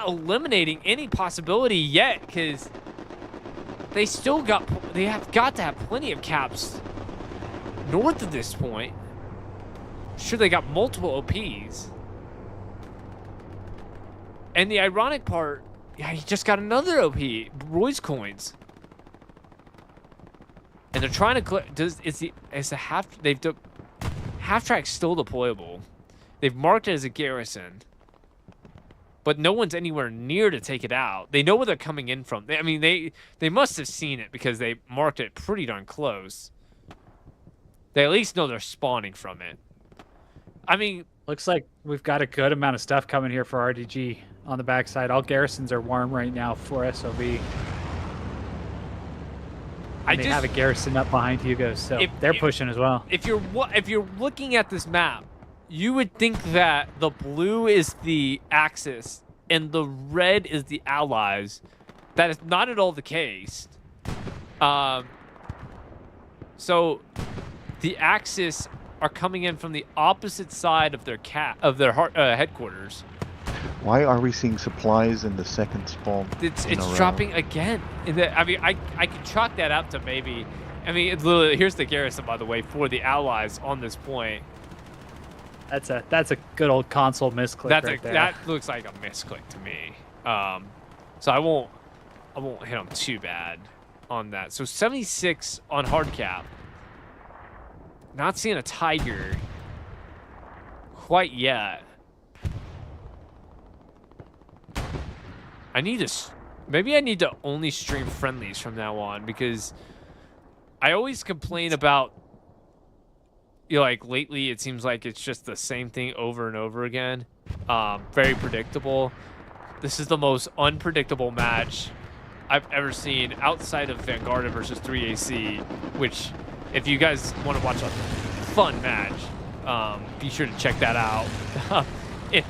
eliminating any possibility yet, because they have got to have plenty of caps north of this point. Sure, they got multiple OPs. And the ironic part, yeah, he just got another OP, Roy's coins. And they're trying to half track still deployable. They've marked it as a garrison, but no one's anywhere near to take it out. They know where they're coming in from. They must have seen it because they marked it pretty darn close. They at least know they're spawning from it. I mean, Looks like we've got a good amount of stuff coming here for RDG on the backside. All garrisons are warm right now for SOB. And they have a garrison up behind Hugo, so they're pushing as well. If you're looking at this map, you would think that the blue is the Axis and the red is the Allies. That is not at all the case. So the Axis are coming in from the opposite side of their headquarters. Why are we seeing supplies in the second spawn? It's in a row? dropping again. I could chalk that up to maybe. It's literally, here's the garrison, by the way, for the Allies on this point. That's a good old console misclick right there. That looks like a misclick to me. So I won't hit them too bad on that. So 76 on hard cap. Not seeing a Tiger quite yet. Maybe I need to only stream friendlies from now on, because I always complain about, like, lately it seems like it's just the same thing over and over again. Very predictable. This is the most unpredictable match I've ever seen outside of Vanguard versus 3AC, which, if you guys want to watch a fun match, be sure to check that out in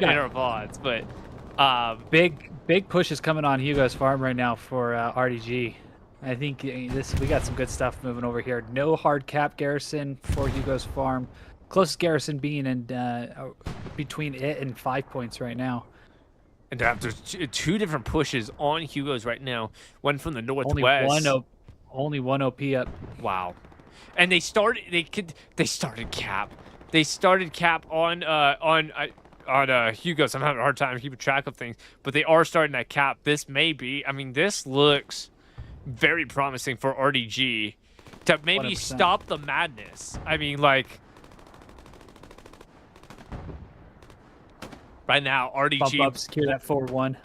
our VODs. But big push is coming on Hugo's farm right now for RDG. I think we got some good stuff moving over here. No hard cap garrison for Hugo's farm. Closest garrison being in between it and 5 points right now. And there's two different pushes on Hugo's right now. One from the northwest. Only one OP up. Wow. And they started cap. They started cap on Hugo's. I'm having a hard time keeping track of things, but they are starting that cap. This may be. I mean, this looks very promising for RDG to maybe 100%. Stop the madness. I mean, like, right now, RDG Bump up, secure that 4-1.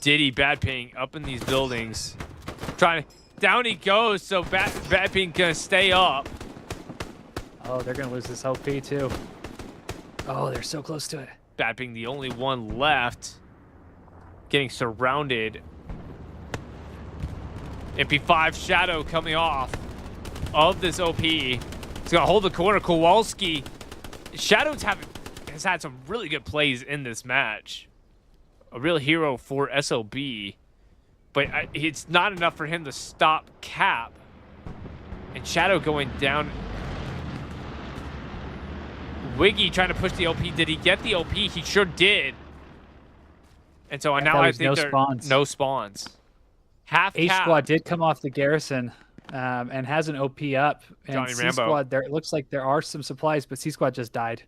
Diddy Bad Ping up in these buildings, trying to, down he goes. So Bad Ping gonna stay up. Oh, they're gonna lose this OP too. Oh, they're so close to it. Bad Ping, the only one left, getting surrounded. MP5 Shadow coming off of this OP. He's gonna hold the corner. Kowalski. Shadow's has had some really good plays in this match. A real hero for SOB, but it's not enough for him to stop cap. And Shadow going down. Wiggy trying to push the OP. Did he get the OP? He sure did. And so now I think no spawns. Half H cap. squad did come off the garrison and has an OP up. And Johnny C Rambo. squad, it looks like there are some supplies, but C squad just died.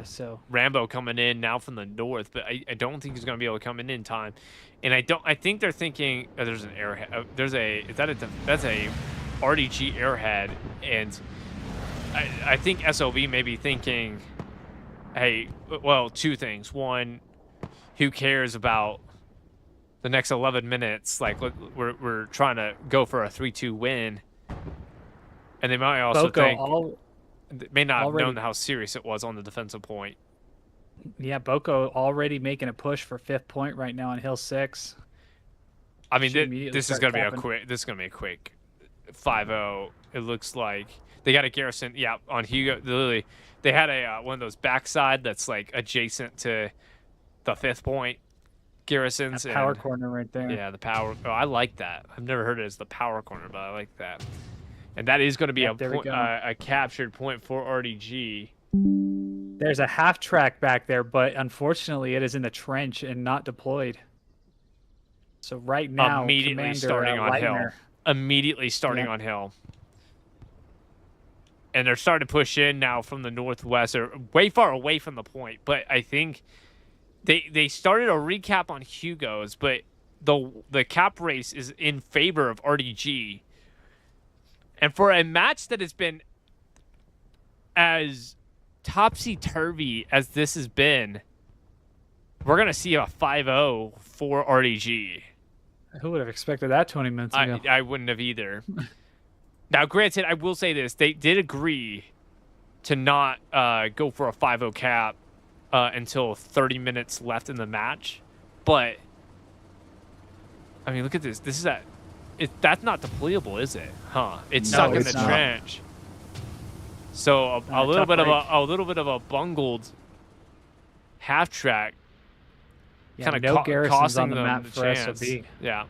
So Rambo coming in now from the north, but I don't think he's going to be able to come in time. And I think they're thinking there's an airhead. That's a RDG airhead, and I think SOB may be thinking, hey, well, two things. One, who cares about the next 11 minutes? Like, we're trying to go for a 3-2 win. And they might also think they may not have known how serious it was on the defensive point. Yeah, Boko already making a push for 5th point right now on Hill 6. I mean, this is gonna be a quick 5-0. It looks like they got a garrison. Yeah, on Hugo. Literally, they had a one of those backside that's like adjacent to the 5th point garrisons. That power corner right there. Yeah, the power. Oh, I like that. I've never heard it as the power corner, but I like that. And that is going to be a captured point for RDG. There's a half track back there, but unfortunately it is in the trench and not deployed. So right now, immediately starting on hill. Immediately starting on hill. And they're starting to push in now from the northwest, or way far away from the point. But I think they started a recap on Hugo's, but the cap race is in favor of RDG. And for a match that has been as topsy-turvy as this has been, we're going to see a 5-0 for RDG. Who would have expected that 20 minutes ago? I wouldn't have either. Now, granted, I will say this. They did agree to not go for a 5-0 cap until 30 minutes left in the match. But, I mean, look at this. This is that's not deployable, is it? Huh? It's stuck in the trench. So a little bit of a bungled half track. Yeah, kind of of garrisons on the them map the for chance. SOB. Yeah.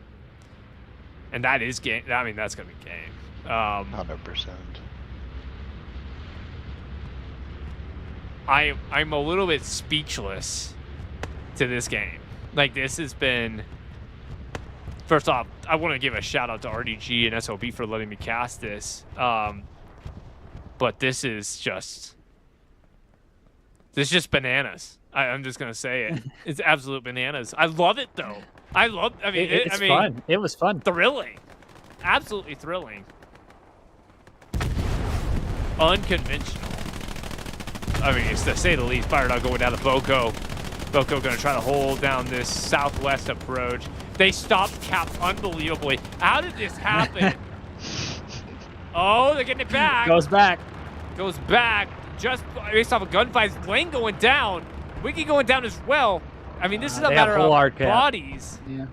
And that is game. I mean, that's gonna be game. 100%. I'm a little bit speechless to this game. Like, this has been. First off, I want to give a shout out to RDG and SOB for letting me cast this. But this is just bananas. I'm just gonna say it. It's absolute bananas. I love it though. It's fun. It was fun. Thrilling. Absolutely thrilling. Unconventional. I mean, it's to say the least. Fire dog going down to Boko. Boko gonna try to hold down this southwest approach. They stopped cap unbelievably. How did this happen? Oh, they're getting it back. Goes back. Just based off a gunfight. Lane going down. Wiki going down as well. I mean, this is a matter of bodies. Yeah.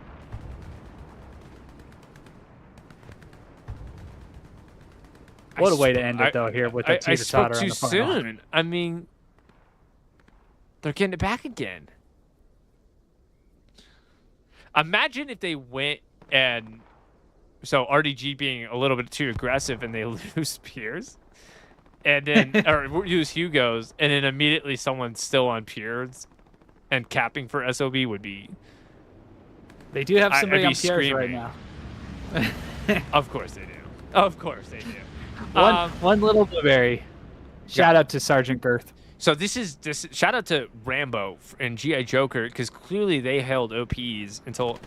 What a way to end it, though, here with the I spoke teeter-totter on too the final. soon. I mean, they're getting it back again. Imagine if they went and so RDG being a little bit too aggressive and they lose Pierre's, and then or use Hugo's, and then immediately someone's still on Pierre's, and capping for SOB would be. They do have somebody I'd on be Pierre's right screaming. now. Of course they do. Of course they do. One little blueberry. Shout out to Sergeant Girth. So this shout out to Rambo and GI Joker, because clearly they held OPs until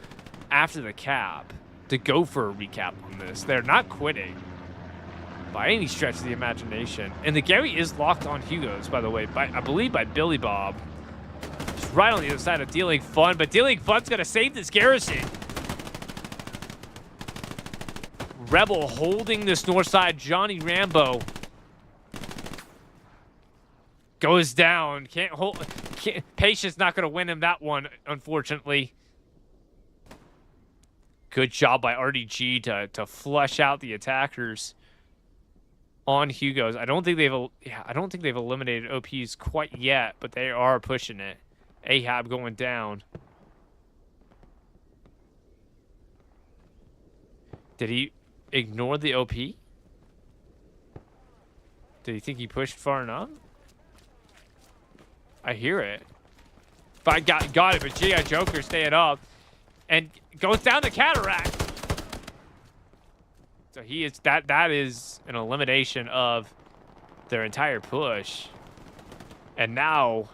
after the cap to go for a recap on this. They're not quitting by any stretch of the imagination. And the Gary is locked on Hugo's, by the way, I believe by Billy Bob. Just right on the other side of Dealing Fun, but Dealing Fun's gonna save this garrison. Rebel holding this north side. Johnny Rambo goes down. Can't hold. Patience not going to win him that one, unfortunately. Good job by RDG to flush out the attackers on Hugo's. I don't think they've eliminated OPs quite yet, but they are pushing it. Ahab going down. Did he ignore the OP? Did he think he pushed far enough? I hear it. But I got it, but G.I. Joker staying up and goes down the cataract. So he is that is an elimination of their entire push. And now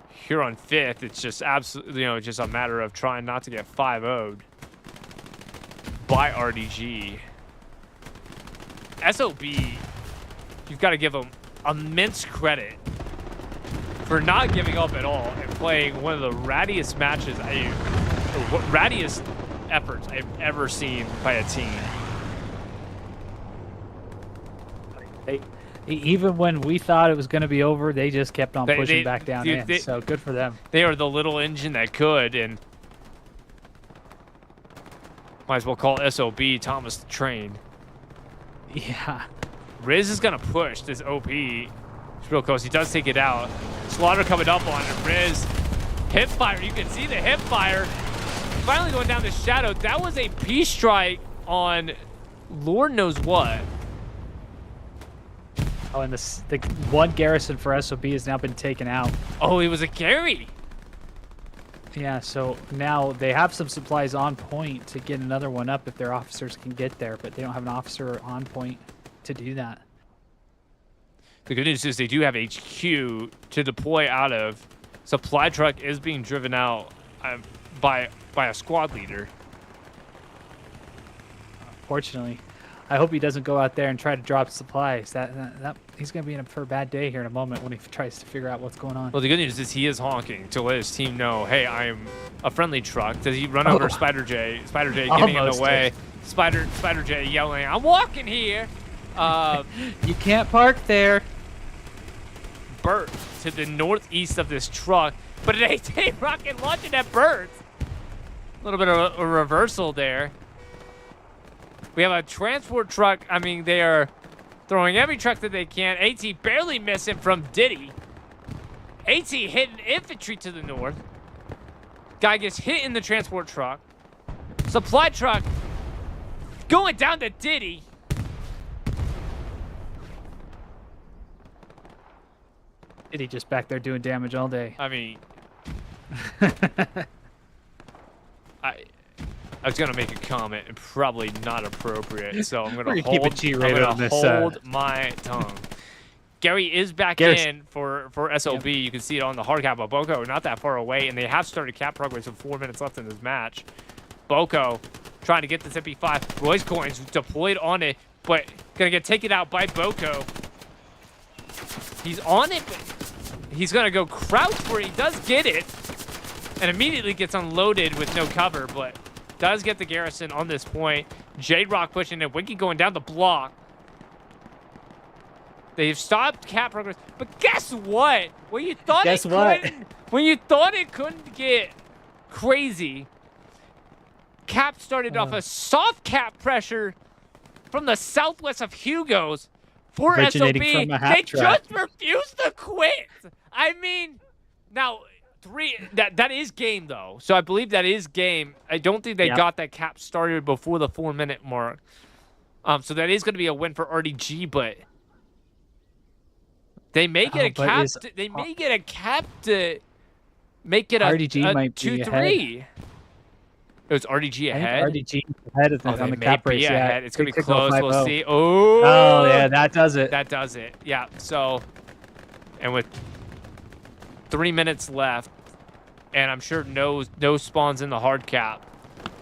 here on 5th, it's just absolutely, just a matter of trying not to get 5-0'd by RDG. SOB, you've got to give them immense credit for not giving up at all and playing one of the rattiest matches rattiest efforts I've ever seen by a team. Even when we thought it was going to be over, they just kept on pushing back down in. So good for them. They are the little engine that could, and might as well call SOB Thomas the Train. Yeah. Riz is going to push this OP. It's real close. He does take it out. Slaughter coming up on it. Riz, hip fire. You can see the hip fire. Finally going down the shadow. That was a P strike on Lord knows what. Oh, and the one garrison for SOB has now been taken out. Oh, it was a carry. Yeah, so now they have some supplies on point to get another one up if their officers can get there, but they don't have an officer on point to do that. The good news is they do have HQ to deploy out of. Supply truck is being driven out by a squad leader. Fortunately, I hope he doesn't go out there and try to drop supplies. That he's going to be in for a bad day here in a moment when he tries to figure out what's going on. Well, the good news is he is honking to let his team know, hey, I am a friendly truck. Does he run over Spider J? Spider J getting in the way. Spider J yelling, I'm walking here. You can't park there. Bert to the northeast of this truck, but an AT rocket launching at Bert. A little bit of a reversal there. We have a transport truck. I mean, they are throwing every truck that they can. AT barely missing from Diddy. AT hitting infantry to the north. Guy gets hit in the transport truck. Supply truck going down to Diddy. Diddy just back there doing damage all day. I mean, I was gonna make a comment and probably not appropriate, so I'm gonna hold my tongue. Gary is back in for SOB. Yep. You can see it on the hard cap of Boko, not that far away, and they have started cap progress with 4 minutes left in this match. Boko trying to get this MP5. Roy's coins deployed on it, but gonna get taken out by Boko. He's on it, but he's gonna go crouch where he does get it, and immediately gets unloaded with no cover, but does get the garrison on this point. Jade Rock pushing it. Winky going down the block. They've stopped cap progress, but guess what? When you thought it couldn't get crazy, cap started off a soft cap pressure from the southwest of Hugo's for Originating SOB. from a half They track. just refused to quit. I mean, now that is game though. So I believe that is game. I don't think they got that cap started before the 4-minute mark. So that is going to be a win for RDG, but they may get a cap. They may get a cap to make it a RDG might be 2-3. It was RDG ahead. I think RDG ahead of them on the cap race. Yeah, ahead. It's gonna be They could go close. We'll 5-0. see. Oh. Oh yeah, that does it. That does it. Yeah. So, and with 3 minutes left, and I'm sure no spawns in the hard cap,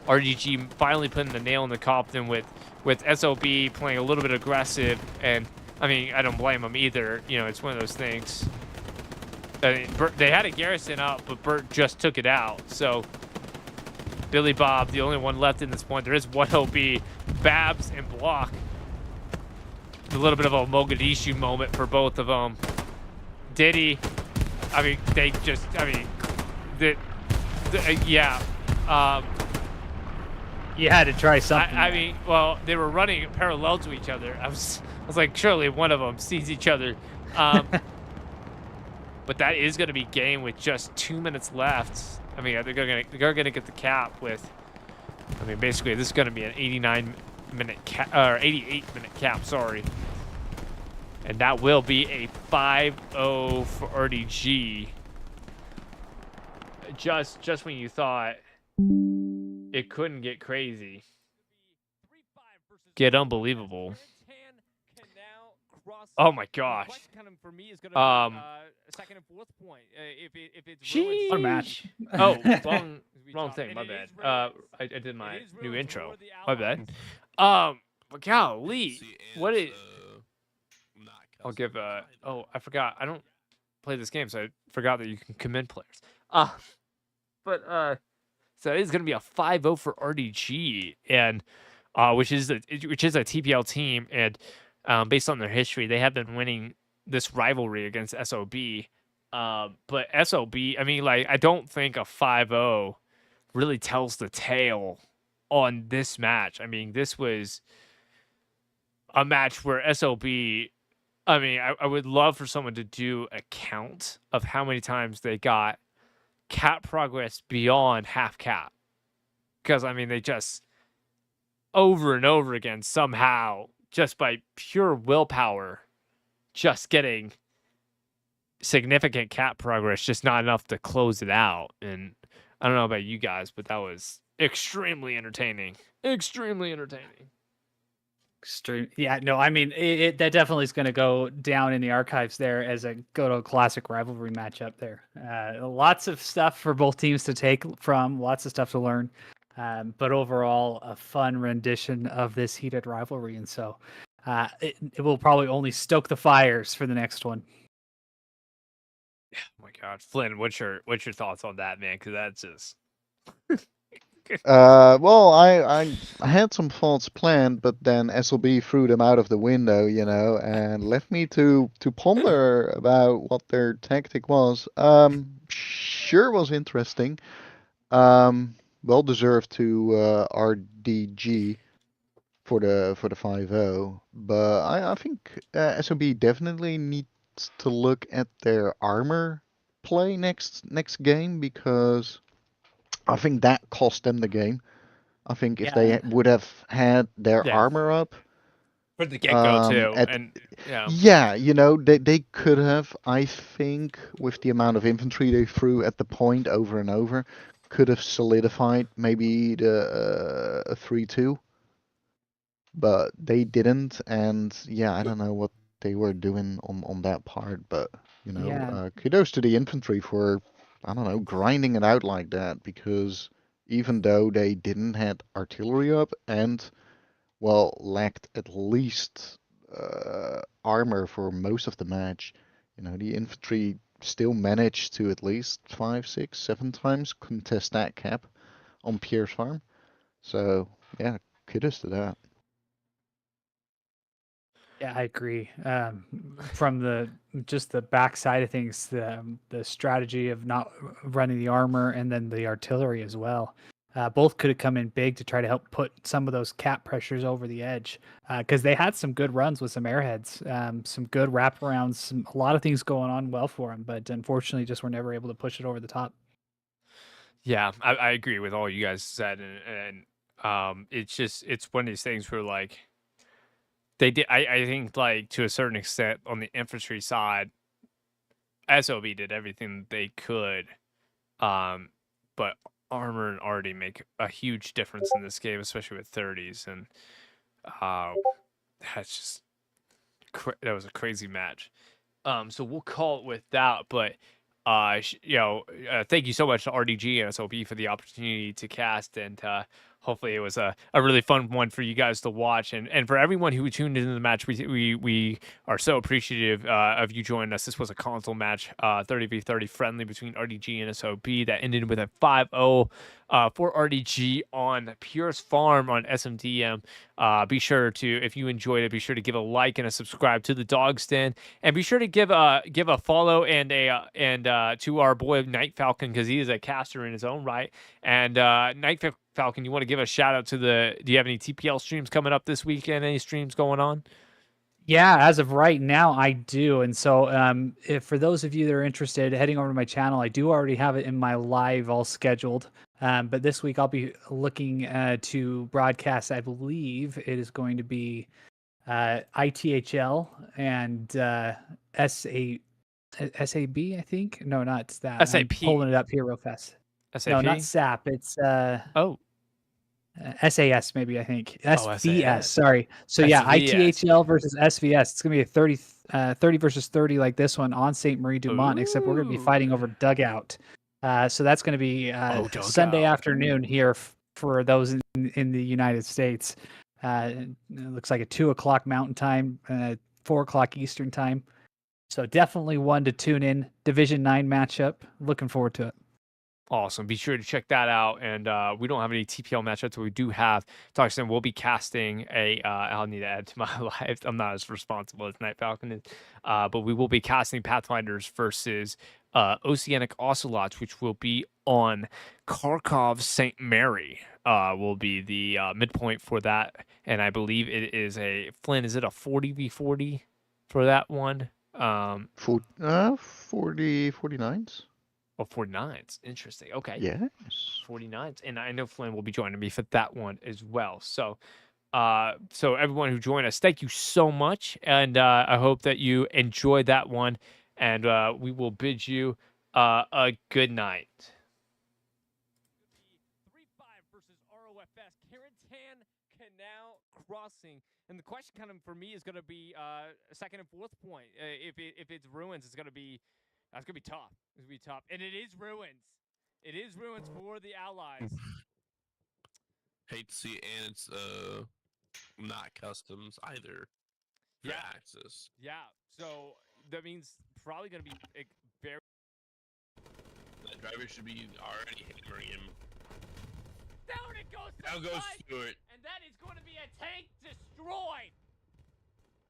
RDG finally putting the nail in the coffin with SOB playing a little bit aggressive, and I mean I don't blame them either. You know, it's one of those things. I mean, they had a garrison up, but Bert just took it out. So Billy Bob, the only one left in this point. There is one OB, Babs and Block. A little bit of a Mogadishu moment for both of them. Diddy, I mean, they just, I mean, yeah. You had to try something. I mean, well, they were running parallel to each other. I was like, surely one of them sees each other. But that is going to be game with just 2 minutes left. I mean, they're gonna get the cap with. I mean, basically, this is going to be an 89-minute cap or 88-minute cap. Sorry, and that will be a 5-0 for RDG. Just when you thought it couldn't get crazy, get unbelievable. Oh my gosh. Second and fourth point. If it's What a match. Oh, wrong thing. My bad. I did my new intro. My bad. But golly, what is? I'll give oh, I forgot. I don't play this game, so I forgot that you can commend players. But so it is going to be a 5-0 for RDG, and which is a TPL team, and based on their history, they have been winning this rivalry against SOB. But SOB, I mean, like, I don't think a 5-0 really tells the tale on this match. I mean, this was a match where SOB, I mean, I would love for someone to do a count of how many times they got cap progress beyond half cap. Because, I mean, they just over and over again somehow, just by pure willpower, just getting significant cap progress, just not enough to close it out. And I don't know about you guys, but that was extremely entertaining. Extremely entertaining. Yeah, no, I mean, that definitely is going to go down in the archives there as a classic rivalry matchup there. Lots of stuff for both teams to take from, lots of stuff to learn. But overall, a fun rendition of this heated rivalry. And so it will probably only stoke the fires for the next one. Oh my God, Flynn, what's your thoughts on that, man? Because that's just well, I had some thoughts planned, but then SLB threw them out of the window, you know, and left me to ponder about what their tactic was. Sure was interesting. Well deserved to RDG for the 5-0, but I think SOB definitely needs to look at their armor play next game, because I think that cost them the game. I think if they would have had their armor up for the get-go too, and yeah, you know, they could have, I think, with the amount of infantry they threw at the point over and over, could have solidified maybe the 3-2, but they didn't, and yeah, I don't know what they were doing on that part, but you know, kudos to the infantry for, I don't know, grinding it out like that, because even though they didn't have artillery up and, well, lacked at least armor for most of the match, you know, the infantry still managed to at least 5, 6, 7 times contest that cap on Pierre's farm. So, yeah, kudos to that. Yeah, I agree. From the back side of things, the strategy of not running the armor and then the artillery as well. Both could have come in big to try to help put some of those cap pressures over the edge, because they had some good runs with some airheads, some good wraparounds, a lot of things going on well for them, but unfortunately just were never able to push it over the top. Yeah, I agree with all you guys said, and it's one of these things where like they did. I think like to a certain extent on the infantry side, SOB did everything they could, but armor and RD make a huge difference in this game, especially with 30s, and that's just that was a crazy match. So we'll call it with that, but thank you so much to RDG and SOB for the opportunity to cast, and hopefully it was a really fun one for you guys to watch, and for everyone who tuned into the match, we are so appreciative of you joining us. This was a console match, 30v30 friendly between RDG and SOB that ended with a 5-0 for RDG on Pierre's farm on SMDM. Be sure to, if you enjoyed it, be sure to give a like and a subscribe to the Dog's Den, and be sure to give a follow and to our boy Night Falcon, because he is a caster in his own right. And Night Falcon, you want to give a shout out to do you have any TPL streams coming up this weekend? Any streams going on? Yeah, as of right now, I do. And so if for those of you that are interested, heading over to my channel, I do already have it in my live all scheduled. But this week I'll be looking to broadcast, I believe it is going to be ITHL and SAB, I think. No, not that. SAP. I'm pulling it up here real fast. SAP? No, not SAP. It's SAS, maybe, I think. SVS, SAS. sorry. So yeah, SVS. ITHL versus SVS. It's gonna be a 30 versus 30 like this one on St. Marie Dumont, except we're gonna be fighting over dugout. So that's gonna be Sunday afternoon here for those in the United States. It looks like a 2:00 Mountain Time, 4:00 Eastern Time. So definitely one to tune in. Division 9 matchup. Looking forward to it. Awesome. Be sure to check that out. And we don't have any TPL matchups, but we do have Toxin. We'll be casting I'll need to add to my life. I'm not as responsible as Night Falcon is. But we will be casting Pathfinders versus Oceanic Ocelots, which will be on Kharkov St. Mary. Will be the midpoint for that. And I believe it is Flynn, is it a 40v40 for that one? 49s. Oh, 49s. Interesting. Okay. Yes. 49s. And I know Flynn will be joining me for that one as well. So so everyone who joined us, thank you so much. And I hope that you enjoyed that one. And we will bid you a good night. 3-5 versus ROFS, Carentan Canal Crossing. And the question kind of for me is going to be second and fourth point. If it's ruins, that's going to be tough. It's going to be tough. And it is ruins. It is ruins for the Allies. Hate to see it, and it's not customs either. Yeah. Axis. Yeah. So that means probably going to be very. That driver should be already hammering him. Down it goes. Now goes Stewart. And that is going to be a tank destroyed.